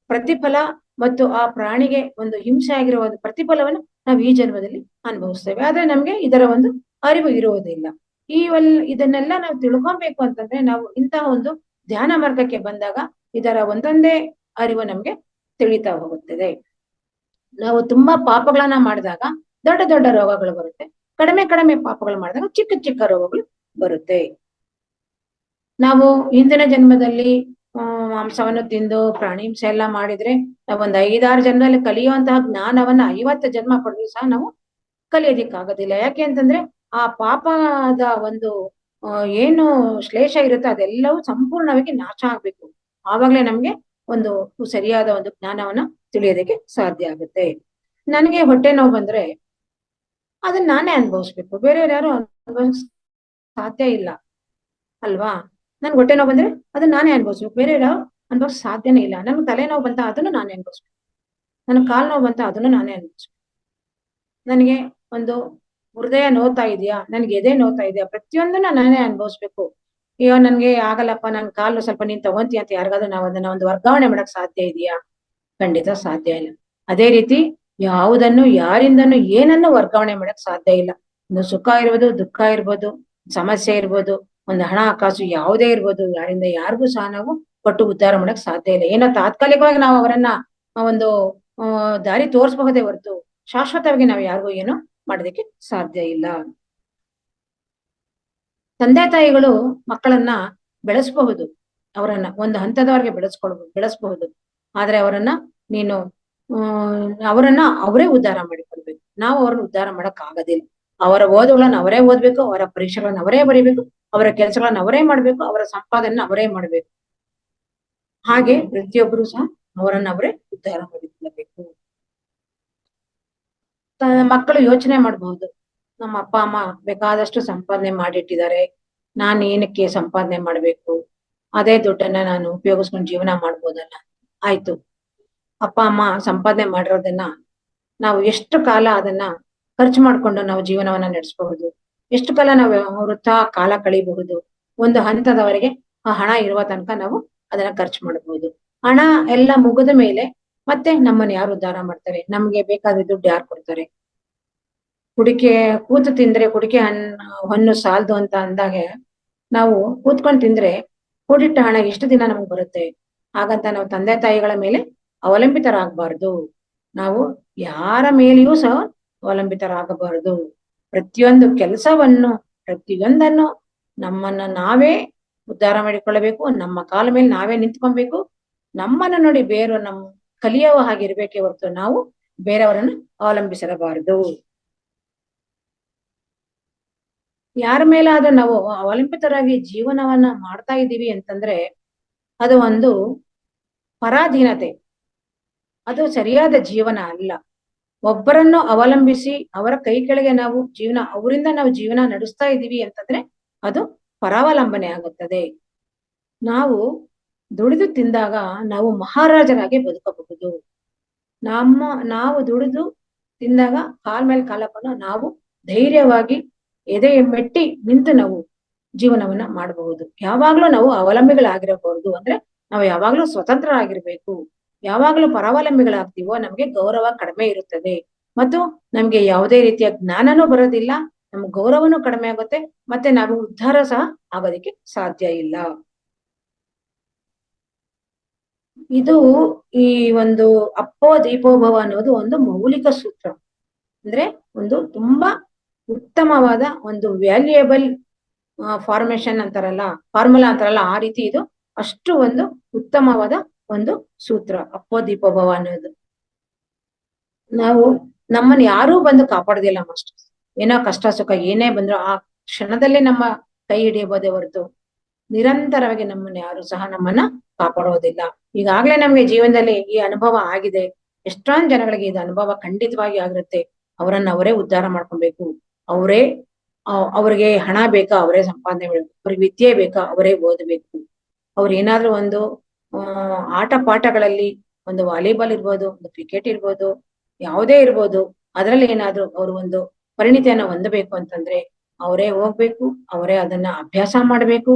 ಪ್ರತಿಫಲ ಮತ್ತು ಆ ಪ್ರಾಣಿಗೆ ಒಂದು ಹಿಂಸೆ ಆಗಿರುವ ಒಂದು ಪ್ರತಿಫಲವನ್ನು ನಾವು ಈ ಜನ್ಮದಲ್ಲಿ ಅನುಭವಿಸ್ತೇವೆ. ಆದ್ರೆ ನಮ್ಗೆ ಇದರ ಒಂದು ಅರಿವು ಇರುವುದಿಲ್ಲ. ಇದನ್ನೆಲ್ಲ ನಾವು ತಿಳ್ಕೊಬೇಕು ಅಂತಂದ್ರೆ ನಾವು ಇಂತಹ ಒಂದು ಧ್ಯಾನ ಮಾರ್ಗಕ್ಕೆ ಬಂದಾಗ ಇದರ ಒಂದೊಂದೇ ಅರಿವು ನಮ್ಗೆ ತಿಳಿತಾ ಹೋಗುತ್ತದೆ. ನಾವು ತುಂಬಾ ಪಾಪಗಳನ್ನ ಮಾಡಿದಾಗ ದೊಡ್ಡ ದೊಡ್ಡ ರೋಗಗಳು ಬರುತ್ತೆ, ಕಡಿಮೆ ಪಾಪಗಳು ಮಾಡಿದಾಗ ಚಿಕ್ಕ ಚಿಕ್ಕ ರೋಗಗಳು ಬರುತ್ತೆ. ನಾವು ಹಿಂದಿನ ಜನ್ಮದಲ್ಲಿ ಮಾಂಸವನ್ನು ತಿಂದು ಪ್ರಾಣಿ ಹಿಂಸೆ ಎಲ್ಲ ಮಾಡಿದ್ರೆ ನಾವೊಂದ್ 5-6 ಜನ್ಮದಲ್ಲಿ ಕಲಿಯುವಂತಹ ಜ್ಞಾನವನ್ನ 50 ಜನ್ಮ ಪಡೆದ್ರು ಸಹ ನಾವು ಕಲಿಯೋದಿಕ್ಕಾಗೋದಿಲ್ಲ. ಯಾಕೆ ಅಂತಂದ್ರೆ ಆ ಪಾಪದ ಒಂದು ಏನು ಶ್ಲೇಷ ಇರುತ್ತೆ ಅದೆಲ್ಲವೂ ಸಂಪೂರ್ಣವಾಗಿ ನಾಶ ಆಗ್ಬೇಕು. ಆವಾಗ್ಲೇ ನಮ್ಗೆ ಒಂದು ಸರಿಯಾದ ಒಂದು ಜ್ಞಾನವನ್ನ ತಿಳಿಯೋದಕ್ಕೆ ಸಾಧ್ಯ ಆಗುತ್ತೆ. ನನಗೆ ಹೊಟ್ಟೆ ನೋವು ಬಂದ್ರೆ ಅದನ್ನ ನಾನೇ ಅನುಭವಿಸ್ಬೇಕು, ಬೇರೆಯವ್ರು ಯಾರು ಅನುಭವಿಸ್ ಸಾಧ್ಯ ಇಲ್ಲ ಅಲ್ವಾ. ನನ್ಗೆ ಹೊಟ್ಟೆ ನೋವು ಬಂದ್ರೆ ಅದನ್ನ ನಾನೇ ಅನುಭವಿಸ್ಬೇಕು, ಬೇರೆಯವ್ರು ಯಾರು ಅನುಭವಿಸ್ ಸಾಧ್ಯನೇ ಇಲ್ಲ. ನನ್ಗೆ ತಲೆ ನೋವು ಬಂತ ಅದನ್ನು ನಾನೇ ಅನುಭವಿಸ್ಬೇಕು, ನನ್ಗೆ ಕಾಲ್ ನೋವು ಬಂತ ಅದನ್ನು ನಾನೇ ಅನುಭವಿಸ್ಬೇಕು. ನನಗೆ ಒಂದು ಹೃದಯ ನೋವ್ತಾ ಇದೆಯಾ, ನನ್ಗೆ ಎದೆ ನೋವ್ತಾ ಇದೆಯಾ, ಪ್ರತಿಯೊಂದನ್ನ ನಾನೇ ಅನುಭವಿಸ್ಬೇಕು. ಅಯ್ಯೋ ನನ್ಗೆ ಆಗಲ್ಲಪ್ಪ, ನನ್ ಕಾಲು ಸ್ವಲ್ಪ ನೀನ್ ತಗೊಂತೀಯ ಅಂತ ಯಾರಿಗಾದ್ರೂ ನಾವು ಅದನ್ನ ಒಂದು ವರ್ಗಾವಣೆ ಮಾಡಕ್ ಸಾಧ್ಯ ಇದೆಯಾ? ಖಂಡಿತ ಸಾಧ್ಯ ಇಲ್ಲ. ಅದೇ ರೀತಿ ಯಾವುದನ್ನು ಯಾರಿಂದನೂ ಏನನ್ನು ವರ್ಗಾವಣೆ ಮಾಡಕ್ ಸಾಧ್ಯ ಇಲ್ಲ. ಒಂದು ಸುಖ ಇರ್ಬೋದು, ದುಃಖ ಇರ್ಬೋದು, ಸಮಸ್ಯೆ ಇರ್ಬೋದು, ಒಂದು ಹಣ ಕಾಸು ಯಾವುದೇ ಇರ್ಬೋದು, ಯಾರಿಂದ ಯಾರಿಗೂ ಸಹ ನಾವು ಕೊಟ್ಟು ಉದ್ಧಾರ ಮಾಡಕ್ ಸಾಧ್ಯ ಇಲ್ಲ. ಏನೋ ತಾತ್ಕಾಲಿಕವಾಗಿ ನಾವು ಅವರನ್ನ ಒಂದು ದಾರಿ ತೋರಿಸಬಹುದೇ ಹೊರತು ಶಾಶ್ವತವಾಗಿ ನಾವು ಯಾರಿಗೂ ಏನು ಮಾಡೋದಕ್ಕೆ ಸಾಧ್ಯ ಇಲ್ಲ. ತಂದೆ ತಾಯಿಗಳು ಮಕ್ಕಳನ್ನ ಬೆಳೆಸಬಹುದು, ಅವರನ್ನ ಒಂದು ಹಂತದವರೆಗೆ ಬೆಳೆಸಬಹುದು. ಆದ್ರೆ ಅವರನ್ನ ನೀನು ಅವರನ್ನ ಅವರೇ ಉದ್ಧಾರ ಮಾಡಿಕೊಳ್ಬೇಕು. ನಾವು ಅವ್ರನ್ನ ಉದ್ಧಾರ ಮಾಡಕ್ ಆಗೋದಿಲ್ಲ. ಅವರ ಓದುಗಳನ್ನ ಅವರೇ ಓದ್ಬೇಕು, ಅವರ ಪರೀಕ್ಷೆಗಳನ್ನ ಅವರೇ ಬರೀಬೇಕು, ಅವರ ಕೆಲಸಗಳನ್ನ ಅವರೇ ಮಾಡ್ಬೇಕು, ಅವರ ಸಂಪಾದನೆ ಅವರೇ ಮಾಡ್ಬೇಕು. ಹಾಗೆ ಪ್ರತಿಯೊಬ್ಬರು ಸಹ ಅವರನ್ನ ಅವರೇ ಉದ್ಧಾರ ಮಾಡಿಕೊಳ್ಳಬೇಕು. ಮಕ್ಕಳು ಯೋಚನೆ ಮಾಡಬಹುದು, ನಮ್ಮ ಅಪ್ಪ ಅಮ್ಮ ಬೇಕಾದಷ್ಟು ಸಂಪಾದನೆ ಮಾಡಿಟ್ಟಿದ್ದಾರೆ, ನಾನು ಏನಕ್ಕೆ ಸಂಪಾದನೆ ಮಾಡ್ಬೇಕು, ಅದೇ ದುಡ್ಡನ್ನ ನಾನು ಉಪಯೋಗಿಸ್ಕೊಂಡು ಜೀವನ ಮಾಡ್ಬೋದಲ್ಲ. ಆಯ್ತು, ಅಪ್ಪ ಅಮ್ಮ ಸಂಪಾದನೆ ಮಾಡಿರೋದನ್ನ ನಾವು ಎಷ್ಟು ಕಾಲ ಅದನ್ನ ಖರ್ಚು ಮಾಡ್ಕೊಂಡು ನಾವು ಜೀವನವನ್ನ ನಡೆಸಬಹುದು, ಎಷ್ಟು ಕಾಲ ನಾವು ವೃಥಾ ಕಾಲ ಕಳಿಬಹುದು. ಒಂದು ಹಂತದವರೆಗೆ ಆ ಹಣ ಇರುವ ತನಕ ನಾವು ಅದನ್ನ ಖರ್ಚು ಮಾಡಬಹುದು. ಹಣ ಎಲ್ಲ ಮುಗಿದ ಮೇಲೆ ಮತ್ತೆ ನಮ್ಮನ್ನ ಯಾರು ಉದ್ಧಾರ ಮಾಡ್ತಾರೆ? ನಮ್ಗೆ ಬೇಕಾದ ದುಡ್ಡು ಯಾರು ಕೊಡ್ತಾರೆ? ಕುಡಿಕೆ ಕೂತು ತಿಂದ್ರೆ ಕುಡಿಕೆ ಹೊನ್ನು ಸಾಲದು ಅಂತ ಅಂದಾಗೆ ನಾವು ಕೂತ್ಕೊಂಡು ತಿಂದ್ರೆ ಕೂಡಿಟ್ಟ ಹಣ ಎಷ್ಟು ದಿನ ನಮ್ಗೆ ಬರುತ್ತೆ? ಹಾಗಂತ ನಾವು ತಂದೆ ತಾಯಿಗಳ ಮೇಲೆ ಅವಲಂಬಿತರಾಗಬಾರ್ದು. ನಾವು ಯಾರ ಮೇಲೆಯೂ ಸಹ ಅವಲಂಬಿತರಾಗಬಾರದು. ಪ್ರತಿಯೊಂದು ಕೆಲಸವನ್ನು ಪ್ರತಿಯೊಂದನ್ನು ನಮ್ಮನ್ನ ನಾವೇ ಉದ್ಧಾರ ಮಾಡಿಕೊಳ್ಳಬೇಕು. ನಮ್ಮ ಕಾಲ ಮೇಲೆ ನಾವೇ ನಿಂತ್ಕೊಬೇಕು. ನಮ್ಮನ್ನ ನೋಡಿ ಬೇರೆಯವರು ನಮ್ ಕಲಿಯುವ ಹಾಗಿರ್ಬೇಕೇ ಹೊರತು ನಾವು ಬೇರೆಯವರನ್ನು ಅವಲಂಬಿಸಿರಬಾರದು. ಯಾರ ಮೇಲಾದ್ರೂ ನಾವು ಅವಲಂಬಿತರಾಗಿ ಜೀವನವನ್ನ ಮಾಡ್ತಾ ಇದ್ದೀವಿ ಅಂತಂದ್ರೆ ಅದು ಒಂದು ಪರಾಧೀನತೆ, ಅದು ಸರಿಯಾದ ಜೀವನ ಅಲ್ಲ. ಒಬ್ಬರನ್ನು ಅವಲಂಬಿಸಿ ಅವರ ಕೈ ಕೆಳಗೆ ನಾವು ಅವರಿಂದ ನಾವು ಜೀವನ ನಡೆಸ್ತಾ ಇದ್ದೀವಿ ಅಂತಂದ್ರೆ ಅದು ಪರಾವಲಂಬನೆ ಆಗುತ್ತದೆ. ನಾವು ದುಡಿದು ತಿಂದಾಗ ನಾವು ಮಹಾರಾಜರಾಗಿ ಬದುಕಬಹುದು. ನಾವು ದುಡಿದು ತಿಂದಾಗ ಕಾಲ್ ಮೇಲೆ ಕಾಲ್ ಹಾಕೊಂಡು ನಾವು ಧೈರ್ಯವಾಗಿ ಎದೆ ಮೆಟ್ಟಿ ನಿಂತು ನಾವು ಜೀವನವನ್ನ ಮಾಡಬಹುದು. ಯಾವಾಗ್ಲೂ ನಾವು ಅವಲಂಬಿಗಳಾಗಿರಬಹುದು. ಅಂದ್ರೆ ನಾವು ಯಾವಾಗ್ಲೂ ಸ್ವತಂತ್ರರಾಗಿರ್ಬೇಕು. ಯಾವಾಗ್ಲೂ ಪರಾವಲಂಬಿಗಳಾಗ್ತೀವೋ ನಮ್ಗೆ ಗೌರವ ಕಡಿಮೆ ಇರುತ್ತದೆ ಮತ್ತು ನಮ್ಗೆ ಯಾವುದೇ ರೀತಿಯ ಜ್ಞಾನನೂ ಬರೋದಿಲ್ಲ, ನಮ್ ಗೌರವನೂ ಕಡಿಮೆ ಆಗುತ್ತೆ, ಮತ್ತೆ ನಾವು ಉದ್ಧಾರ ಸಹ ಆಗೋದಕ್ಕೆ ಸಾಧ್ಯ ಇಲ್ಲ. ಇದು ಈ ಒಂದು ಅಪ್ಪೋ ದೀಪೋಭವ ಅನ್ನೋದು ಒಂದು ಮೌಲಿಕ ಸೂತ್ರ. ಅಂದ್ರೆ ಒಂದು ತುಂಬಾ ಉತ್ತಮವಾದ ಒಂದು ವ್ಯಾಲ್ಯೂಯಬಲ್ ಫಾರ್ಮುಲಾ ಅಂತಾರಲ್ಲ, ಆ ರೀತಿ ಇದು ಅಷ್ಟು ಒಂದು ಉತ್ತಮವಾದ ಒಂದು ಸೂತ್ರ ಅಪ್ಪೋ ದೀಪೋಭವ ಅನ್ನೋದು. ನಾವು ನಮ್ಮನ್ನ ಯಾರೂ ಬಂದು ಕಾಪಾಡೋದಿಲ್ಲ ಮಾಸ್ಟರ್. ಏನೋ ಕಷ್ಟ ಸುಖ ಏನೇ ಬಂದ್ರು ಆ ಕ್ಷಣದಲ್ಲೇ ನಮ್ಮ ಕೈ ಹಿಡಿಯಬಹುದೇ ಹೊರತು ನಿರಂತರವಾಗಿ ನಮ್ಮನ್ನ ಯಾರು ಸಹ ನಮ್ಮನ್ನ ಕಾಪಾಡೋದಿಲ್ಲ. ಈಗಾಗ್ಲೇ ನಮ್ಗೆ ಜೀವನದಲ್ಲಿ ಈ ಅನುಭವ ಆಗಿದೆ. ಎಷ್ಟೊಂದ್ ಜನಗಳಿಗೆ ಇದು ಅನುಭವ ಖಂಡಿತವಾಗಿ ಆಗಿರುತ್ತೆ. ಅವರನ್ನ ಅವರೇ ಉದ್ಧಾರ ಮಾಡ್ಕೊಬೇಕು. ಅವ್ರಿಗೆ ಹಣ ಬೇಕಾ ಅವರೇ ಸಂಪಾದನೆ ಮಾಡ್ಬೇಕು, ಅವ್ರಿಗೆ ವಿದ್ಯೆ ಬೇಕಾ ಅವರೇ ಓದಬೇಕು. ಅವ್ರು ಏನಾದ್ರೂ ಒಂದು ಆಟ ಪಾಠಗಳಲ್ಲಿ ಒಂದು ವಾಲಿಬಾಲ್ ಇರ್ಬೋದು, ಒಂದು ಕ್ರಿಕೆಟ್ ಇರ್ಬೋದು, ಯಾವುದೇ ಇರ್ಬೋದು, ಅದರಲ್ಲಿ ಏನಾದ್ರೂ ಅವ್ರು ಒಂದು ಪರಿಣಿತಿಯನ್ನ ಹೊಂದಬೇಕು ಅಂತಂದ್ರೆ ಅವರೇ ಹೋಗ್ಬೇಕು, ಅವರೇ ಅದನ್ನ ಅಭ್ಯಾಸ ಮಾಡ್ಬೇಕು,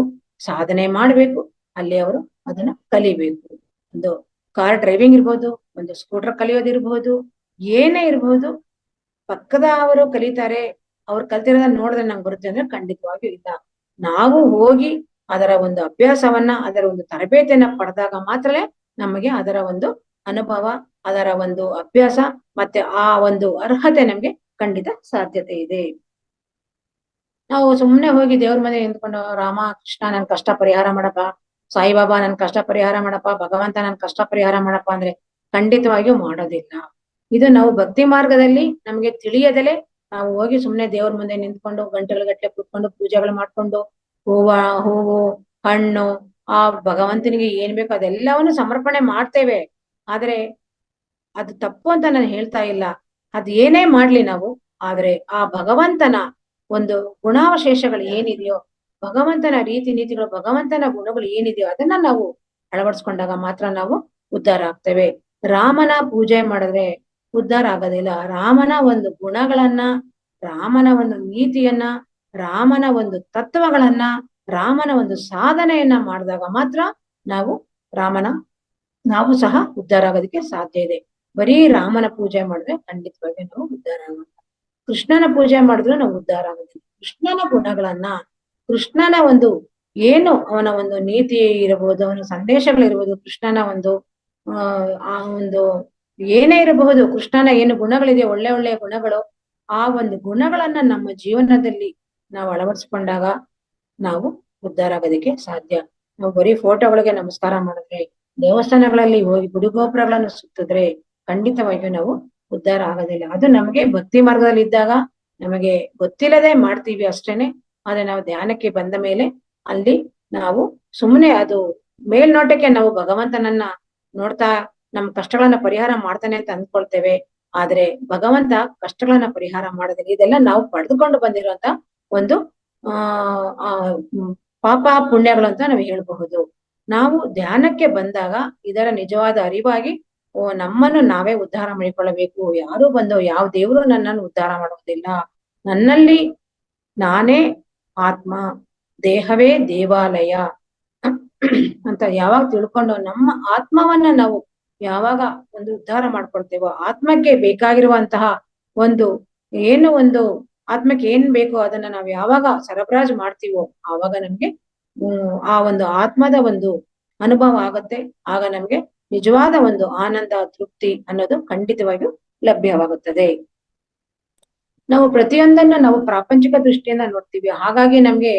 ಸಾಧನೆ ಮಾಡ್ಬೇಕು, ಅಲ್ಲಿ ಅವರು ಅದನ್ನ ಕಲಿಬೇಕು. ಒಂದು ಕಾರ್ ಡ್ರೈವಿಂಗ್ ಇರ್ಬೋದು, ಒಂದು ಸ್ಕೂಟರ್ ಕಲಿಯೋದಿರ್ಬೋದು, ಏನೇ ಇರ್ಬೋದು, ಪಕ್ಕದ ಅವರು ಕಲಿತಾರೆ, ಅವ್ರು ಕಲ್ತಿರೋದನ್ನ ನೋಡಿದ್ರೆ ನಂಗೆ ಬರುತ್ತೆ ಅಂದ್ರೆ ಖಂಡಿತವಾಗಿಯೂ ಇಲ್ಲ. ನಾವು ಹೋಗಿ ಅದರ ಒಂದು ಅಭ್ಯಾಸವನ್ನ, ಅದರ ಒಂದು ತರಬೇತಿಯನ್ನ ಪಡೆದಾಗ ಮಾತ್ರವೇ ನಮಗೆ ಅದರ ಒಂದು ಅನುಭವ, ಅದರ ಒಂದು ಅಭ್ಯಾಸ ಮತ್ತೆ ಆ ಒಂದು ಅರ್ಹತೆ ನಮ್ಗೆ ಖಂಡಿತ ಸಾಧ್ಯತೆ ಇದೆ. ನಾವು ಸುಮ್ನೆ ಹೋಗಿ ದೇವ್ರ ಮನೆ ನಿಂತ್ಕೊಂಡು ರಾಮ ಕೃಷ್ಣ ನನ್ ಕಷ್ಟ ಪರಿಹಾರ ಮಾಡಪ್ಪ, ಸಾಯಿಬಾಬಾ ನನ್ ಕಷ್ಟ ಪರಿಹಾರ ಮಾಡಪ್ಪ, ಭಗವಂತ ನನ್ ಕಷ್ಟ ಪರಿಹಾರ ಮಾಡಪ್ಪ ಅಂದ್ರೆ ಖಂಡಿತವಾಗಿಯೂ ಮಾಡೋದಿಲ್ಲ. ಇದು ನಾವು ಭಕ್ತಿ ಮಾರ್ಗದಲ್ಲಿ ನಮ್ಗೆ ತಿಳಿಯದಲೆ ನಾವು ಹೋಗಿ ಸುಮ್ನೆ ದೇವ್ರ ಮುಂದೆ ನಿಂತ್ಕೊಂಡು ಗಂಟೆಗಟ್ಟಲೆ ಕೂತ್ಕೊಂಡು ಪೂಜೆಗಳು ಮಾಡ್ಕೊಂಡು ಹೂವು ಹಣ್ಣು ಆ ಭಗವಂತನಿಗೆ ಏನ್ ಬೇಕೋ ಅದೆಲ್ಲವನ್ನು ಸಮರ್ಪಣೆ ಮಾಡ್ತೇವೆ. ಆದ್ರೆ ಅದು ತಪ್ಪು ಅಂತ ನಾನು ಹೇಳ್ತಾ ಇಲ್ಲ. ಅದ್ ಏನೇ ಮಾಡ್ಲಿ ನಾವು, ಆದ್ರೆ ಆ ಭಗವಂತನ ಒಂದು ಗುಣಾವಶೇಷಗಳು ಏನಿದೆಯೋ, ಭಗವಂತನ ರೀತಿ ನೀತಿಗಳು, ಭಗವಂತನ ಗುಣಗಳು ಏನಿದೆಯೋ ಅದನ್ನ ನಾವು ಅಳವಡಿಸ್ಕೊಂಡಾಗ ಮಾತ್ರ ನಾವು ಉದ್ಧಾರ ಆಗ್ತೇವೆ. ರಾಮನ ಪೂಜೆ ಮಾಡಿದ್ರೆ ಉದ್ಧಾರ ಆಗೋದಿಲ್ಲ. ರಾಮನ ಒಂದು ಗುಣಗಳನ್ನ, ರಾಮನ ಒಂದು ನೀತಿಯನ್ನ, ರಾಮನ ಒಂದು ತತ್ವಗಳನ್ನ, ರಾಮನ ಒಂದು ಸಾಧನೆಯನ್ನ ಮಾಡಿದಾಗ ಮಾತ್ರ ನಾವು ಸಹ ಉದ್ಧಾರ ಆಗೋದಕ್ಕೆ ಸಾಧ್ಯ ಇದೆ. ಬರೀ ರಾಮನ ಪೂಜೆ ಮಾಡಿದ್ರೆ ಖಂಡಿತವಾಗಿ ನಾವು ಉದ್ಧಾರ ಆಗೋಲ್ಲ. ಕೃಷ್ಣನ ಪೂಜೆ ಮಾಡಿದ್ರು ನಾವು ಉದ್ಧಾರ ಆಗೋದಿಲ್ಲ. ಕೃಷ್ಣನ ಗುಣಗಳನ್ನ, ಕೃಷ್ಣನ ಒಂದು ಏನು ಅವನ ಒಂದು ನೀತಿ ಇರಬಹುದು, ಅವನ ಸಂದೇಶಗಳಿರ್ಬೋದು, ಕೃಷ್ಣನ ಒಂದು ಆ ಒಂದು ಏನೇ ಇರಬಹುದು, ಕೃಷ್ಣನ ಏನು ಗುಣಗಳಿದೆ, ಒಳ್ಳೆ ಒಳ್ಳೆಯ ಗುಣಗಳು, ಆ ಒಂದು ಗುಣಗಳನ್ನ ನಮ್ಮ ಜೀವನದಲ್ಲಿ ನಾವು ಅಳವಡಿಸ್ಕೊಂಡಾಗ ನಾವು ಉದ್ಧಾರ ಆಗೋದಕ್ಕೆ ಸಾಧ್ಯ. ನಾವು ಬರೀ ಫೋಟೋಗಳಿಗೆ ನಮಸ್ಕಾರ ಮಾಡಿದ್ರೆ, ದೇವಸ್ಥಾನಗಳಲ್ಲಿ ಹೋಗಿ ಗುಡಿಗೋಪುರಗಳನ್ನು ಸುತ್ತಿದ್ರೆ ಖಂಡಿತವಾಗಿಯೂ ನಾವು ಉದ್ಧಾರ ಆಗೋದಿಲ್ಲ. ಅದು ನಮಗೆ ಭಕ್ತಿ ಮಾರ್ಗದಲ್ಲಿ ಇದ್ದಾಗ ನಮಗೆ ಗೊತ್ತಿಲ್ಲದೆ ಮಾಡ್ತೀವಿ ಅಷ್ಟೇನೆ. ಆದ್ರೆ ನಾವು ಧ್ಯಾನಕ್ಕೆ ಬಂದ ಮೇಲೆ ಅಲ್ಲಿ ನಾವು ಸುಮ್ಮನೆ ಅದು ಮೇಲ್ನೋಟಕ್ಕೆ ನಾವು ಭಗವಂತನನ್ನ ನೋಡ್ತಾ ನಮ್ಮ ಕಷ್ಟಗಳನ್ನ ಪರಿಹಾರ ಮಾಡ್ತಾನೆ ಅಂತ ಅಂದ್ಕೊಳ್ತೇವೆ. ಆದ್ರೆ ಭಗವಂತ ಕಷ್ಟಗಳನ್ನ ಪರಿಹಾರ ಮಾಡೋದಿಲ್ಲ. ಇದೆಲ್ಲ ನಾವು ಪಡೆದುಕೊಂಡು ಬಂದಿರುವಂತ ಒಂದು ಪಾಪ ಪುಣ್ಯಗಳು ಅಂತ ನಾವು ಹೇಳ್ಬಹುದು. ನಾವು ಧ್ಯಾನಕ್ಕೆ ಬಂದಾಗ ಇದರ ನಿಜವಾದ ಅರಿವಾಗಿ ನಮ್ಮನ್ನು ನಾವೇ ಉದ್ಧಾರ ಮಾಡಿಕೊಳ್ಳಬೇಕು. ಯಾರು ಬಂದು ಯಾವ ದೇವರು ನನ್ನನ್ನು ಉದ್ಧಾರ ಮಾಡುವುದಿಲ್ಲ, ನನ್ನಲ್ಲಿ ನಾನೇ ಆತ್ಮ, ದೇಹವೇ ದೇವಾಲಯ ಅಂತ ಯಾವಾಗ ತಿಳ್ಕೊಂಡು ನಮ್ಮ ಆತ್ಮವನ್ನ ನಾವು ಯಾವಾಗ ಒಂದು ಉದ್ಧಾರ ಮಾಡ್ಕೊಳ್ತೇವೋ, ಆತ್ಮಕ್ಕೆ ಬೇಕಾಗಿರುವಂತಹ ಒಂದು ಆತ್ಮಕ್ಕೆ ಏನ್ ಬೇಕೋ ಅದನ್ನ ನಾವು ಯಾವಾಗ ಸರಬರಾಜು ಮಾಡ್ತೀವೋ ಆವಾಗ ನಮ್ಗೆ ಆ ಒಂದು ಆತ್ಮದ ಒಂದು ಅನುಭವ ಆಗತ್ತೆ. ಆಗ ನಮ್ಗೆ ನಿಜವಾದ ಒಂದು ಆನಂದ, ತೃಪ್ತಿ ಅನ್ನೋದು ಖಂಡಿತವಾಗಿಯೂ ಲಭ್ಯವಾಗುತ್ತದೆ. ನಾವು ಪ್ರತಿಯೊಂದನ್ನು ನಾವು ಪ್ರಾಪಂಚಿಕ ದೃಷ್ಟಿಯಿಂದ ನೋಡ್ತೀವಿ. ಹಾಗಾಗಿ ನಮ್ಗೆ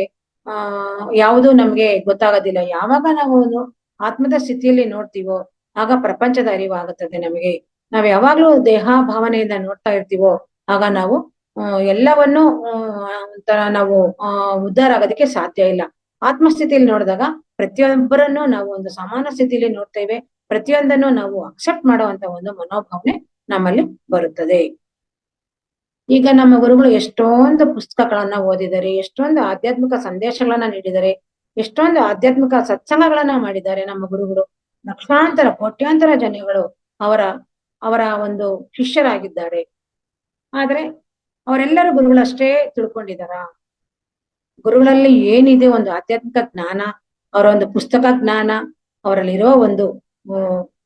ಯಾವುದು ನಮ್ಗೆ ಗೊತ್ತಾಗೋದಿಲ್ಲ. ಯಾವಾಗ ನಾವು ಒಂದು ಆತ್ಮದ ಸ್ಥಿತಿಯಲ್ಲಿ ನೋಡ್ತೀವೋ ಆಗ ಪ್ರಪಂಚದ ಅರಿವಾಗುತ್ತದೆ ನಮಗೆ. ನಾವ್ ಯಾವಾಗ್ಲೂ ದೇಹ ಭಾವನೆಯಿಂದ ನೋಡ್ತಾ ಇರ್ತೀವೋ ಆಗ ನಾವು ಎಲ್ಲವನ್ನು ಒಂಥರ ನಾವು ಉದ್ಧಾರ ಆಗೋದಕ್ಕೆ ಸಾಧ್ಯ ಇಲ್ಲ. ಆತ್ಮಸ್ಥಿತಿಯಲ್ಲಿ ನೋಡಿದಾಗ ಪ್ರತಿಯೊಬ್ಬರನ್ನು ನಾವು ಒಂದು ಸಮಾನ ಸ್ಥಿತಿಯಲ್ಲಿ ನೋಡ್ತೇವೆ. ಪ್ರತಿಯೊಂದನ್ನು ನಾವು ಅಕ್ಸೆಪ್ಟ್ ಮಾಡುವಂತ ಒಂದು ಮನೋಭಾವನೆ ನಮ್ಮಲ್ಲಿ ಬರುತ್ತದೆ. ಈಗ ನಮ್ಮ ಗುರುಗಳು ಎಷ್ಟೊಂದು ಪುಸ್ತಕಗಳನ್ನ ಓದಿದ್ದಾರೆ, ಎಷ್ಟೊಂದು ಆಧ್ಯಾತ್ಮಿಕ ಸಂದೇಶಗಳನ್ನ ನೀಡಿದ್ದಾರೆ, ಎಷ್ಟೊಂದು ಆಧ್ಯಾತ್ಮಿಕ ಸತ್ಸಂಗಗಳನ್ನ ಮಾಡಿದ್ದಾರೆ ನಮ್ಮ ಗುರುಗಳು. ಲಕ್ಷಾಂತರ ಕೋಟ್ಯಾಂತರ ಜನಗಳು ಅವರ ಒಂದು ಶಿಷ್ಯರಾಗಿದ್ದಾರೆ. ಆದ್ರೆ ಅವರೆಲ್ಲರೂ ಗುರುಗಳಷ್ಟೇ ತಿಳ್ಕೊಂಡಿದಾರ? ಗುರುಗಳಲ್ಲಿ ಏನಿದೆ ಒಂದು ಆಧ್ಯಾತ್ಮಿಕ ಜ್ಞಾನ, ಅವರ ಒಂದು ಪುಸ್ತಕ ಜ್ಞಾನ, ಅವರಲ್ಲಿರೋ ಒಂದು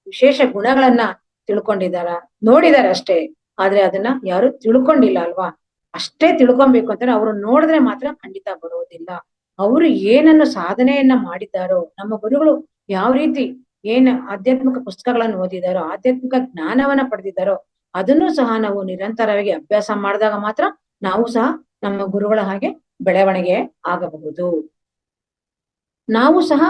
ವಿಶೇಷ ಗುಣಗಳನ್ನ ತಿಳ್ಕೊಂಡಿದಾರ? ನೋಡಿದಾರೆ ಅಷ್ಟೇ, ಆದ್ರೆ ಅದನ್ನ ಯಾರು ತಿಳ್ಕೊಂಡಿಲ್ಲ ಅಲ್ವಾ? ಅಷ್ಟೇ ತಿಳ್ಕೊಬೇಕು ಅಂತಾರೆ. ಅವ್ರು ನೋಡಿದ್ರೆ ಮಾತ್ರ ಖಂಡಿತ ಬರೋದಿಲ್ಲ. ಅವರು ಏನನ್ನು ಸಾಧನೆಯನ್ನ ಮಾಡಿದ್ದಾರೋ, ನಮ್ಮ ಗುರುಗಳು ಯಾವ ರೀತಿ ಆಧ್ಯಾತ್ಮಿಕ ಪುಸ್ತಕಗಳನ್ನು ಓದಿದಾರೋ, ಆಧ್ಯಾತ್ಮಿಕ ಜ್ಞಾನವನ್ನ ಪಡೆದಿದ್ದಾರೋ ಅದನ್ನು ಸಹ ನಾವು ನಿರಂತರವಾಗಿ ಅಭ್ಯಾಸ ಮಾಡಿದಾಗ ಮಾತ್ರ ನಾವು ಸಹ ನಮ್ಮ ಗುರುಗಳ ಹಾಗೆ ಬೆಳವಣಿಗೆ ಆಗಬಹುದು. ನಾವು ಸಹ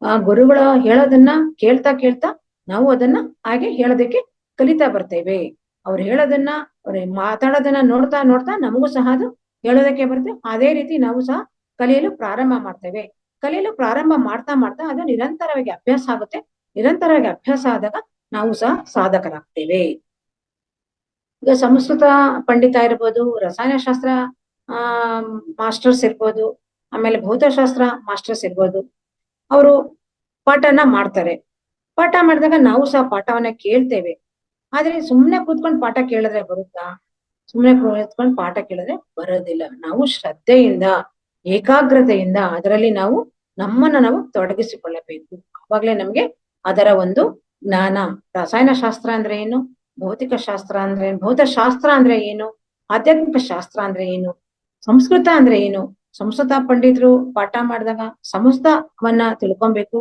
ಆ ಗುರುಗಳ ಹೇಳೋದನ್ನ ಕೇಳ್ತಾ ಕೇಳ್ತಾ ನಾವು ಅದನ್ನ ಹಾಗೆ ಹೇಳೋದಕ್ಕೆ ಕಲಿತಾ ಬರ್ತೇವೆ. ಅವ್ರು ಹೇಳೋದನ್ನ, ಅವ್ರ ಮಾತಾಡೋದನ್ನ ನೋಡ್ತಾ ನೋಡ್ತಾ ನಮಗೂ ಸಹ ಅದು ಹೇಳೋದಕ್ಕೆ ಬರುತ್ತೆ. ಅದೇ ರೀತಿ ನಾವು ಸಹ ಕಲಿಯಲು ಪ್ರಾರಂಭ ಮಾಡ್ತೇವೆ. ಕಲಿಯಲು ಪ್ರಾರಂಭ ಮಾಡ್ತಾ ಮಾಡ್ತಾ ಅದು ನಿರಂತರವಾಗಿ ಅಭ್ಯಾಸ ಆಗುತ್ತೆ. ನಿರಂತರವಾಗಿ ಅಭ್ಯಾಸ ಆದಾಗ ನಾವು ಸಹ ಸಾಧಕರಾಗ್ತೇವೆ. ಈಗ ಸಂಸ್ಕೃತ ಪಂಡಿತ ಇರ್ಬೋದು, ರಸಾಯನಶಾಸ್ತ್ರ ಮಾಸ್ಟರ್ಸ್ ಇರ್ಬೋದು, ಆಮೇಲೆ ಭೌತಶಾಸ್ತ್ರ ಮಾಸ್ಟರ್ಸ್ ಇರ್ಬೋದು, ಅವರು ಪಾಠನ ಮಾಡ್ತಾರೆ. ಪಾಠ ಮಾಡಿದಾಗ ನಾವು ಸಹ ಪಾಠವನ್ನ ಕೇಳ್ತೇವೆ. ಆದ್ರೆ ಸುಮ್ನೆ ಕೂತ್ಕೊಂಡು ಪಾಠ ಕೇಳಿದ್ರೆ ಬರುತ್ತಾ? ಸುಮ್ನೆ ಕೂತ್ಕೊಂಡು ಪಾಠ ಕೇಳಿದ್ರೆ ಬರೋದಿಲ್ಲ. ನಾವು ಶ್ರದ್ಧೆಯಿಂದ, ಏಕಾಗ್ರತೆಯಿಂದ ಅದರಲ್ಲಿ ನಮ್ಮನ್ನ ನಾವು ತೊಡಗಿಸಿಕೊಳ್ಳಬೇಕು. ಆವಾಗ್ಲೇ ನಮ್ಗೆ ಅದರ ಒಂದು ಜ್ಞಾನ. ರಸಾಯನಶಾಸ್ತ್ರ ಅಂದ್ರೆ ಏನು, ಭೌತಿಕ ಶಾಸ್ತ್ರ ಅಂದ್ರೆ ಏನು, ಭೌತಶಾಸ್ತ್ರ ಅಂದ್ರೆ ಏನು, ಆಧ್ಯಾತ್ಮಿಕ ಶಾಸ್ತ್ರ ಅಂದ್ರೆ ಏನು, ಸಂಸ್ಕೃತ ಅಂದ್ರೆ ಏನು. ಸಂಸ್ಕೃತ ಪಂಡಿತರು ಪಾಠ ಮಾಡಿದಾಗ ಸಂಸ್ಕೃತವನ್ನ ತಿಳ್ಕೊಬೇಕು.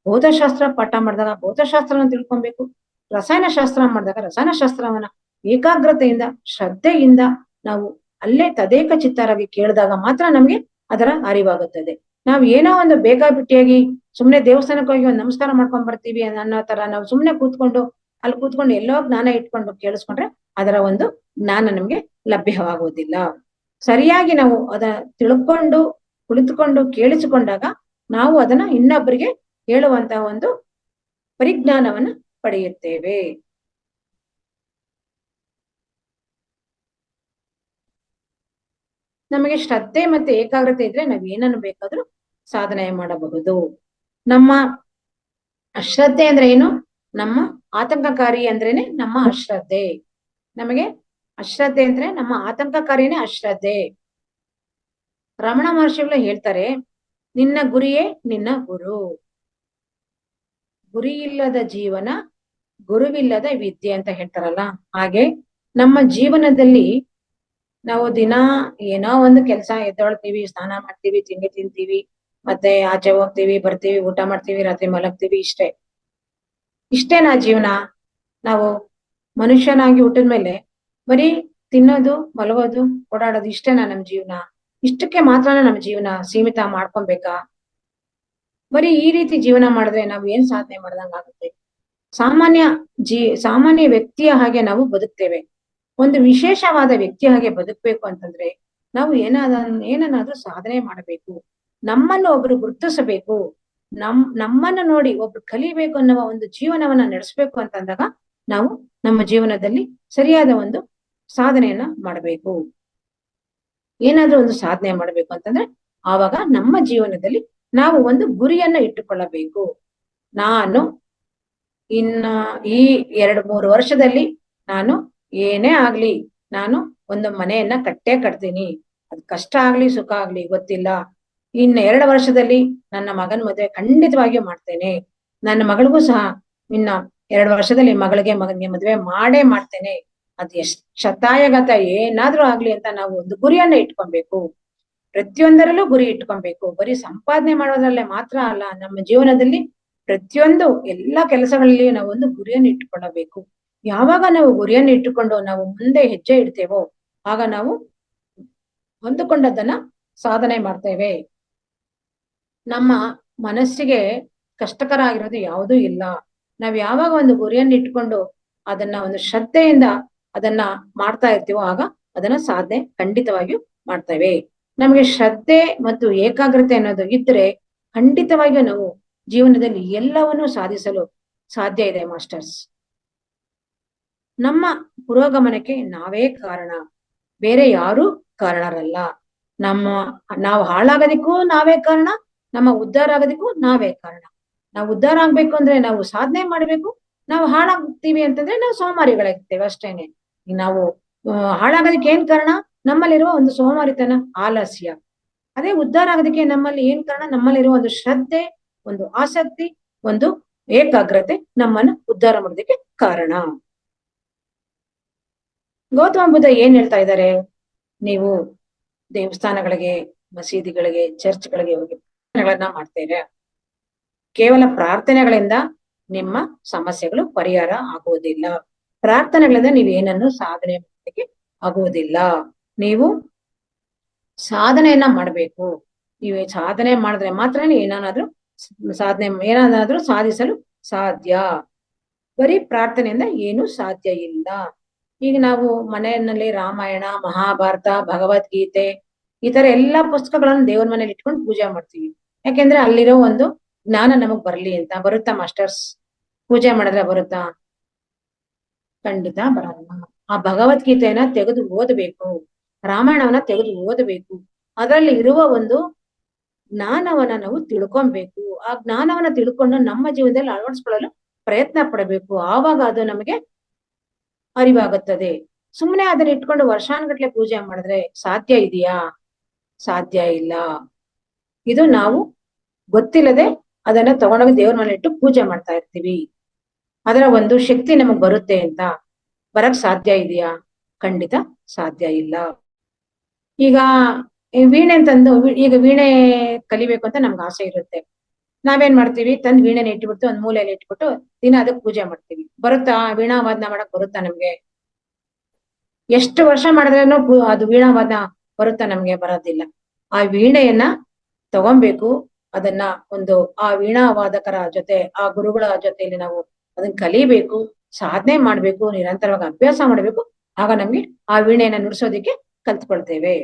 ಭೌತಶಾಸ್ತ್ರ ಪಾಠ ಮಾಡಿದಾಗ ಭೌತಶಾಸ್ತ್ರವನ್ನ ತಿಳ್ಕೊಬೇಕು. ರಸಾಯನಶಾಸ್ತ್ರ ಮಾಡಿದಾಗ ರಸಾಯನಶಾಸ್ತ್ರವನ್ನ ಏಕಾಗ್ರತೆಯಿಂದ, ಶ್ರದ್ಧೆಯಿಂದ ನಾವು ಅಲ್ಲೇ ತದೇಕ ಚಿತ್ತರಾಗಿ ಕೇಳಿದಾಗ ಮಾತ್ರ ನಮ್ಗೆ ಅದರ ಅರಿವಾಗುತ್ತದೆ. ನಾವ್ ಏನೋ ಒಂದು ಬೇಕಾಬಿಟ್ಟಿಯಾಗಿ ಸುಮ್ನೆ ದೇವಸ್ಥಾನಕ್ಕೆ ಹೋಗಿ ಒಂದ್ ನಮಸ್ಕಾರ ಮಾಡ್ಕೊಂಡ್ ಬರ್ತೀವಿ ಅನ್ನೋ ತರ ನಾವು ಸುಮ್ನೆ ಕೂತ್ಕೊಂಡು ಅಲ್ಲಿ ಕೂತ್ಕೊಂಡು ಎಲ್ಲೋ ಜ್ಞಾನ ಇಟ್ಕೊಂಡು ಕೇಳಿಸ್ಕೊಂಡ್ರೆ ಅದರ ಒಂದು ಜ್ಞಾನ ನಮ್ಗೆ ಲಭ್ಯವಾಗುವುದಿಲ್ಲ. ಸರಿಯಾಗಿ ನಾವು ಅದನ್ನ ತಿಳ್ಕೊಂಡು ಕುಳಿತುಕೊಂಡು ಕೇಳಿಸಿಕೊಂಡಾಗ ನಾವು ಅದನ್ನ ಇನ್ನೊಬ್ಬರಿಗೆ ಹೇಳುವಂತಹ ಒಂದು ಪರಿಜ್ಞಾನವನ್ನ ಪಡೆಯುತ್ತೇವೆ. ನಮಗೆ ಶ್ರದ್ಧೆ ಮತ್ತೆ ಏಕಾಗ್ರತೆ ಇದ್ರೆ ನಾವ್ ಏನನ್ನು ಬೇಕಾದ್ರೂ ಸಾಧನೆ ಮಾಡಬಹುದು. ನಮ್ಮ ಅಶ್ರದ್ಧೆ ಅಂದ್ರೆ ಏನು? ನಮ್ಮ ಆತಂಕಕಾರಿ ಅಂದ್ರೇನೆ ನಮ್ಮ ಅಶ್ರದ್ಧೆ. ನಮಗೆ ಅಶ್ರದ್ಧೆ ಅಂದ್ರೆ ನಮ್ಮ ಆತಂಕಕಾರಿನೇ ಅಶ್ರದ್ಧೆ. ರಮಣ ಮಹರ್ಷಿಗಳು ಹೇಳ್ತಾರೆ, ನಿನ್ನ ಗುರಿಯೇ ನಿನ್ನ ಗುರು. ಗುರಿ ಇಲ್ಲದ ಜೀವನ, ಗುರುವಿಲ್ಲದ ವಿದ್ಯೆ ಅಂತ ಹೇಳ್ತಾರಲ್ಲ, ಹಾಗೆ ನಮ್ಮ ಜೀವನದಲ್ಲಿ ನಾವು ದಿನ ಏನೋ ಒಂದು ಕೆಲಸ, ಎದ್ದೊಳ್ತೀವಿ, ಸ್ನಾನ ಮಾಡ್ತೀವಿ, ತಿಂಡಿ ತಿಂತೀವಿ, ಮತ್ತೆ ಆಚೆ ಹೋಗ್ತೀವಿ, ಬರ್ತೀವಿ, ಊಟ ಮಾಡ್ತೀವಿ, ರಾತ್ರಿ ಮಲಗ್ತೀವಿ, ಇಷ್ಟೇನಾ ಜೀವನ? ನಾವು ಮನುಷ್ಯನಾಗಿ ಹುಟ್ಟಿದ್ಮೇಲೆ ಬರೀ ತಿನ್ನೋದು, ಮಲಗೋದು, ಓಡಾಡೋದು ಇಷ್ಟೇನಾ ನಮ್ ಜೀವನ? ಇಷ್ಟಕ್ಕೆ ಮಾತ್ರನ ನಮ್ ಜೀವನ ಸೀಮಿತ ಮಾಡ್ಕೊಬೇಕಾ? ಬರೀ ಈ ರೀತಿ ಜೀವನ ಮಾಡಿದ್ರೆ ನಾವು ಏನ್ ಸಾಧನೆ ಮಾಡ್ದಂಗಾಗುತ್ತೆ? ಸಾಮಾನ್ಯ ವ್ಯಕ್ತಿಯ ಹಾಗೆ ನಾವು ಬದುಕ್ತೇವೆ. ಒಂದು ವಿಶೇಷವಾದ ವ್ಯಕ್ತಿ ಹಾಗೆ ಬದುಕ್ಬೇಕು ಅಂತಂದ್ರೆ ನಾವು ಏನನ್ನಾದ್ರೂ ಸಾಧನೆ ಮಾಡಬೇಕು. ನಮ್ಮನ್ನು ಒಬ್ರು ಗುರುತಿಸಬೇಕು. ನಮ್ಮನ್ನು ನೋಡಿ ಒಬ್ರು ಕಲಿಬೇಕು ಅನ್ನುವ ಒಂದು ಜೀವನವನ್ನ ನಡೆಸ್ಬೇಕು ಅಂತಂದಾಗ ನಾವು ನಮ್ಮ ಜೀವನದಲ್ಲಿ ಸರಿಯಾದ ಒಂದು ಸಾಧನೆಯನ್ನ ಮಾಡಬೇಕು. ಏನಾದ್ರೂ ಒಂದು ಸಾಧನೆ ಮಾಡಬೇಕು ಅಂತಂದ್ರೆ ಆವಾಗ ನಮ್ಮ ಜೀವನದಲ್ಲಿ ನಾವು ಒಂದು ಗುರಿಯನ್ನ ಇಟ್ಟುಕೊಳ್ಳಬೇಕು. ನಾನು ಇನ್ನ ಈ 2-3 ವರ್ಷದಲ್ಲಿ ನಾನು ಏನೇ ಆಗ್ಲಿ ನಾನು ಒಂದು ಮನೆಯನ್ನ ಕಟ್ತೀನಿ. ಅದ್ ಕಷ್ಟ ಆಗ್ಲಿ ಸುಖ ಆಗ್ಲಿ ಗೊತ್ತಿಲ್ಲ. ಇನ್ನ 2 ವರ್ಷದಲ್ಲಿ ನನ್ನ ಮಗನ ಮದುವೆ ಖಂಡಿತವಾಗಿಯೂ ಮಾಡ್ತೇನೆ. ನನ್ನ ಮಗಳಿಗೂ ಸಹ ಇನ್ನ 2 ವರ್ಷದಲ್ಲಿ ಮಗನಿಗೆ ಮದುವೆ ಮಾಡೇ ಮಾಡ್ತೇನೆ. ಅದ್ ಎಷ್ಟ್ ಶತಾಯಗತ ಏನಾದ್ರೂ ಆಗ್ಲಿ ಅಂತ ನಾವು ಒಂದು ಗುರಿಯನ್ನ ಇಟ್ಕೊಬೇಕು. ಪ್ರತಿಯೊಂದರಲ್ಲೂ ಗುರಿ ಇಟ್ಕೊಬೇಕು. ಬರೀ ಸಂಪಾದನೆ ಮಾಡೋದ್ರಲ್ಲೇ ಮಾತ್ರ ಅಲ್ಲ, ನಮ್ಮ ಜೀವನದಲ್ಲಿ ಪ್ರತಿಯೊಂದು ಎಲ್ಲಾ ಕೆಲಸಗಳಲ್ಲಿ ನಾವು ಒಂದು ಗುರಿಯನ್ನು ಇಟ್ಟುಕೊಳ್ಳಬೇಕು. ಯಾವಾಗ ನಾವು ಗುರಿಯನ್ನು ಇಟ್ಟುಕೊಂಡು ನಾವು ಮುಂದೆ ಹೆಜ್ಜೆ ಇಡ್ತೇವೋ ಆಗ ನಾವು ಹೊಂದಿಕೊಂಡದ್ದನ್ನ ಸಾಧನೆ ಮಾಡ್ತೇವೆ. ನಮ್ಮ ಮನಸ್ಸಿಗೆ ಕಷ್ಟಕರ ಆಗಿರೋದು ಯಾವುದೂ ಇಲ್ಲ. ನಾವ್ ಯಾವಾಗ ಒಂದು ಗುರಿಯನ್ನು ಇಟ್ಕೊಂಡು ಅದನ್ನ ಒಂದು ಶ್ರದ್ಧೆಯಿಂದ ಅದನ್ನ ಮಾಡ್ತಾ ಇರ್ತೀವೋ ಆಗ ಅದನ್ನ ಸಾಧನೆ ಖಂಡಿತವಾಗಿಯೂ ಮಾಡ್ತೇವೆ. ನಮಗೆ ಶ್ರದ್ಧೆ ಮತ್ತು ಏಕಾಗ್ರತೆ ಅನ್ನೋದು ಇದ್ರೆ ಖಂಡಿತವಾಗಿಯೂ ನಾವು ಜೀವನದಲ್ಲಿ ಎಲ್ಲವನ್ನೂ ಸಾಧಿಸಲು ಸಾಧ್ಯ ಇದೆ ಮಾಸ್ಟರ್ಸ್. ನಮ್ಮ ಪುರೋಗಮನಕ್ಕೆ ನಾವೇ ಕಾರಣ, ಬೇರೆ ಯಾರೂ ಕಾರಣರಲ್ಲ. ನಾವು ಹಾಳಾಗೋದಕ್ಕೂ ನಾವೇ ಕಾರಣ, ನಮ್ಮ ಉದ್ಧಾರ ಆಗೋದಕ್ಕೂ ನಾವೇ ಕಾರಣ. ನಾವು ಉದ್ಧಾರ ಆಗ್ಬೇಕು ಅಂದ್ರೆ ನಾವು ಸಾಧನೆ ಮಾಡ್ಬೇಕು. ನಾವು ಹಾಳಾಗ್ತೀವಿ ಅಂತಂದ್ರೆ ನಾವು ಸೋಮಾರಿಗಳಾಗಿರ್ತೇವೆ ಅಷ್ಟೇನೆ. ನಾವು ಹಾಳಾಗೋದಕ್ಕೆ ಏನ್ ಕಾರಣ? ನಮ್ಮಲ್ಲಿರುವ ಒಂದು ಸೋಮಾರಿತನ, ಆಲಸ್ಯ. ಅದೇ ಉದ್ಧಾರ ಆಗೋದಕ್ಕೆ ನಮ್ಮಲ್ಲಿ ಏನ್ ಕಾರಣ? ನಮ್ಮಲ್ಲಿರುವ ಒಂದು ಶ್ರದ್ಧೆ, ಒಂದು ಆಸಕ್ತಿ, ಒಂದು ಏಕಾಗ್ರತೆ ನಮ್ಮನ್ನ ಉದ್ಧಾರ ಮಾಡೋದಕ್ಕೆ ಕಾರಣ. ಗೌತಮ ಬುದ್ಧ ಏನ್ ಹೇಳ್ತಾ ಇದ್ದಾರೆ? ನೀವು ದೇವಸ್ಥಾನಗಳಿಗೆ, ಮಸೀದಿಗಳಿಗೆ, ಚರ್ಚ್ಗಳಿಗೆ ಹೋಗಿ ಪ್ರಾರ್ಥನೆಗಳನ್ನ ಮಾಡ್ತೀರಾ. ಕೇವಲ ಪ್ರಾರ್ಥನೆಗಳಿಂದ ನಿಮ್ಮ ಸಮಸ್ಯೆಗಳು ಪರಿಹಾರ ಆಗುವುದಿಲ್ಲ. ಪ್ರಾರ್ಥನೆಗಳಿಂದ ನೀವೇನನ್ನು ಸಾಧನೆ ಮಾಡೋದಕ್ಕೆ ಆಗುವುದಿಲ್ಲ. ನೀವು ಸಾಧನೆಯನ್ನ ಮಾಡ್ಬೇಕು. ನೀವು ಸಾಧನೆ ಮಾಡಿದ್ರೆ ಮಾತ್ರ ಏನಾದ್ರೂ ಸಾಧಿಸಲು ಸಾಧ್ಯ. ಬರೀ ಪ್ರಾರ್ಥನೆಯಿಂದ ಏನು ಸಾಧ್ಯ ಇಲ್ಲ. ಈಗ ನಾವು ಮನೆಯಲ್ಲಿ ರಾಮಾಯಣ, ಮಹಾಭಾರತ, ಭಗವದ್ಗೀತೆ ಈ ತರ ಎಲ್ಲಾ ಪುಸ್ತಕಗಳನ್ನು ದೇವರ ಮನೇಲಿ ಇಟ್ಕೊಂಡು ಪೂಜೆ ಮಾಡ್ತೀವಿ. ಯಾಕೆಂದ್ರೆ ಅಲ್ಲಿರೋ ಒಂದು ಜ್ಞಾನ ನಮಗ್ ಬರ್ಲಿ ಅಂತ. ಬರುತ್ತಾ ಮಾಸ್ಟರ್ಸ್? ಪೂಜೆ ಮಾಡಿದ್ರೆ ಬರುತ್ತಾ? ಖಂಡಿತ ಬರಲ್ಲ. ಆ ಭಗವದ್ಗೀತೆಯನ್ನ ತೆಗೆದು ಓದಬೇಕು, ರಾಮಾಯಣವನ್ನ ತೆಗೆದು ಓದಬೇಕು. ಅದರಲ್ಲಿ ಇರುವ ಒಂದು ಜ್ಞಾನವನ್ನ ನಾವು ತಿಳ್ಕೊಬೇಕು. ಆ ಜ್ಞಾನವನ್ನ ತಿಳ್ಕೊಂಡು ನಮ್ಮ ಜೀವನದಲ್ಲಿ ಅಳವಡಿಸ್ಕೊಳ್ಳಲು ಪ್ರಯತ್ನ ಪಡಬೇಕು. ಆವಾಗ ಅದು ನಮಗೆ ಅರಿವಾಗುತ್ತದೆ. ಸುಮ್ಮನೆ ಅದನ್ನ ಇಟ್ಕೊಂಡು ವರ್ಷಾನುಗಟ್ಲೆ ಪೂಜೆ ಮಾಡಿದ್ರೆ ಸಾಧ್ಯ ಇದೆಯಾ? ಸಾಧ್ಯ ಇಲ್ಲ. ಇದು ನಾವು ಗೊತ್ತಿಲ್ಲದೆ ಅದನ್ನ ತಗೊಂಡೋಗಿ ದೇವ್ರ ಮನೆ ಇಟ್ಟು ಪೂಜೆ ಮಾಡ್ತಾ ಇರ್ತೀವಿ. ಅದರ ಒಂದು ಶಕ್ತಿ ನಮಗ್ ಬರುತ್ತೆ ಅಂತ. ಬರಕ್ ಸಾಧ್ಯ ಇದೆಯಾ? ಖಂಡಿತ ಸಾಧ್ಯ ಇಲ್ಲ. ಈಗ ವೀಣೆ ಅಂತಂದು, ಈಗ ವೀಣೆ ಕಲಿಬೇಕು ಅಂತ ನಮ್ಗೆ ಆಸೆ ಇರುತ್ತೆ. ನಾವೇನ್ ಮಾಡ್ತೀವಿ? ತಂದ್ ವೀಣೆನ ಇಟ್ಬಿಟ್ಟು ಒಂದ್ ಮೂಲೆಯಲ್ಲಿ ಇಟ್ಬಿಟ್ಟು ದಿನ ಅದಕ್ಕೆ ಪೂಜೆ ಮಾಡ್ತೀವಿ. ಬರುತ್ತಾ? ವೀಣಾವಾದನ ಮಾಡಕ್ ಬರುತ್ತಾ ನಮ್ಗೆ? ಎಷ್ಟು ವರ್ಷ ಮಾಡಿದ್ರೇನು ಅದು ವೀಣಾವಾದನ ಬರುತ್ತಾ? ನಮ್ಗೆ ಬರೋದಿಲ್ಲ. ಆ ವೀಣೆಯನ್ನ ತಗೊಬೇಕು, ಅದನ್ನ ಒಂದು ಆ ವೀಣಾ ವಾದಕರ ಜೊತೆ ಆ ಗುರುಗಳ ಜೊತೆಯಲ್ಲಿ ನಾವು ಅದನ್ನ ಕಲಿಬೇಕು, ಸಾಧನೆ ಮಾಡ್ಬೇಕು, ನಿರಂತರವಾಗಿ ಅಭ್ಯಾಸ ಮಾಡ್ಬೇಕು. ಆಗ ನಮ್ಗೆ ಆ ವೀಣೆಯನ್ನ ನುಡಿಸೋದಿಕ್ಕೆ ಕಲ್ತ್ಕೊಳ್ತೇವೆ.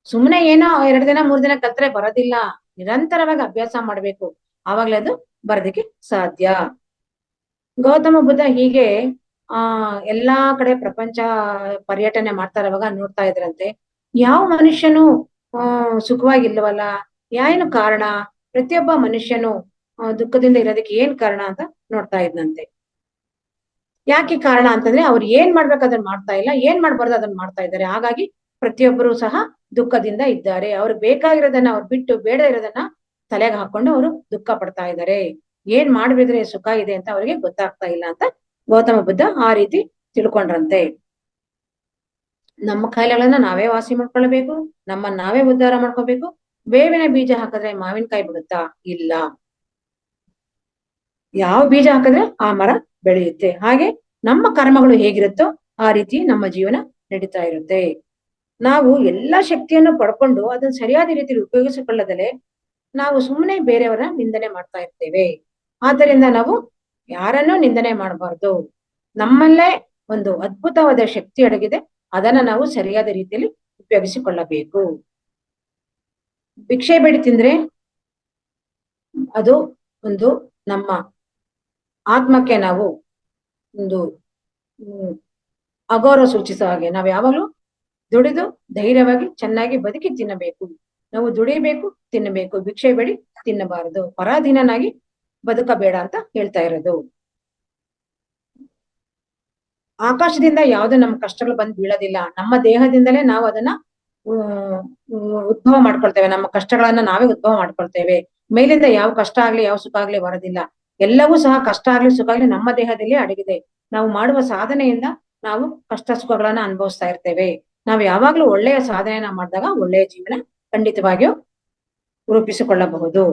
ಸುಮ್ಮನೆ ಏನೋ 2 ದಿನ 3 ದಿನ ಕಲ್ತ್ರೆ ಬರೋದಿಲ್ಲ. ನಿರಂತರವಾಗಿ ಅಭ್ಯಾಸ ಮಾಡ್ಬೇಕು, ಆವಾಗ್ಲೇ ಅದು ಬರೋದಿಕ್ಕೆ ಸಾಧ್ಯ. ಗೌತಮ ಬುದ್ಧ ಹೀಗೆ ಎಲ್ಲಾ ಕಡೆ ಪ್ರಪಂಚ ಪರ್ಯಟನೆ ಮಾಡ್ತಾ ಇರುವಾಗ ನೋಡ್ತಾ ಇದ್ರಂತೆ, ಯಾವ ಮನುಷ್ಯನು ಸುಖವಾಗಿಲ್ವಲ್ಲ, ಏನು ಕಾರಣ? ಪ್ರತಿಯೊಬ್ಬ ಮನುಷ್ಯನು ದುಃಖದಿಂದ ಇರೋದಕ್ಕೆ ಏನ್ ಕಾರಣ ಅಂತ ನೋಡ್ತಾ ಇದ್ನಂತೆ. ಯಾಕೆ ಕಾರಣ ಅಂತಂದ್ರೆ ಅವ್ರು ಏನ್ ಮಾಡ್ಬೇಕು ಅದನ್ನ ಮಾಡ್ತಾ ಇಲ್ಲ, ಏನ್ ಮಾಡ್ಬಾರ್ದು ಅದನ್ನ ಮಾಡ್ತಾ ಇದ್ದಾರೆ. ಹಾಗಾಗಿ ಪ್ರತಿಯೊಬ್ಬರು ಸಹ ದುಃಖದಿಂದ ಇದ್ದಾರೆ. ಅವ್ರಿಗೆ ಬೇಕಾಗಿರೋದನ್ನ ಅವ್ರು ಬಿಟ್ಟು ಬೇಡ ಇರೋದನ್ನ ತಲೆಗೆ ಹಾಕೊಂಡು ಅವರು ದುಃಖ ಪಡ್ತಾ ಇದ್ದಾರೆ. ಏನ್ ಮಾಡ್ಬಿದ್ರೆ ಸುಖ ಇದೆ ಅಂತ ಅವ್ರಿಗೆ ಗೊತ್ತಾಗ್ತಾ ಇಲ್ಲ ಅಂತ ಗೌತಮ ಬುದ್ಧ ಆ ರೀತಿ ತಿಳ್ಕೊಂಡ್ರಂತೆ. ನಮ್ಮ ಕಾಯಿಲೆಗಳನ್ನ ನಾವೇ ವಾಸಿ ಮಾಡ್ಕೊಳ್ಬೇಕು, ನಮ್ಮನ್ನ ನಾವೇ ಉದ್ಧಾರ ಮಾಡ್ಕೋಬೇಕು. ಬೇವಿನ ಬೀಜ ಹಾಕಿದ್ರೆ ಮಾವಿನಕಾಯಿ ಬಿಡುತ್ತಾ? ಇಲ್ಲ. ಯಾವ ಬೀಜ ಹಾಕಿದ್ರೆ ಆ ಮರ ಬೆಳೆಯುತ್ತೆ. ಹಾಗೆ ನಮ್ಮ ಕರ್ಮಗಳು ಹೇಗಿರುತ್ತೋ ಆ ರೀತಿ ನಮ್ಮ ಜೀವನ ನಡೀತಾ ಇರುತ್ತೆ. ನಾವು ಎಲ್ಲಾ ಶಕ್ತಿಯನ್ನು ಪಡ್ಕೊಂಡು ಅದನ್ನ ಸರಿಯಾದ ರೀತಿಯಲ್ಲಿ ಉಪಯೋಗಿಸಿಕೊಳ್ಳದಲೆ ನಾವು ಸುಮ್ಮನೆ ಬೇರೆಯವರ ನಿಂದನೆ ಮಾಡ್ತಾ ಇರ್ತೇವೆ. ಆದ್ದರಿಂದ ನಾವು ಯಾರನ್ನೂ ನಿಂದನೆ ಮಾಡಬಾರ್ದು. ನಮ್ಮಲ್ಲೇ ಒಂದು ಅದ್ಭುತವಾದ ಶಕ್ತಿ ಅಡಗಿದೆ, ಅದನ್ನ ನಾವು ಸರಿಯಾದ ರೀತಿಯಲ್ಲಿ ಉಪಯೋಗಿಸಿಕೊಳ್ಳಬೇಕು. ಭಿಕ್ಷೆ ಬೇಡಿ ತಿಂದ್ರೆ ಅದು ಒಂದು ನಮ್ಮ ಆತ್ಮಕ್ಕೆ ನಾವು ಒಂದು ಅಗೌರವ ಸೂಚಿಸೋ ಹಾಗೆ. ನಾವು ಯಾವಾಗ್ಲೂ ದುಡಿದು ಧೈರ್ಯವಾಗಿ ಚೆನ್ನಾಗಿ ಬದುಕಿ ತಿನ್ನಬೇಕು. ನಾವು ದುಡಿಬೇಕು, ತಿನ್ನಬೇಕು, ಭಿಕ್ಷೆ ಬೇಡಿ ತಿನ್ನಬಾರದು. ಪರಾಧೀನನಾಗಿ ಬದುಕಬೇಡ ಅಂತ ಹೇಳ್ತಾ ಇರೋದು. ಆಕಾಶದಿಂದ ಯಾವ್ದು ನಮ್ಮ ಕಷ್ಟಗಳು ಬಂದು ಬೀಳೋದಿಲ್ಲ. ನಮ್ಮ ದೇಹದಿಂದಲೇ ನಾವು ಅದನ್ನ ಉದ್ಭವ ಮಾಡ್ಕೊಳ್ತೇವೆ. ನಮ್ಮ ಕಷ್ಟಗಳನ್ನ ನಾವೇ ಉದ್ಭವ ಮಾಡ್ಕೊಳ್ತೇವೆ. ಮೇಲಿಂದ ಯಾವ ಕಷ್ಟ ಆಗ್ಲಿ ಯಾವ ಸುಖ ಆಗ್ಲಿ ಬರೋದಿಲ್ಲ. ಎಲ್ಲವೂ ಸಹ ಕಷ್ಟ ಆಗ್ಲಿ ಸುಖ ಆಗ್ಲಿ ನಮ್ಮ ದೇಹದಲ್ಲಿ ಅಡಗಿದೆ. ನಾವು ಮಾಡುವ ಸಾಧನೆಯಿಂದ ನಾವು ಕಷ್ಟ ಸುಖಗಳನ್ನ ಅನುಭವಿಸ್ತಾ ಇರ್ತೇವೆ. ನಾವು ಯಾವಾಗ್ಲೂ ಒಳ್ಳೆಯ ಸಾಧನೆಯನ್ನ ಮಾಡಿದಾಗ ಒಳ್ಳೆಯ ಜೀವನ ಖಂಡಿತವಾಗಿಯೂ ರೂಪಿಸಿಕೊಳ್ಳಬಹುದು.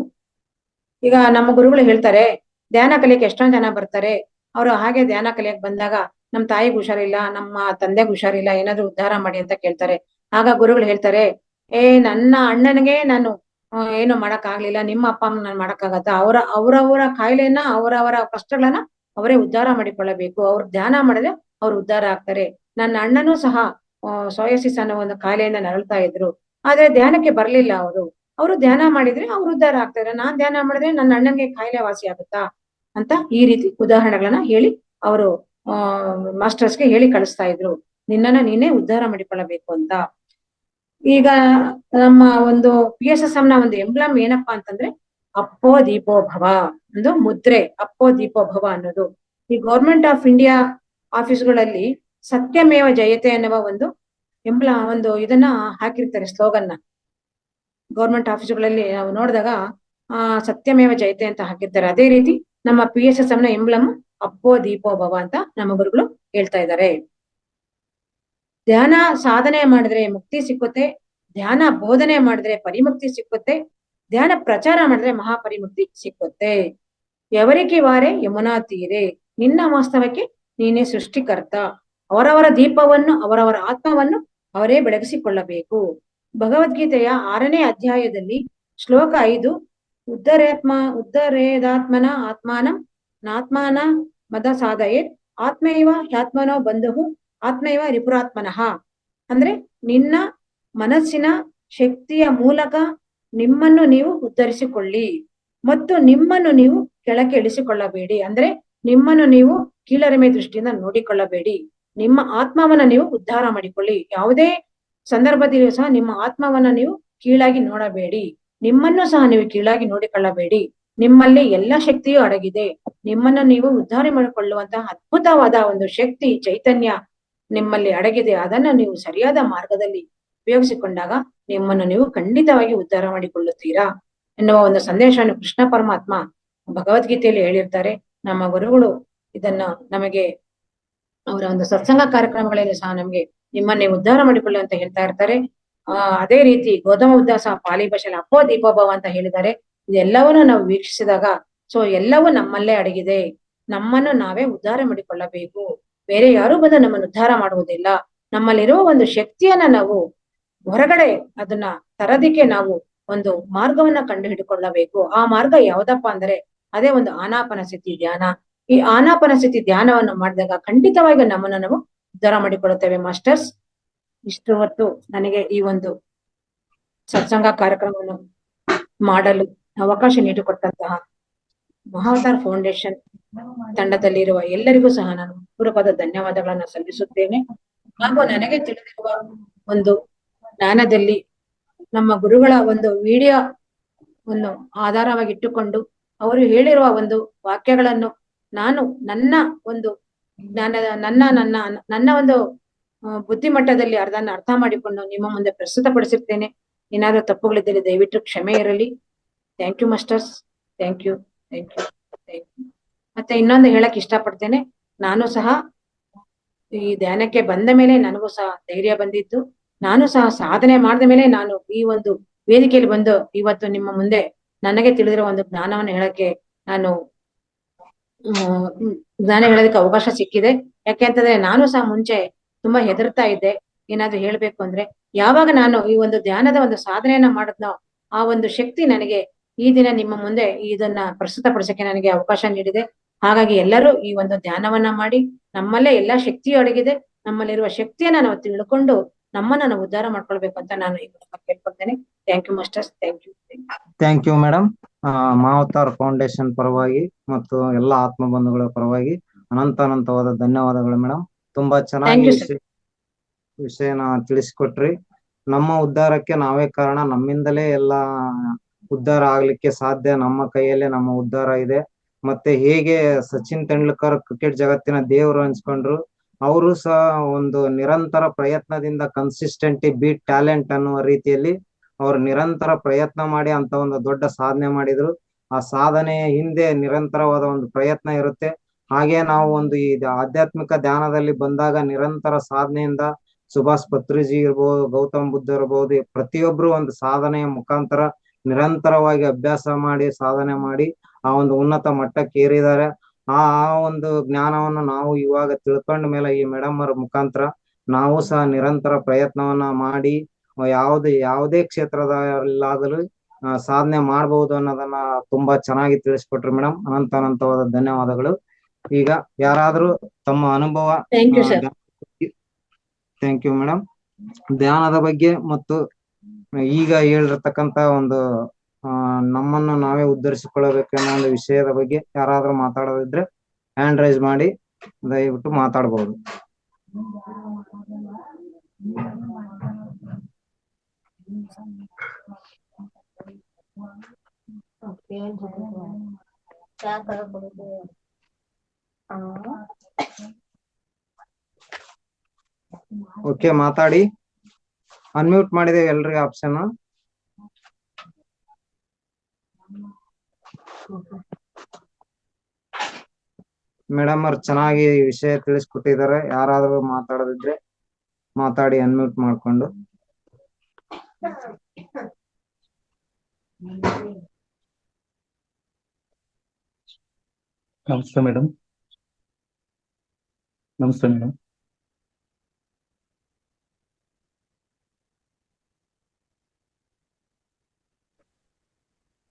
ಈಗ ನಮ್ಮ ಗುರುಗಳು ಹೇಳ್ತಾರೆ, ಧ್ಯಾನ ಕಲಿಯಕ್ಕೆ ಎಷ್ಟೊಂದ್ ಜನ ಬರ್ತಾರೆ. ಅವರು ಹಾಗೆ ಧ್ಯಾನ ಕಲಿಯಕ್ ಬಂದಾಗ ನಮ್ ತಾಯಿಗೆ ಹುಷಾರಿಲ್ಲ, ನಮ್ಮ ತಂದೆಗೆ ಹುಷಾರಿಲ್ಲ, ಏನಾದ್ರು ಉದ್ಧಾರ ಮಾಡಿ ಅಂತ ಕೇಳ್ತಾರೆ. ಆಗ ಗುರುಗಳು ಹೇಳ್ತಾರೆ, ನನ್ನ ಅಣ್ಣನಿಗೆ ನಾನು ಏನು ಮಾಡಕ್ ಆಗ್ಲಿಲ್ಲ, ನಿಮ್ಮ ಅಪ್ಪ ಅಮ್ಮ ನಾನು ಮಾಡಕ್ಕಾಗತ್ತ? ಅವರವರ ಕಾಯಿಲೆಯನ್ನ ಅವರವರ ಕಷ್ಟಗಳನ್ನ ಅವರೇ ಉದ್ಧಾರ ಮಾಡಿಕೊಳ್ಳಬೇಕು. ಅವ್ರು ಧ್ಯಾನ ಮಾಡಿದ್ರೆ ಅವ್ರು ಉದ್ಧಾರ ಆಗ್ತಾರೆ. ನನ್ನ ಅಣ್ಣನೂ ಸಹ ಸೋಯಸಿಸ್ ಅನ್ನೋ ಒಂದು ಕಾಯಿಲೆಯಿಂದ ನರಳ್ತಾ ಇದ್ರು. ಆದ್ರೆ ಧ್ಯಾನಕ್ಕೆ ಬರ್ಲಿಲ್ಲ ಅವರು ಧ್ಯಾನ ಮಾಡಿದ್ರೆ ಅವ್ರು ಉದ್ಧಾರ ಆಗ್ತಾರೆ. ನಾನ್ ಧ್ಯಾನ ಮಾಡಿದ್ರೆ ನನ್ನ ಅಣ್ಣನ್ಗೆ ಕಾಯಿಲೆ ವಾಸಿ ಆಗುತ್ತಾ ಅಂತ ಈ ರೀತಿ ಉದಾಹರಣೆಗಳನ್ನ ಹೇಳಿ ಅವರು ಮಾಸ್ಟರ್ಸ್ಗೆ ಹೇಳಿ ಕಳಿಸ್ತಾ ಇದ್ರು. ನಿನ್ನನ್ನ ನೀನೇ ಉದ್ಧಾರ ಮಾಡಿಕೊಳ್ಳಬೇಕು ಅಂತ. ಈಗ ನಮ್ಮ ಒಂದು PSSM ನ ಒಂದು ಎಂಬ್ಲಮ್ ಏನಪ್ಪಾ ಅಂತಂದ್ರೆ ಅಪ್ಪೋ ದೀಪೋ ಭವ, ಒಂದು ಮುದ್ರೆ. ಅಪ್ಪೋ ದೀಪೋ ಭವ ಅನ್ನೋದು ಈ ಗೌರ್ಮೆಂಟ್ ಆಫ್ ಇಂಡಿಯಾ ಆಫೀಸ್ಗಳಲ್ಲಿ ಸತ್ಯಮೇವ ಜಯತೆ ಅನ್ನುವ ಒಂದು ಇದನ್ನ ಹಾಕಿರ್ತಾರೆ, ಸ್ಲೋಗನ್ನ. ಗೌರ್ಮೆಂಟ್ ಆಫೀಸ್ಗಳಲ್ಲಿ ನಾವು ನೋಡಿದಾಗ ಸತ್ಯಮೇವ ಜಯತೆ ಅಂತ ಹಾಕಿರ್ತಾರೆ. ಅದೇ ರೀತಿ ನಮ್ಮ PSSM ನ ಎಂಬ್ಲಮ್ ಅಪ್ಪೋ ದೀಪೋ ಭವ ಅಂತ ನಮ್ಮ ಗುರುಗಳು ಹೇಳ್ತಾ ಇದ್ದಾರೆ. ಧ್ಯಾನ ಸಾಧನೆ ಮಾಡಿದ್ರೆ ಮುಕ್ತಿ ಸಿಕ್ಕುತ್ತೆ, ಧ್ಯಾನ ಬೋಧನೆ ಮಾಡಿದ್ರೆ ಪರಿಮುಕ್ತಿ ಸಿಕ್ಕುತ್ತೆ, ಧ್ಯಾನ ಪ್ರಚಾರ ಮಾಡಿದ್ರೆ ಮಹಾಪರಿಮುಕ್ತಿ ಸಿಕ್ಕುತ್ತೆ. ఎవరికి ವಾರೆ ಯಮುನಾ ತೀರೆ, ನಿನ್ನ ವಾಸ್ತವಕ್ಕೆ ನೀನೇ ಸೃಷ್ಟಿಕರ್ತ. ಅವರವರ ದೀಪವನ್ನು ಅವರವರ ಆತ್ಮವನ್ನು ಅವರೇ ಬೆಳಗಿಸಿಕೊಳ್ಳಬೇಕು. ಭಗವದ್ಗೀತೆಯ 6ನೇ ಅಧ್ಯಾಯದಲ್ಲಿ ಶ್ಲೋಕ 5, ಉದ್ಧರೇದಾತ್ಮನ ಆತ್ಮಾನಂ ನಾತ್ಮಾನ ಮದ ಸಾಧಯೇ ಆತ್ಮೈವ ಹ್ಯಾತ್ಮನೋ ಬಂಧು ಆತ್ಮೈವ ರಿಪುರಾತ್ಮನಃ. ಅಂದ್ರೆ ನಿನ್ನ ಮನಸ್ಸಿನ ಶಕ್ತಿಯ ಮೂಲಕ ನಿಮ್ಮನ್ನು ನೀವು ಉದ್ಧರಿಸಿಕೊಳ್ಳಿ ಮತ್ತು ನಿಮ್ಮನ್ನು ನೀವು ಕೆಳಕ್ಕೆ ಇಳಿಸಿಕೊಳ್ಳಬೇಡಿ. ಅಂದ್ರೆ ನಿಮ್ಮನ್ನು ನೀವು ಕೀಳರಿಮೆ ದೃಷ್ಟಿಯಿಂದ ನೋಡಿಕೊಳ್ಳಬೇಡಿ. ನಿಮ್ಮ ಆತ್ಮವನ್ನ ನೀವು ಉದ್ಧಾರ ಮಾಡಿಕೊಳ್ಳಿ. ಯಾವುದೇ ಸಂದರ್ಭದಲ್ಲಿಯೂ ಸಹ ನಿಮ್ಮ ಆತ್ಮವನ್ನ ನೀವು ಕೀಳಾಗಿ ನೋಡಬೇಡಿ, ನಿಮ್ಮನ್ನು ಸಹ ನೀವು ಕೀಳಾಗಿ ನೋಡಿಕೊಳ್ಳಬೇಡಿ. ನಿಮ್ಮಲ್ಲಿ ಎಲ್ಲ ಶಕ್ತಿಯೂ ಅಡಗಿದೆ. ನಿಮ್ಮನ್ನು ನೀವು ಉದ್ಧಾರ ಮಾಡಿಕೊಳ್ಳುವಂತಹ ಅದ್ಭುತವಾದ ಒಂದು ಶಕ್ತಿ ಚೈತನ್ಯ ನಿಮ್ಮಲ್ಲಿ ಅಡಗಿದೆ. ಅದನ್ನ ನೀವು ಸರಿಯಾದ ಮಾರ್ಗದಲ್ಲಿ ಉಪಯೋಗಿಸಿಕೊಂಡಾಗ ನಿಮ್ಮನ್ನು ನೀವು ಖಂಡಿತವಾಗಿ ಉದ್ಧಾರ ಮಾಡಿಕೊಳ್ಳುತ್ತೀರಾ ಎನ್ನುವ ಒಂದು ಸಂದೇಶವನ್ನು ಕೃಷ್ಣ ಪರಮಾತ್ಮ ಭಗವದ್ಗೀತೆಯಲ್ಲಿ ಹೇಳಿರ್ತಾರೆ. ನಮ್ಮ ಗುರುಗಳು ಇದನ್ನ ನಮಗೆ ಅವರ ಒಂದು ಸತ್ಸಂಗ ಕಾರ್ಯಕ್ರಮಗಳಲ್ಲಿ ಸಹ ನಮ್ಗೆ ನಿಮ್ಮನ್ನೇ ಉದ್ಧಾರ ಮಾಡಿಕೊಳ್ಳಿ ಅಂತ ಹೇಳ್ತಾ ಇರ್ತಾರೆ. ಅದೇ ರೀತಿ ಗೌತಮ ಬುದ್ಧ ಸಹ ಪಾಲಿ ಭಾಷೆಯಲ್ಲಿ ಅಪ್ಪೋ ದೀಪೋಭವ ಅಂತ ಹೇಳಿದ್ದಾರೆ. ಇದೆಲ್ಲವನ್ನು ನಾವು ವೀಕ್ಷಿಸಿದಾಗ ಎಲ್ಲವೂ ನಮ್ಮಲ್ಲೇ ಅಡಗಿದೆ. ನಮ್ಮನ್ನು ನಾವೇ ಉದ್ಧಾರ ಮಾಡಿಕೊಳ್ಳಬೇಕು. ಬೇರೆ ಯಾರು ಬಂದು ನಮ್ಮನ್ನು ಉದ್ಧಾರ ಮಾಡುವುದಿಲ್ಲ. ನಮ್ಮಲ್ಲಿರುವ ಒಂದು ಶಕ್ತಿಯನ್ನ ನಾವು ಹೊರಗಡೆ ಅದನ್ನ ತರದಿಕ್ಕೆ ನಾವು ಒಂದು ಮಾರ್ಗವನ್ನ ಕಂಡು ಹಿಡ್ಕೊಳ್ಳಬೇಕು. ಆ ಮಾರ್ಗ ಯಾವ್ದಪ್ಪ ಅಂದ್ರೆ ಅದೇ ಒಂದು ಆನಾಪಾನಸತಿ ಧ್ಯಾನ. ಈ ಆನಾಪಾನಸತಿ ಧ್ಯಾನವನ್ನು ಮಾಡಿದಾಗ ಖಂಡಿತವಾಗಿ ನಮ್ಮನ್ನು ನಾವು ಉದ್ಧಾರ ಮಾಡಿಕೊಳ್ಳುತ್ತೇವೆ ಮಾಸ್ಟರ್ಸ್. ಇಷ್ಟು ಹೊತ್ತು ನನಗೆ ಈ ಒಂದು ಸತ್ಸಂಗ ಕಾರ್ಯಕ್ರಮವನ್ನು ಮಾಡಲು ಅವಕಾಶ ನೀಡಿಕೊಟ್ಟಂತಹ ಮಹಾವತಾರ್ ಫೌಂಡೇಶನ್ ತಂಡದಲ್ಲಿರುವ ಎಲ್ಲರಿಗೂ ಸಹ ನಾನು ಪೂರ್ವಕವಾದ ಧನ್ಯವಾದಗಳನ್ನ ಸಲ್ಲಿಸುತ್ತೇನೆ. ಹಾಗೂ ನನಗೆ ತಿಳಿದಿರುವ ಒಂದು ಜ್ಞಾನದಲ್ಲಿ ನಮ್ಮ ಗುರುಗಳ ಒಂದು ವಿಡಿಯೋವನ್ನು ಆಧಾರವಾಗಿಟ್ಟುಕೊಂಡು ಅವರು ಹೇಳಿರುವ ಒಂದು ವಾಕ್ಯಗಳನ್ನು ನಾನು ನನ್ನ ಒಂದು ಜ್ಞಾನದ ನನ್ನ ಒಂದು ಬುದ್ಧಿಮಟ್ಟದಲ್ಲಿ ಅರ್ಥ ಮಾಡಿಕೊಂಡು ನಿಮ್ಮ ಮುಂದೆ ಪ್ರಸ್ತುತಪಡಿಸಿರ್ತೇನೆ. ಏನಾದರೂ ತಪ್ಪುಗಳಿದ್ದರೆ ದಯವಿಟ್ಟು ಕ್ಷಮೆ ಇರಲಿ. Thank you masters. Thank you. ಮತ್ತೆ ಇನ್ನೊಂದು ಹೇಳಕ್ ಇಷ್ಟಪಡ್ತೇನೆ. ನಾನು ಸಹ ಈ ಧ್ಯಾನಕ್ಕೆ ಬಂದ ಮೇಲೆ ನನಗೂ ಸಹ ಧೈರ್ಯ ಬಂದಿದ್ದು, ನಾನು ಸಹ ಸಾಧನೆ ಮಾಡಿದ ಮೇಲೆ ನಾನು ಈ ಒಂದು ವೇದಿಕೆಯಲ್ಲಿ ಬಂದು ಇವತ್ತು ನಿಮ್ಮ ಮುಂದೆ ನನಗೆ ತಿಳಿದಿರೋ ಒಂದು ಜ್ಞಾನವನ್ನು ಹೇಳಕ್ಕೆ ನಾನು ಜ್ಞಾನ ಹೇಳೋದಕ್ಕೆ ಅವಕಾಶ ಸಿಕ್ಕಿದೆ. ಯಾಕೆಂತಂದ್ರೆ ನಾನು ಸಹ ಮುಂಚೆ ತುಂಬಾ ಹೆದರ್ತಾ ಇದ್ದೆ. ಏನಾದ್ರು ಹೇಳ್ಬೇಕು ಅಂದ್ರೆ ಯಾವಾಗ ನಾನು ಈ ಒಂದು ಧ್ಯಾನದ ಒಂದು ಸಾಧನೆಯನ್ನ ಮಾಡಿದ್ನೋ ಆ ಒಂದು ಶಕ್ತಿ ನನಗೆ ಈ ದಿನ ನಿಮ್ಮ ಮುಂದೆ ಇದನ್ನ ಪ್ರಸ್ತುತಪಡಿಸಕ್ಕೆ ನನಗೆ ಅವಕಾಶ ನೀಡಿದೆ. ಹಾಗಾಗಿ ಎಲ್ಲರೂ ಈ ಒಂದು ಧ್ಯಾನವನ್ನ ಮಾಡಿ, ನಮ್ಮಲ್ಲೇ ಎಲ್ಲಾ ಶಕ್ತಿಯು ಅಡಗಿದೆ, ನಮ್ಮಲ್ಲಿರುವ ಶಕ್ತಿಯನ್ನ ನಾವು ತಿಳ್ಕೊಂಡು ನಮ್ಮನ್ನ ನಾವು ಉದ್ಧಾರ ಮಾಡ್ಕೊಳ್ಬೇಕು ಅಂತ ನಾನು ಈ ಮೂಲಕ ಕೇಳ್ಕೊಳ್ತೇನೆ. Thank you masters. Thank you. Thank you madam. Mahavatar foundation ಪರವಾಗಿ ಮತ್ತು ಎಲ್ಲ ಆತ್ಮ ಬಂಧುಗಳ ಪರವಾಗಿ ಅನಂತವಾದ ಧನ್ಯವಾದಗಳು ಮೇಡಮ್. ತುಂಬಾ ಚೆನ್ನಾಗಿ ವಿಷಯನ ತಿಳಿಸಿಕೊಟ್ರಿ. ನಮ್ಮ ಉದ್ಧಾರಕ್ಕೆ ನಾವೇ ಕಾರಣ, ನಮ್ಮಿಂದಲೇ ಎಲ್ಲ ಉದ್ಧಾರ ಆಗ್ಲಿಕ್ಕೆ ಸಾಧ್ಯ, ನಮ್ಮ ಕೈಯಲ್ಲೇ ನಮ್ಮ ಉದ್ಧಾರ ಇದೆ. ಮತ್ತೆ ಹೇಗೆ ಸಚಿನ್ ತೆಂಡೂಲ್ಕರ್ ಕ್ರಿಕೆಟ್ ಜಗತ್ತಿನ ದೇವರು ಅನ್ಸ್ಕೊಂಡ್ರು, ಅವರು ಸಹ ಒಂದು ನಿರಂತರ ಪ್ರಯತ್ನದಿಂದ ಕನ್ಸಿಸ್ಟೆಂಟಿ ಬೀಟ್ ಟ್ಯಾಲೆಂಟ್ ಅನ್ನುವ ರೀತಿಯಲ್ಲಿ ಅವ್ರು ನಿರಂತರ ಪ್ರಯತ್ನ ಮಾಡಿ ಅಂತ ಒಂದು ದೊಡ್ಡ ಸಾಧನೆ ಮಾಡಿದ್ರು. ಆ ಸಾಧನೆಯ ಹಿಂದೆ ನಿರಂತರವಾದ ಒಂದು ಪ್ರಯತ್ನ ಇರುತ್ತೆ. ಹಾಗೆ ನಾವು ಒಂದು ಈ ಆಧ್ಯಾತ್ಮಿಕ ಧ್ಯಾನದಲ್ಲಿ ಬಂದಾಗ ನಿರಂತರ ಸಾಧನೆಯಿಂದ ಸುಭಾಷ್ ಪತ್ರಿಜಿ ಇರ್ಬೋದು, ಗೌತಮ್ ಬುದ್ಧ ಇರ್ಬೋದು, ಪ್ರತಿಯೊಬ್ರು ಒಂದು ಸಾಧನೆಯ ಮುಖಾಂತರ ನಿರಂತರವಾಗಿ ಅಭ್ಯಾಸ ಮಾಡಿ ಸಾಧನೆ ಮಾಡಿ ಆ ಒಂದು ಉನ್ನತ ಮಟ್ಟಕ್ಕೆ ಏರಿದ್ದಾರೆ. ಆ ಒಂದು ಜ್ಞಾನವನ್ನು ನಾವು ಇವಾಗ ತಿಳ್ಕೊಂಡ ಮೇಲೆ ಈ ಮೇಡಮ್ ಅವರ ಮುಖಾಂತರ ನಾವು ಸಹ ನಿರಂತರ ಪ್ರಯತ್ನವನ್ನ ಮಾಡಿ ಯಾವುದೇ ಕ್ಷೇತ್ರದಲ್ಲಾಗಲು ಸಾಧನೆ ಮಾಡಬಹುದು ಅನ್ನೋದನ್ನ ತುಂಬಾ ಚೆನ್ನಾಗಿ ತಿಳಿಸ್ಕೊಟ್ರಿ ಮೇಡಮ್. ಅನಂತವಾದ ಧನ್ಯವಾದಗಳು. ಈಗ ಯಾರಾದ್ರೂ ತಮ್ಮ ಅನುಭವ, ಥ್ಯಾಂಕ್ ಯು ಮೇಡಮ್, ಧ್ಯಾನದ ಬಗ್ಗೆ ಮತ್ತು ಈಗ ಹೇಳಿರ್ತಕ್ಕಂತ ಒಂದು ನಮ್ಮನ್ನು ನಾವೇ ಉದ್ಧರಿಸಿಕೊಳ್ಳಬೇಕು ಅನ್ನೋ ಒಂದು ವಿಷಯದ ಬಗ್ಗೆ ಯಾರಾದ್ರೂ ಮಾತಾಡೋದಿದ್ರೆ ಹ್ಯಾಂಡ್ ರೈಸ್ ಮಾಡಿ ದಯವಿಟ್ಟು ಮಾತಾಡಬಹುದು. ಓಕೆ, ಮಾತಾಡಿ. ಅನ್ಮ್ಯೂಟ್ ಮಾಡಿದೆ ಎಲ್ರಿಗೆ ಆಪ್ಷನ್. ಮೇಡಮ್ ಅವ್ರು ಚೆನ್ನಾಗಿ ವಿಷಯ ತಿಳಿಸ್ಕೊಟ್ಟಿದ್ದಾರೆ. ಯಾರಾದ್ರೂ ಮಾತಾಡೋದಿದ್ರೆ ಮಾತಾಡಿ ಅನ್ಮ್ಯೂಟ್ ಮಾಡ್ಕೊಂಡು. ನಮಸ್ತೆ ಮೇಡಮ್. ನಮಸ್ತೆ ಮೇಡಮ್.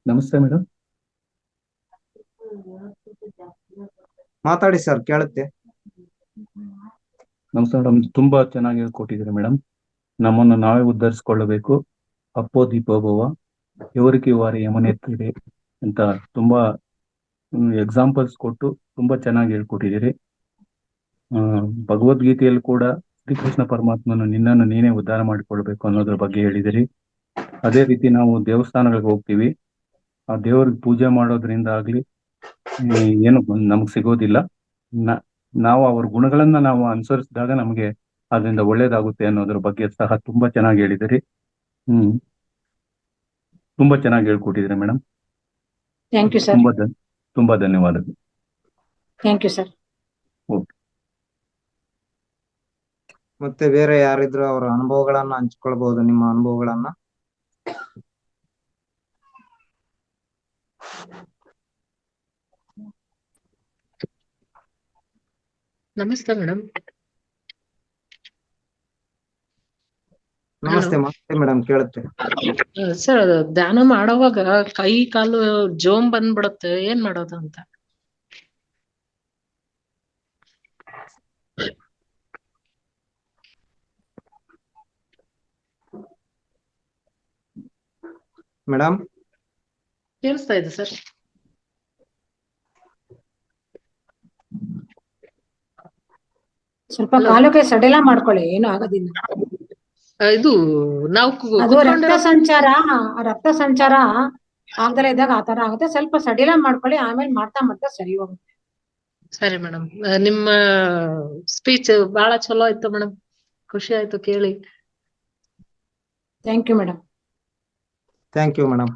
ನಮಸ್ತೆ ಮೇಡಮ್. ಮಾತಾಡಿ ಸರ್, ಕೇಳುತ್ತೆ. ನಮಸ್ತೆ ಮೇಡಮ್. ತುಂಬಾ ಚೆನ್ನಾಗಿ ಹೇಳ್ಕೊಟ್ಟಿದ್ದೀರಿ ಮೇಡಮ್. ನಮ್ಮನ್ನು ನಾವೇ ಉದ್ಧರಿಸಿಕೊಳ್ಳಬೇಕು, ಅಪ್ಪೋ ದೀಪೋಭವ, ಇವರಿಗೆ ವಾರಿ ಯಮನೆತ್ತಿದೆ ಅಂತ ತುಂಬಾ ಎಕ್ಸಾಂಪಲ್ಸ್ ಕೊಟ್ಟು ತುಂಬಾ ಚೆನ್ನಾಗಿ ಹೇಳ್ಕೊಟ್ಟಿದ್ದೀರಿ. ಭಗವದ್ಗೀತೆಯಲ್ಲಿ ಕೂಡ ಶ್ರೀಕೃಷ್ಣ ಪರಮಾತ್ಮನು ನಿನ್ನನ್ನು ನೀನೇ ಉದ್ಧಾರ ಮಾಡಿಕೊಳ್ಬೇಕು ಅನ್ನೋದ್ರ ಬಗ್ಗೆ ಹೇಳಿದಿರಿ. ಅದೇ ರೀತಿ ನಾವು ದೇವಸ್ಥಾನಗಳಿಗೆ ಹೋಗ್ತೀವಿ, ಆ ದೇವ್ರಿಗೆ ಪೂಜೆ ಮಾಡೋದ್ರಿಂದ ಆಗ್ಲಿ ಏನು ನಮ್ಗೆ ಸಿಗೋದಿಲ್ಲ. ನಾವು ಅವ್ರ ಗುಣಗಳನ್ನ ನಾವು ಅನುಸರಿಸಿದಾಗ ನಮಗೆ ಅದರಿಂದ ಒಳ್ಳೇದಾಗುತ್ತೆ ಅನ್ನೋದ್ರ ಬಗ್ಗೆ ಸಹ ತುಂಬಾ ಚೆನ್ನಾಗಿ ಹೇಳಿದಿರಿ. ತುಂಬಾ ಚೆನ್ನಾಗಿ ಹೇಳ್ಕೊಟ್ಟಿದ್ರಿ ಮೇಡಮ್. Thank you sir. ತುಂಬಾ ಧನ್ಯವಾದಗಳು. Thank you sir. ಓಕೆ. ಮತ್ತೆ ಬೇರೆ ಯಾರಿದ್ರು ಅವರ ಅನುಭವಗಳನ್ನ ಹಂಚ್ಕೊಳ್ಬಹುದು, ನಿಮ್ಮ ಅನುಭವಗಳನ್ನ. ನಮಸ್ತೆ ಮೇಡಮ್. ನಮಸ್ತೆ ಮೇಡಮ್, ಕೇಳುತ್ತೆ. ಸರ್ ಅದು ಧ್ಯಾನ ಮಾಡೋವಾಗ ಕೈ ಕಾಲು ಜೋಮ್ ಬಂದ್ಬಿಡುತ್ತೆ, ಏನ್ ಮಾಡೋದು ಅಂತ. ಮೇಡಮ್ ಕೇಳಿಸ್ತಾ ಇದೆ ಸರ್. ಸ್ವಲ್ಪ ಕಾಲುಗೆ ಸಡಿಲ ಮಾಡ್ಕೊಳ್ಳಿ, ಏನು ಆಗೋದಿಲ್ಲ. ಇದು ನಾವು ಅದು ರಕ್ತ ಸಂಚಾರ ಆಗ್ದಲೇ ಇದ್ದಾಗ ಆತರ ಆಗುತ್ತೆ. ಸ್ವಲ್ಪ ಸಡಿಲ ಮಾಡ್ಕೊಳ್ಳಿ, ಆಮೇಲೆ ಮಾಡ್ತಾ ಮಾಡ್ತಾ ಸರಿ ಹೋಗುತ್ತೆ. ಸರಿ ಮೇಡಮ್, ನಿಮ್ಮ ಸ್ಪೀಚ್ ಬಹಳ ಚಲೋ ಆಯ್ತು ಮೇಡಮ್, ಖುಷಿ ಆಯ್ತು ಕೇಳಿ. Thank you madam. Thank you madam.